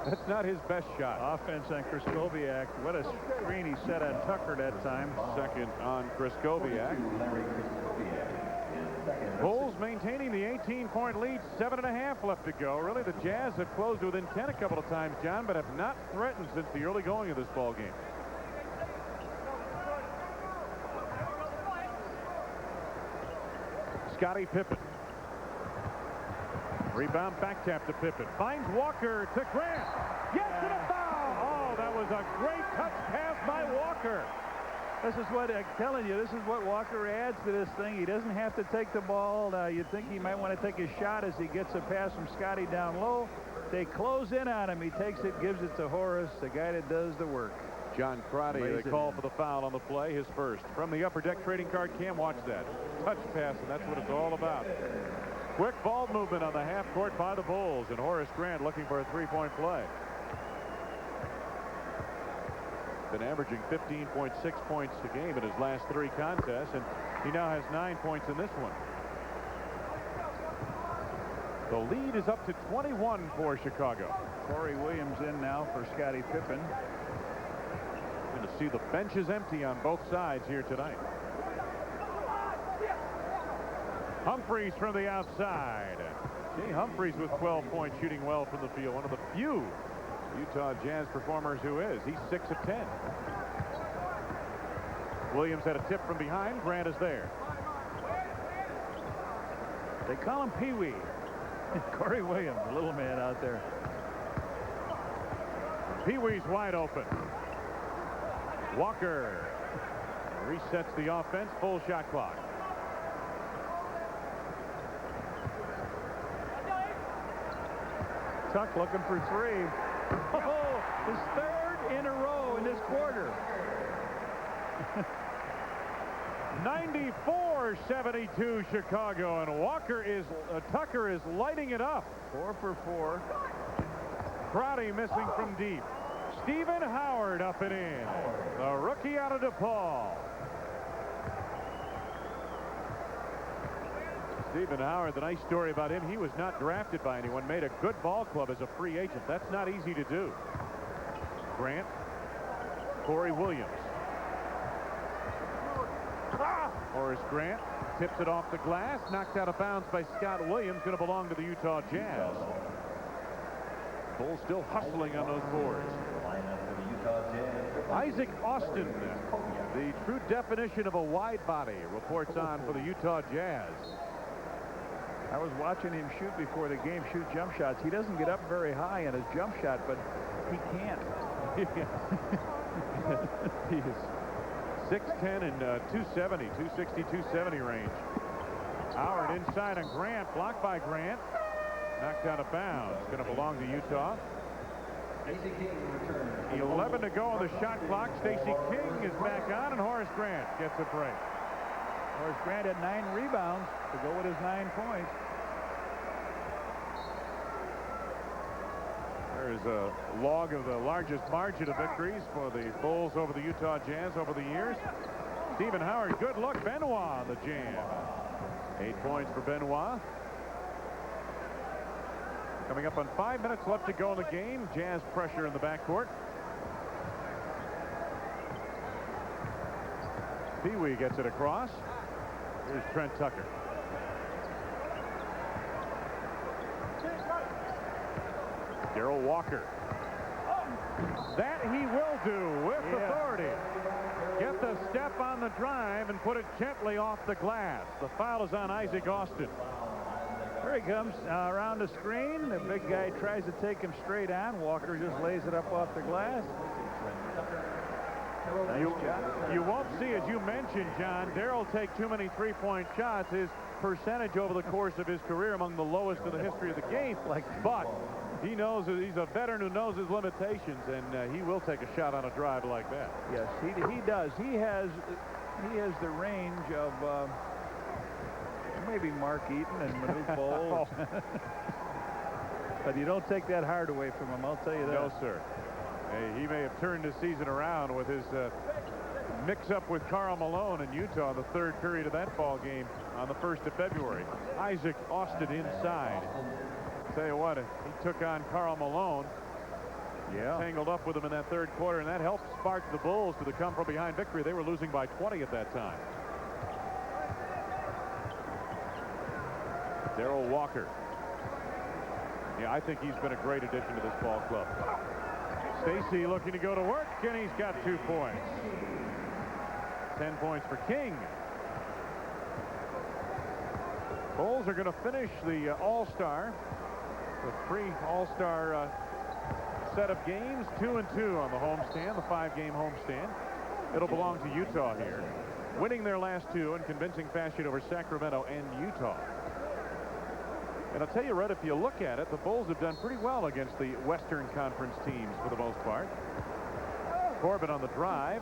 that's not his best shot. Offense on Chris Kobiak. What a screen he set on Tucker that time. Second on Chris Kobiak. Bulls maintaining the 18-point lead, 7.5 left to go. Really, the Jazz have closed within 10 a couple of times, John, but have not threatened since the early going of this ball game. Scottie Pippen. Rebound back tap to Pippen. Finds Walker to Grant. Yes, and a foul. Oh, that was a great touch pass by Walker. This is what I'm telling you. This is what Walker adds to this thing. He doesn't have to take the ball. You'd think he might want to take a shot as he gets a pass from Scotty down low. They close in on him. He takes it, gives it to Horace, the guy that does the work. John Crotty, they call for the foul on the play, his first. From the upper deck trading card cam, watch that. Touch pass, and that's what it's all about. Quick ball movement on the half court by the Bulls, and Horace Grant looking for a three-point play. Been averaging 15.6 points a game in his last 3 contests, and he now has 9 points in this one. The lead is up to 21 for Chicago. Corey Williams in now for Scottie Pippen. Going to see the benches empty on both sides here tonight. Humphreys from the outside. Jay Humphreys with 12 points, shooting well from the field. One of the few Utah Jazz performers who is. He's 6 of 10. Williams had a tip from behind. Grant is there. They call him Pee-wee. Corey Williams, the little man out there. Pee-wee's wide open. Walker resets the offense. Full shot clock. Tuck looking for 3. Oh, his 3rd in a row in this quarter. 94-72 Chicago, and Tucker is lighting it up. 4 for 4. Crotty missing from deep. Stephen Howard up and in. The rookie out of DePaul. Stephen Howard, the nice story about him, he was not drafted by anyone, made a good ball club as a free agent. That's not easy to do. Grant. Corey Williams. Horace Grant tips it off the glass, knocked out of bounds by Scott Williams, going to belong to the Utah Jazz. Bulls still hustling on those boards. Isaac Austin, the true definition of a wide body, reports on for the Utah Jazz. I was watching him shoot before the game, shoot jump shots. He doesn't get up very high in his jump shot, but he can't. He is 6'10 and 270, 260, 270 range. Howard inside on Grant, blocked by Grant. Knocked out of bounds. Going to belong to Utah. 11 to go on the shot clock. Stacey King is back on, and Horace Grant gets a break. Horace Grant had 9 rebounds to go with his 9 points. There is a log of the largest margin of victories for the Bulls over the Utah Jazz over the years. Stephen Howard, good look. Benoit on the jam. 8 points for Benoit. Coming up on 5 minutes left to go in the game. Jazz pressure in the backcourt. Pee Wee gets it across. Here's Trent Tucker. Darrell Walker. That he will do with authority. Get the step on the drive and put it gently off the glass. The foul is on Isaac Austin. Here he comes around the screen. The big guy tries to take him straight on. Walker just lays it up off the glass. You won't see, as you mentioned, John, Darrell take too many three-point shots. His percentage over the course of his career among the lowest in the history of the game. But he knows that he's a veteran who knows his limitations, and he will take a shot on a drive like that. Yes, he does. He has the range of maybe Mark Eaton and Manute Bol. But you don't take that hard away from him, I'll tell you that. No, sir. Hey, he may have turned his season around with his mix-up with Karl Malone in Utah in the third period of that ball game on the 1st of February. Isaac Austin inside. Tell you what, he took on Karl Malone. Tangled up with him in that third quarter, and that helped spark the Bulls to the come-from-behind victory. They were losing by 20 at that time. Darrell Walker. Yeah, I think he's been a great addition to this ball club. Stacey looking to go to work, and he's got 2 points. 10 points for King. Bulls are going to finish the All-Star, the pre-All-Star set of games, 2-2 on the homestand, the 5-game homestand. It'll belong to Utah here, winning their last 2 in convincing fashion over Sacramento and Utah. And I'll tell you, Red, if you look at it, the Bulls have done pretty well against the Western Conference teams for the most part. Corbin on the drive,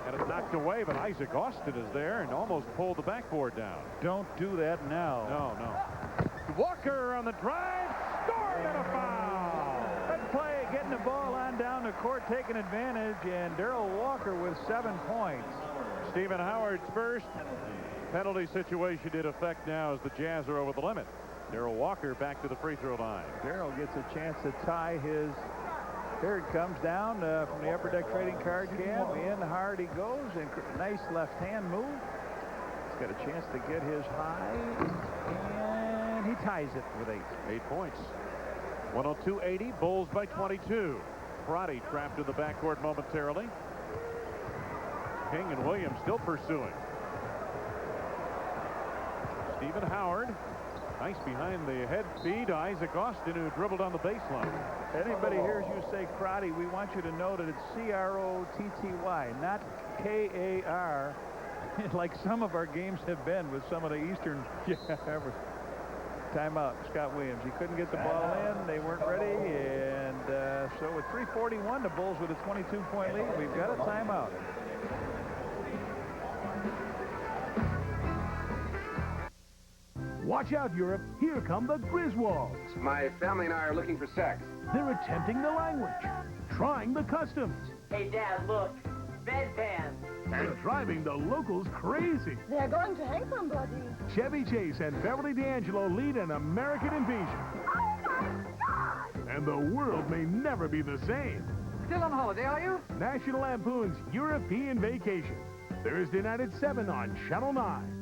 and it's knocked away, but Isaac Austin is there and almost pulled the backboard down. Don't do that now. No. Walker on the drive, scored and a foul. Good play, getting the ball on down the court, taking advantage, and Darrell Walker with 7 points. Stephen Howard's first penalty situation in effect now as the Jazz are over the limit. Darrell Walker back to the free throw line. Darrell gets a chance to tie his. Here it comes down from the upper deck trading card cam. In hard he goes, and nice left hand move. He's got a chance to get his high, and he ties it with 8. 8 points. 102-80, Bulls by 22. Crotty trapped in the backcourt momentarily. King and Williams still pursuing. Stephen Howard. Nice behind the head feed to Isaac Austin, who dribbled on the baseline. Anybody hears you say Crotty, we want you to know that it's C-R-O-T-T-Y, not K-A-R, like some of our games have been with some of the Eastern. Timeout, Scott Williams. He couldn't get the ball in. They weren't ready. And so with 3:41, the Bulls with a 22-point lead. We've got a timeout. Watch out, Europe. Here come the Griswolds. My family and I are looking for sex. They're attempting the language, trying the customs. Hey, Dad, look. Bedpans. And driving the locals crazy. They're going to hang somebody. Chevy Chase and Beverly D'Angelo lead an American invasion. Oh, my God! And the world may never be the same. Still on holiday, are you? National Lampoon's European Vacation. Thursday night at 7 on Channel 9.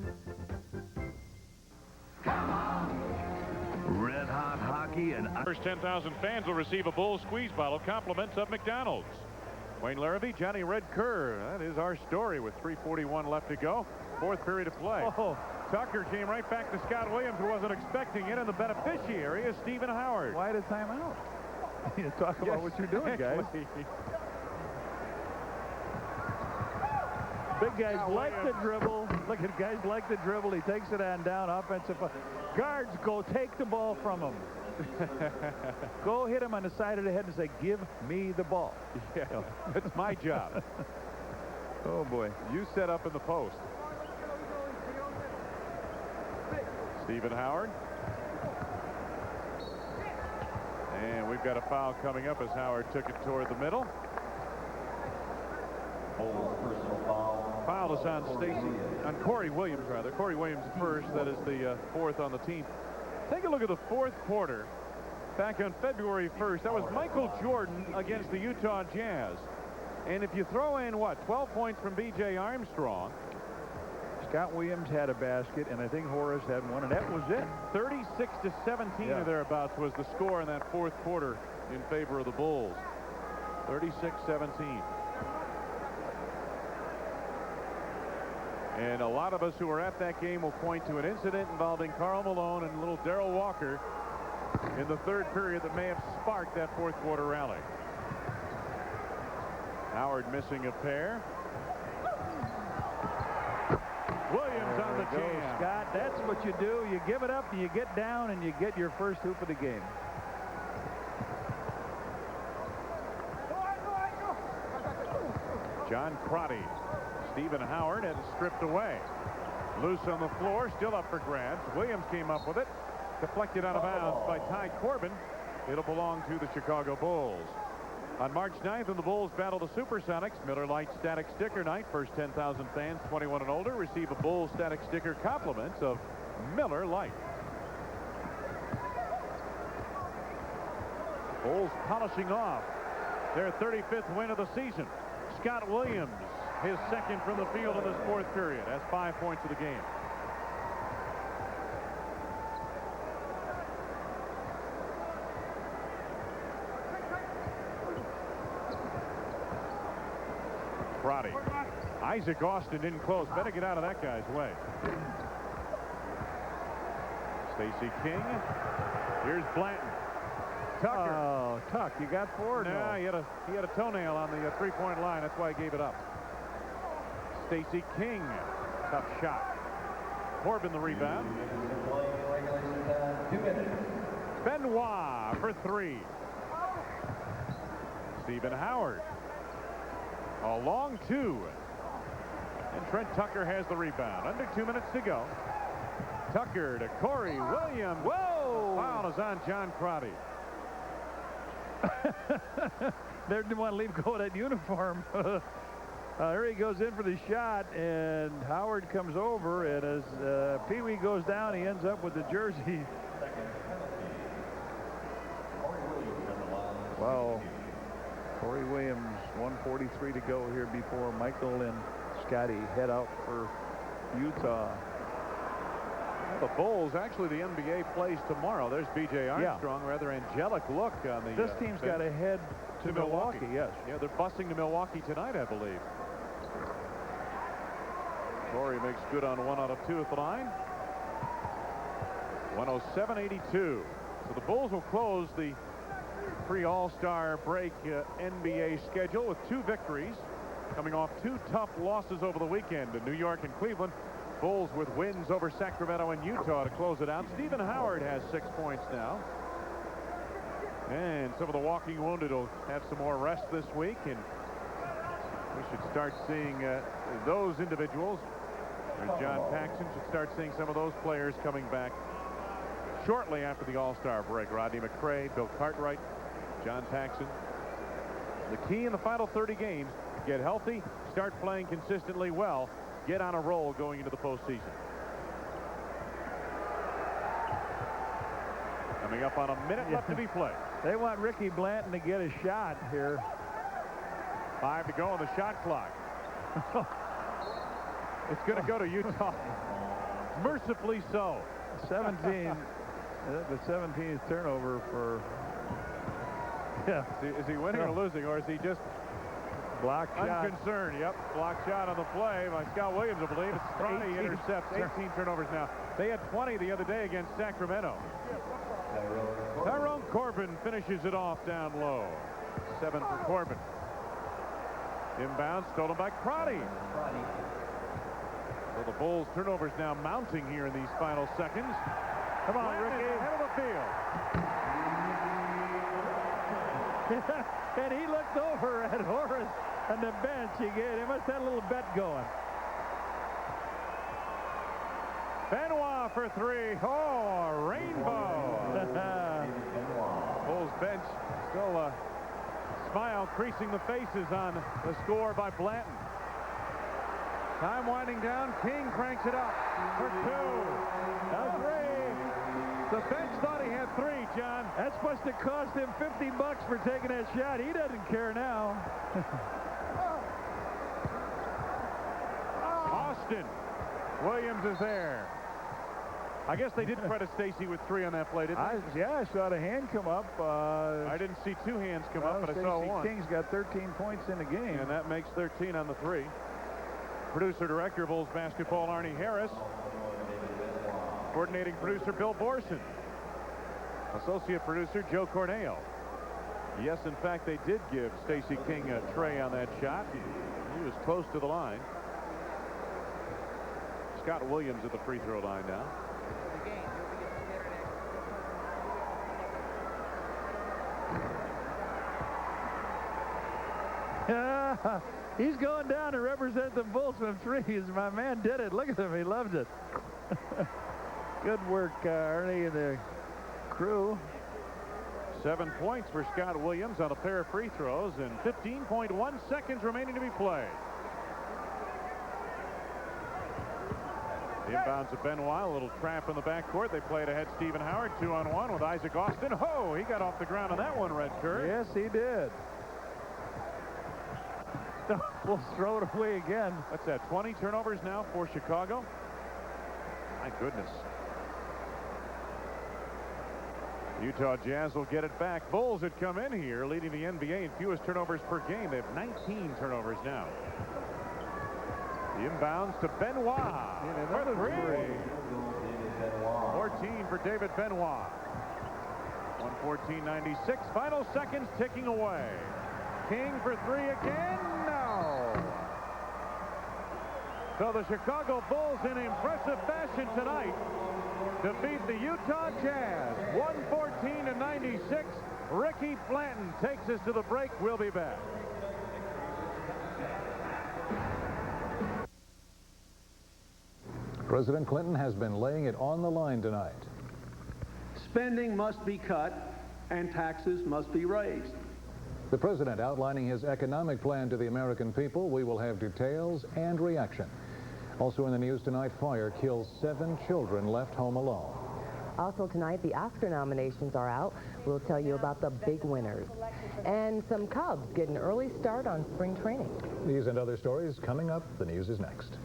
Come on. Red hot hockey and first 10,000 fans will receive a Bulls squeeze bottle, compliments of McDonald's. Wayne Larrabee, Johnny Red Kerr. That is our story with 3:41 left to go. Fourth period of play. Oh. Tucker came right back to Scott Williams, who wasn't expecting it, and the beneficiary is Stephen Howard. Why the timeout? You talk about what you're doing, guys. Big guys like the dribble. Look at guys like the dribble. He takes it on down. Offensive guards go take the ball from him. Go hit him on the side of the head and say, "Give me the ball." Yeah, that's my job. Oh boy, you set up in the post. Stephen Howard. And we've got a foul coming up as Howard took it toward the middle. Foul is on Corey Williams, rather. Corey Williams first. That is the fourth on the team. Take a look at the fourth quarter. Back on February 1st, that was Michael Jordan against the Utah Jazz. And if you throw in, 12 points from B.J. Armstrong. Scott Williams had a basket, and I think Horace had one, and that was it. 36-17 or thereabouts was the score in that fourth quarter in favor of the Bulls. 36-17. And a lot of us who were at that game will point to an incident involving Karl Malone and little Darrell Walker in the third period that may have sparked that fourth quarter rally. Howard missing a pair. Williams on the jam. Scott, that's what you do. You give it up, and you get down, and you get your first hoop of the game. John Crotty. Stephen Howard had it stripped away. Loose on the floor, still up for grabs. Williams came up with it. Deflected out of bounds by Ty Corbin. It'll belong to the Chicago Bulls. On March 9th, when the Bulls battle the Supersonics, Miller Lite Static Sticker Night. First 10,000 fans 21 and older receive a Bulls Static Sticker compliments of Miller Lite. Bulls polishing off their 35th win of the season. Scott Williams, his second from the field in this fourth period, has 5 points of the game. Crotty. Isaac Austin in close. Better get out of that guy's way. Stacey King. Here's Blanton. Tucker. Oh, Tuck, you got four? Nah, he had a toenail on the three-point line. That's why he gave it up. Stacey King. Tough shot. Corbin the rebound. Benoit for three. Stephen Howard. A long two. And Trent Tucker has the rebound. Under 2 minutes to go. Tucker to Corey Williams. Whoa! Foul is on John Crotty. They didn't want to leave go of that uniform. Here he goes in for the shot, and Howard comes over, and as Pee Wee goes down, he ends up with the jersey. Wow. Corey Williams, 1:43 to go here before Michael and Scotty head out for Utah. The Bulls, actually the NBA plays tomorrow. There's B.J. Armstrong. Yeah. Rather angelic look on the This team's got to head to Milwaukee. Yes. Yeah, they're busing to Milwaukee tonight, I believe. Corey makes good on 1 out of 2 at the line. 107-82. So the Bulls will close the pre-All-Star break NBA schedule with 2 victories, coming off 2 tough losses over the weekend in New York and Cleveland. Bulls with wins over Sacramento and Utah to close it out. Stephen Howard has 6 points now. And some of the walking wounded will have some more rest this week, and we should start seeing those individuals. John Paxson should start seeing some of those players coming back shortly after the All-Star break. Rodney McCray, Bill Cartwright, John Paxson. The key in the final 30 games, get healthy, start playing consistently well, get on a roll going into the postseason. Coming up on a minute left to be played. They want Ricky Blanton to get a shot here. 5 to go on the shot clock. It's going to go to Utah. Mercifully so. 17. The 17th turnover for... Yeah. Is he winning or losing, or is he just Block shot. Unconcerned, yep. Block shot on the play by Scott Williams, I believe. It's 20 intercepts, 18 turnovers now. They had 20 the other day against Sacramento. Tyrone Corbin finishes it off down low. 7 for Corbin. Inbound, stolen by Crotty. So the Bulls' turnovers now mounting here in these final seconds. Come on, Ricky. Head of the field. And he looked over at Horace on the bench. He must have a little bet going. Benoit for 3. Oh, a rainbow. Bulls bench still a smile creasing the faces on the score by Blanton. Time winding down. King cranks it up for 2. Now 3. The bench thought he had 3, John. That's supposed to cost him $50 for taking that shot. He doesn't care now. Austin. Williams is there. I guess they did credit Stacy with 3 on that play, didn't they? Yeah, I saw the hand come up. I didn't see 2 hands come up, but I saw 1. King's got 13 points in the game. And that makes 13 on the 3. Producer-director of Bulls basketball, Arnie Harris. Coordinating producer, Bill Borson. Associate producer, Joe Corneo. Yes, in fact, they did give Stacey King a tray on that shot. He was close to the line. Scott Williams at the free throw line now. He's going down to represent the Bulls from 3. My man did it. Look at him. He loved it. Good work, Arnie and the crew. 7 points for Scott Williams on a pair of free throws and 15.1 seconds remaining to be played. The inbounds of Benoit, a little trap in the backcourt. They played ahead Stephen Howard, 2-on-1 with Isaac Austin. Oh, he got off the ground on that one, Red Kurt. Yes, he did. We'll throw it away again. What's that, 20 turnovers now for Chicago? My goodness. Utah Jazz will get it back. Bulls had come in here leading the NBA in fewest turnovers per game. They have 19 turnovers now. The inbounds to Benoit for 3. 14 for David Benoit. 114.96. Final seconds ticking away. King for 3 again. No. So the Chicago Bulls in impressive fashion tonight defeat the Utah Jazz 114-96. Ricky Blanton takes us to the break. We'll be back. President Clinton has been laying it on the line tonight. Spending must be cut and taxes must be raised. The president outlining his economic plan to the American people. We will have details and reaction. Also in the news tonight, fire kills 7 children left home alone. Also tonight, the Oscar nominations are out. We'll tell you about the big winners. And some Cubs get an early start on spring training. These and other stories coming up. The news is next.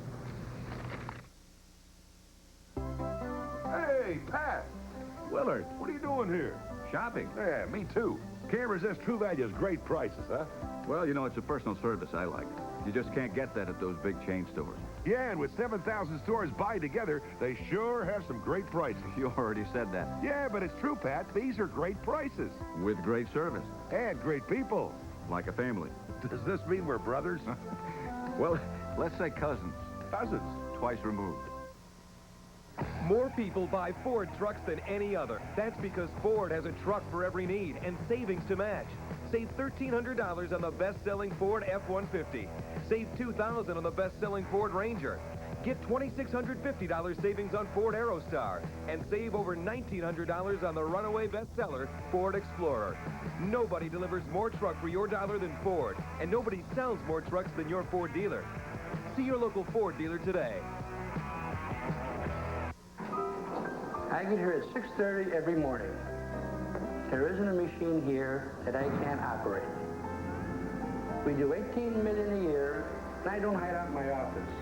Hey, Pat! Willard, what are you doing here? Shopping. Yeah, me too. Can't resist True Value's great prices, huh? Well, you know, it's a personal service I like. You just can't get that at those big chain stores. Yeah, and with 7,000 stores buy together, they sure have some great prices. You already said that. Yeah, but it's true, Pat. These are great prices. With great service. And great people. Like a family. Does this mean we're brothers? Well, let's say cousins. Cousins? Twice removed. More people buy Ford trucks than any other. That's because Ford has a truck for every need and savings to match. Save $1,300 on the best-selling Ford F-150. Save $2,000 on the best-selling Ford Ranger. Get $2,650 savings on Ford Aerostar. And save over $1,900 on the runaway bestseller, Ford Explorer. Nobody delivers more truck for your dollar than Ford. And nobody sells more trucks than your Ford dealer. See your local Ford dealer today. I get here at 6:30 every morning. There isn't a machine here that I can't operate. We do $18 million a year, and I don't hide out in my office.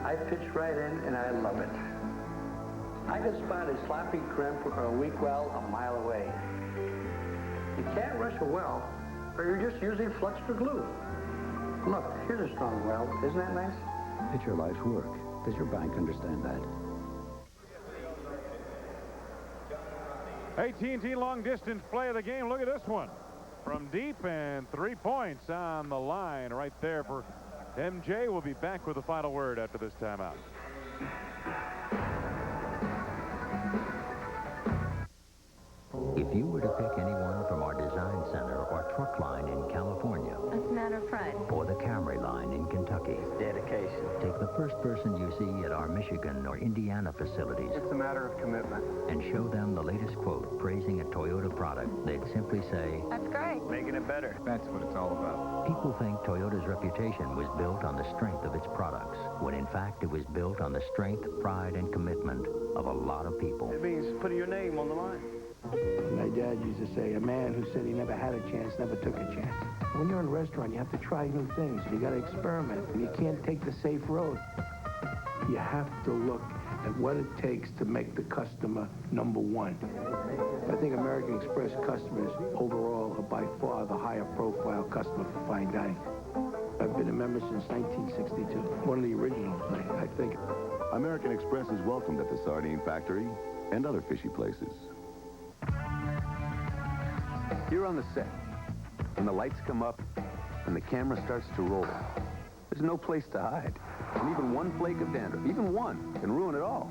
I pitch right in, and I love it. I can spot a sloppy crimp or a weak well a mile away. You can't rush a well, or you're just using flux for glue. Look, here's a strong weld. Isn't that nice? It's your life's work. Does your bank understand that? AT&T long distance play of the game. Look at this one. From deep, and 3 points on the line right there for MJ. Will be back with the final word after this timeout. If you were to pick anyone from our design center or truck line in California, It's a matter of pride. or the Camry line in Kentucky, Dedication. take the first person you see at our Michigan or Indiana facilities It's a matter of commitment. and show them the latest quote praising a Toyota product, they'd simply say, That's great. Making it better. That's what it's all about. people think Toyota's reputation was built on the strength of its products, when in fact it was built on the strength, pride, and commitment of a lot of people. It means putting your name on the line. My dad used to say, a man who said he never had a chance never took a chance. When you're in a restaurant, you have to try new things. You got to experiment. You can't take the safe road. You have to look at what it takes to make the customer number one. I think American Express customers overall are by far the higher profile customer for fine dining. I've been a member since 1962. One of the originals, I think. American Express is welcomed at the Sardine Factory and other fishy places. You're on the set, and the lights come up, and the camera starts to roll. There's no place to hide. And even one flake of dandruff, even one, can ruin it all.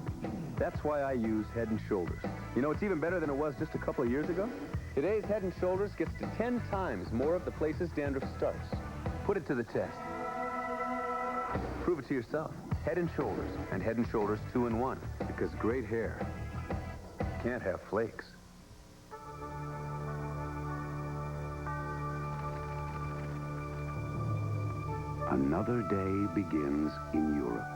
That's why I use Head & Shoulders. You know, it's even better than it was just a couple of years ago. Today's Head & Shoulders gets to 10 times more of the places dandruff starts. Put it to the test. Prove it to yourself. Head & Shoulders, and Head & Shoulders 2-in-1. Because great hair can't have flakes. Another day begins in Europe.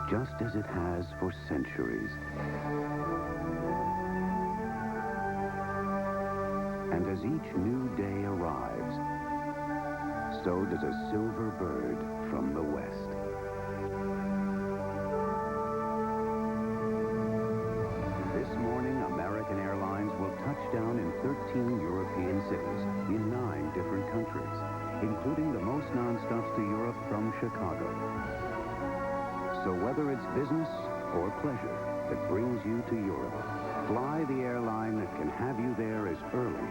Just as it has for centuries. And as each new day arrives, so does a silver bird from the west. This morning, American Airlines will touch down in 13 European cities in 9 different countries, including the most nonstops to Europe from Chicago. So whether it's business or pleasure that brings you to Europe, fly the airline that can have you there as early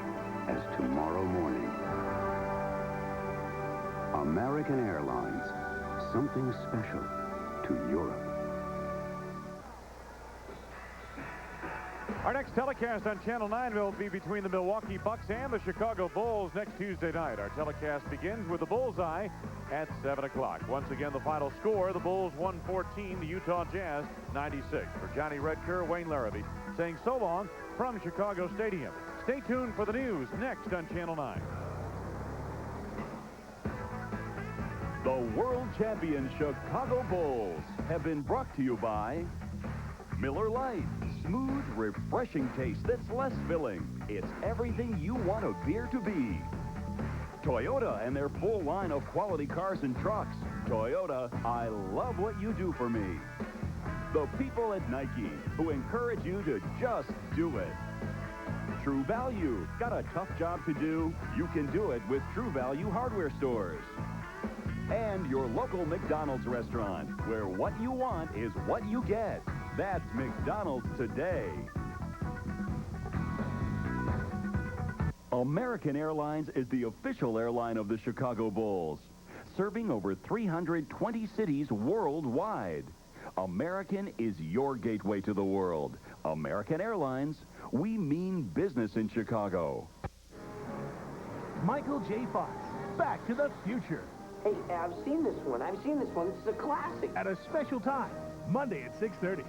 as tomorrow morning. American Airlines, something special to Europe. Our next telecast on Channel 9 will be between the Milwaukee Bucks and the Chicago Bulls next Tuesday night. Our telecast begins with the Bullseye at 7 o'clock. Once again, the final score, the Bulls 114, the Utah Jazz 96. For Johnny Redker, Wayne Larrabee saying so long from Chicago Stadium. Stay tuned for the news next on Channel 9. The world champion Chicago Bulls have been brought to you by Miller Lite. Smooth, refreshing taste that's less filling. It's everything you want a beer to be. Toyota and their full line of quality cars and trucks. Toyota, I love what you do for me. The people at Nike who encourage you to just do it. True Value. Got a tough job to do? You can do it with True Value hardware stores. And your local McDonald's restaurant, where what you want is what you get. That's McDonald's today. American Airlines is the official airline of the Chicago Bulls, serving over 320 cities worldwide. American is your gateway to the world. American Airlines, we mean business in Chicago. Michael J. Fox, Back to the Future. Hey, I've seen this one. This is a classic. At a special time, Monday at 6:30.